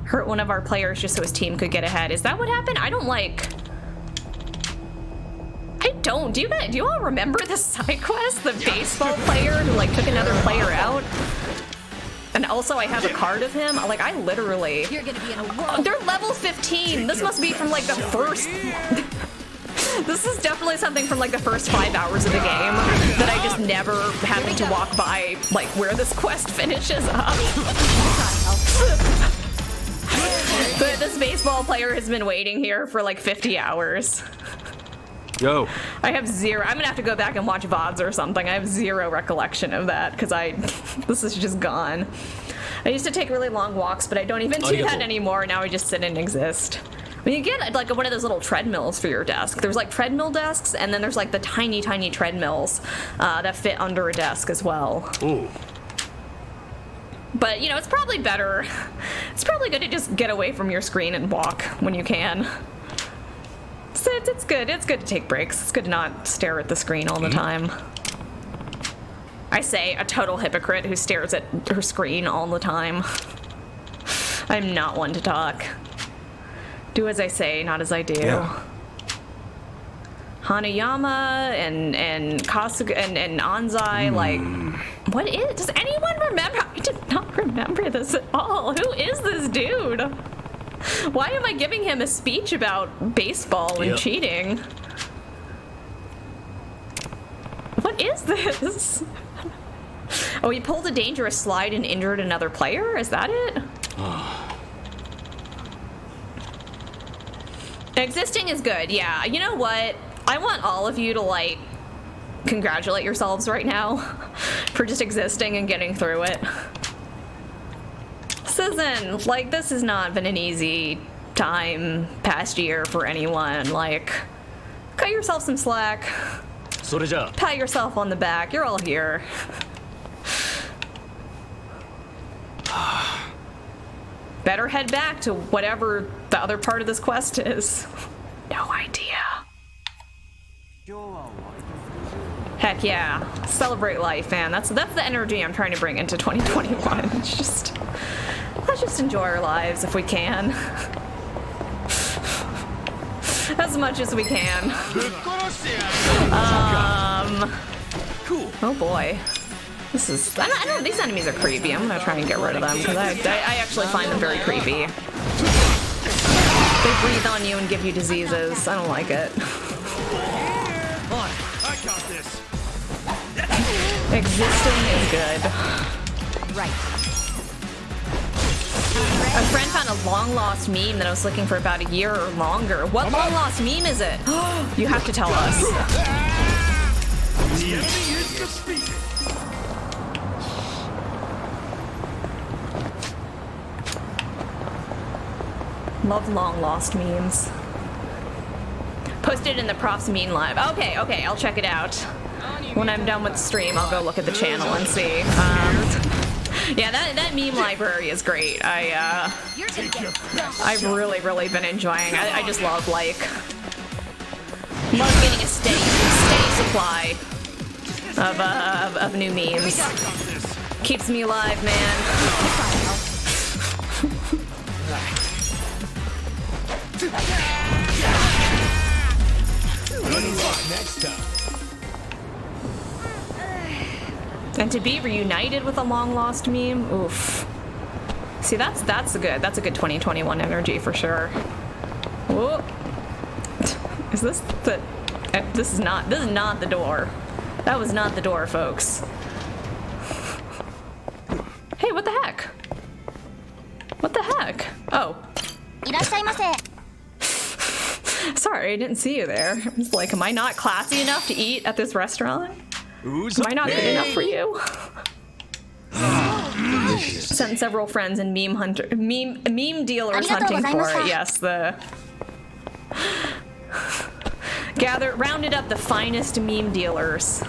hurt one of our players just so his team could get ahead. Is that what happened? I don't like... I don't. Do you all remember the side quest? The baseball player who like took another player out? And also I have a card of him. Like I literally... You're gonna be in a world. They're level 15. This must be from like the first... This is definitely something from like the first 5 hours of the game that I just never happened to walk by, like where this quest finishes up. But this baseball player has been waiting here for like 50 hours. Yo. I have zero. I'm gonna have to go back and watch VODs or something. I have zero recollection of that because this is just gone. I used to take really long walks, but I don't even do that anymore. Now I just sit and exist. When you get like one of those little treadmills for your desk, there's like treadmill desks, and then there's like the tiny, tiny treadmills that fit under a desk as well. Ooh. But you know, it's probably better. It's probably good to just get away from your screen and walk when you can. So it's good. It's good to take breaks. It's good to not stare at the screen all the time. I say a total hypocrite who stares at her screen all the time. I'm not one to talk. Do as I say, not as I do. Yeah. Hanayama and Kasuga and Anzai, like, what is? Does anyone remember? I did not remember this at all. Who is this dude? Why am I giving him a speech about baseball and cheating? What is this? Oh, he pulled a dangerous slide and injured another player? Is that it? Existing is good, yeah. You know what? I want all of you to, like, congratulate yourselves right now for just existing and getting through it. This has not been an easy time past year for anyone. Like, cut yourself some slack. Pat yourself on the back. You're all here. Better head back to whatever the other part of this quest is. No idea. Heck yeah. Celebrate life, man. That's the energy I'm trying to bring into 2021. Let's just enjoy our lives if we can. As much as we can. Cool. Oh boy. This is... I don't know, these enemies are creepy. I'm gonna try and get rid of them, because I actually find them very creepy. They breathe on you and give you diseases. I don't like it. I got this. Existing is good. Right. A friend found a long-lost meme that I was looking for about a year or longer. What long-lost meme is it? You have to tell us. Love long-lost memes. Posted in the Prof's Meme Live. Okay, I'll check it out. When I'm done with the stream, I'll go look at the channel and see. Yeah, that meme library is great. I've really, really been enjoying. I just love getting a steady supply of new memes. Keeps me alive, man. Next time. And to be reunited with a long-lost meme, oof. See, that's a good 2021 energy for sure. Whoa. Is this the? This is not the door. That was not the door, folks. Hey, what the heck? What the heck? Oh. Sorry, I didn't see you there. I was like, am I not classy enough to eat at this restaurant? Am I not good enough for you? Sent several friends and meme dealers hunting for it. Yes, rounded up the finest meme dealers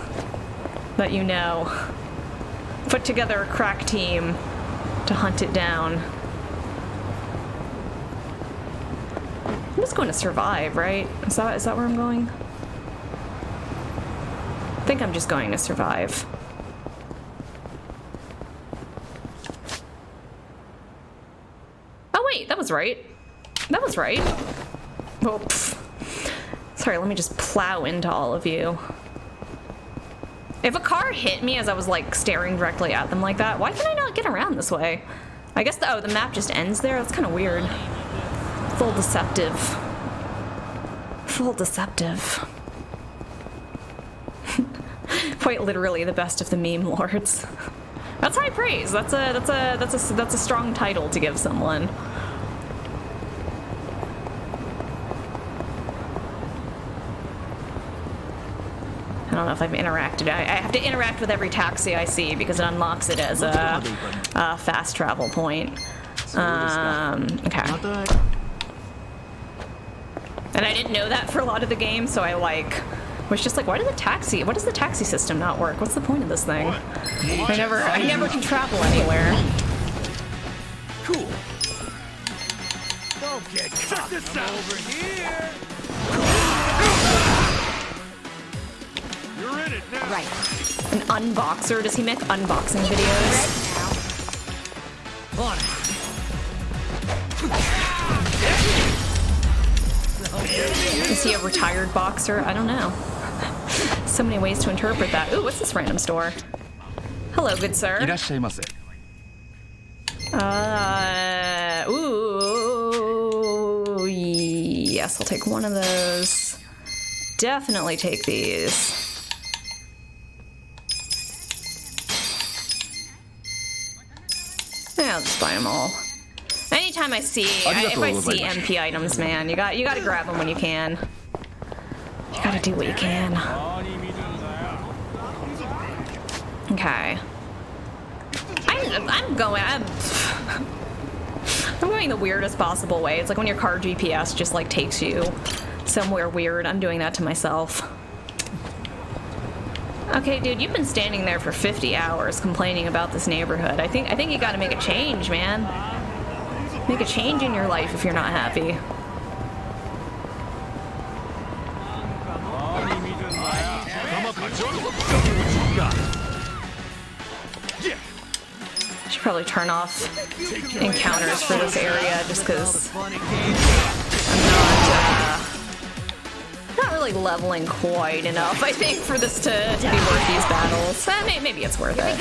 that you know. Put together a crack team to hunt it down. I'm just going to survive, right? Is that where I'm going? I think I'm just going to survive. Oh wait, that was right. That was right. Oh, pff. Sorry, let me just plow into all of you. If a car hit me as I was like staring directly at them like that, why can I not get around this way? I guess the map just ends there. That's kind of weird. Full deceptive. Full deceptive. Quite literally the best of the meme lords. That's high praise. That's a strong title to give someone. I don't know if I've interacted. I have to interact with every taxi I see because it unlocks it as a fast travel point. Okay. And I didn't know that for a lot of the game, so I was just like, why does the taxi system not work? What's the point of this thing? I never can travel anywhere. Cool. Don't get caught. Check this out. Over here. You're in it now. Right. An unboxer? Does he make unboxing videos? On it. Is he a retired boxer? I don't know. So many ways to interpret that. Ooh, what's this random store? Hello, good sir. Ooh, yes, I'll take one of those. Definitely take these. Yeah, I'll just buy them all. Anytime I see, if I see MP items, man, you gotta grab them when you can. You gotta do what you can. Okay. I'm going the weirdest possible way. It's like when your car GPS just like takes you somewhere weird. I'm doing that to myself. Okay, dude, you've been standing there for 50 hours complaining about this neighborhood. I think you gotta make a change, man. Make a change in your life if you're not happy. Should probably turn off encounters for this area just because I'm not really leveling quite enough, I think, for this to be worth these battles. Maybe it's worth it.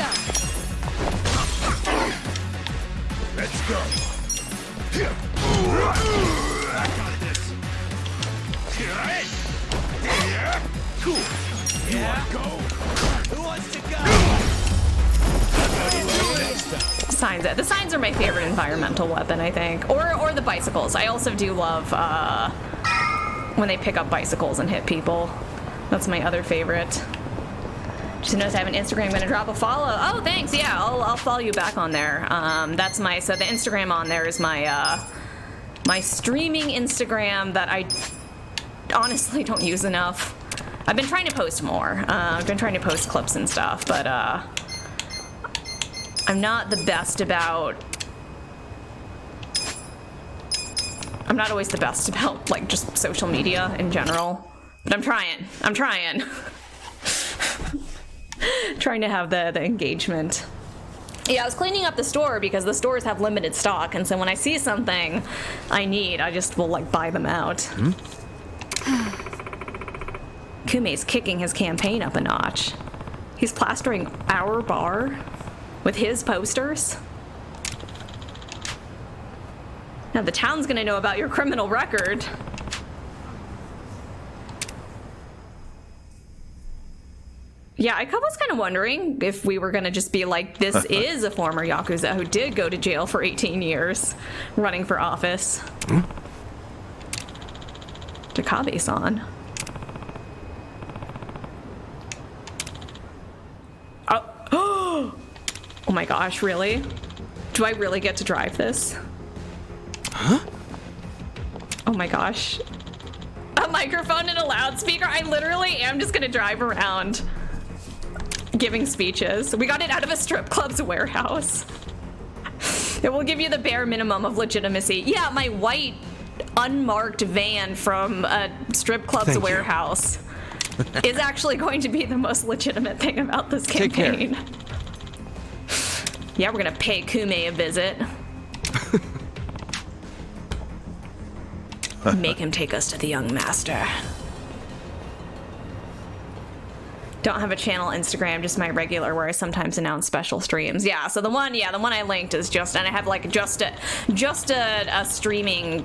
Let's go. Cool. Yeah. Go. Who wants to go? The signs are my favorite environmental weapon, I think, or the bicycles. I also do love when they pick up bicycles and hit people. That's my other favorite. Just noticed I have an Instagram. I'm gonna drop a follow. Oh, thanks. Yeah, I'll follow you back on there. That's so the Instagram on there is my my streaming Instagram that I honestly don't use enough. I've been trying to post more. I've been trying to post clips and stuff, but I'm not the best about. I'm not always the best about like just social media in general, but I'm trying. Trying to have the engagement. Yeah, I was cleaning up the store because the stores have limited stock, and so when I see something I need, I just will like buy them out. Kume's kicking his campaign up a notch. He's plastering our bar with his posters. Now the town's gonna know about your criminal record. Yeah, I was kind of wondering if we were going to just be like, this is a former Yakuza who did go to jail for 18 years running for office. Takabe-san. Oh. Oh my gosh, really? Do I really get to drive this? Huh? Oh my gosh. A microphone and a loudspeaker? I literally am just going to drive around giving speeches. We got it out of a strip club's warehouse. It will give you the bare minimum of legitimacy. Yeah, my white unmarked van from a strip club's warehouse is actually going to be the most legitimate thing about this campaign. Yeah, we're gonna pay Kume a visit. Make him take us to the young master. Don't have a channel Instagram, just my regular where I sometimes announce special streams. Yeah, so the one I linked is just, and I have like just a streaming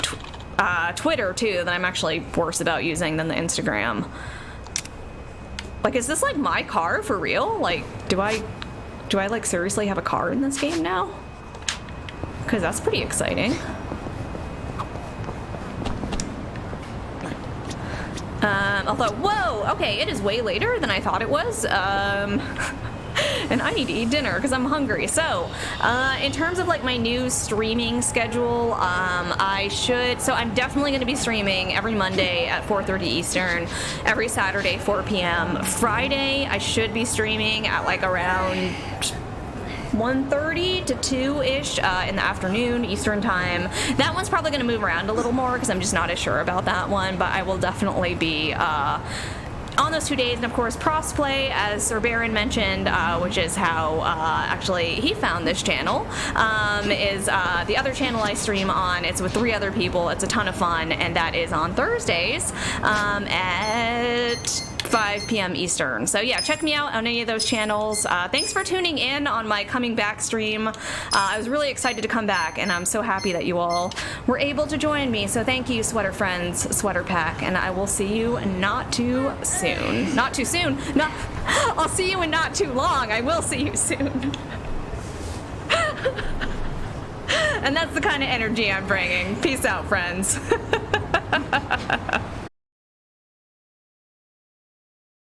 Twitter too that I'm actually worse about using than the Instagram. Like, is this like my car for real? Like, do I like seriously have a car in this game now? Because that's pretty exciting. Although, whoa, okay, it is way later than I thought it was. And I need to eat dinner because I'm hungry. So, in terms of like my new streaming schedule, so I'm definitely going to be streaming every Monday at 4:30 Eastern, every Saturday 4 p.m. Friday, I should be streaming at like around 1:30 to 2-ish in the afternoon Eastern time. That one's probably going to move around a little more because I'm just not as sure about that one, but I will definitely be on those 2 days. And of course, Crossplay, as Sir Baron mentioned, which is how actually he found this channel, is the other channel I stream on. It's with 3 other people. It's a ton of fun, and that is on Thursdays at 5 p.m. Eastern. So yeah, check me out on any of those channels. Thanks for tuning in on my coming back stream. I was really excited to come back, and I'm so happy that you all were able to join me. So thank you, Sweater Friends, Sweater Pack, and I will see you not too soon. Not too soon. No, I'll see you in not too long. I will see you soon. And that's the kind of energy I'm bringing. Peace out, friends.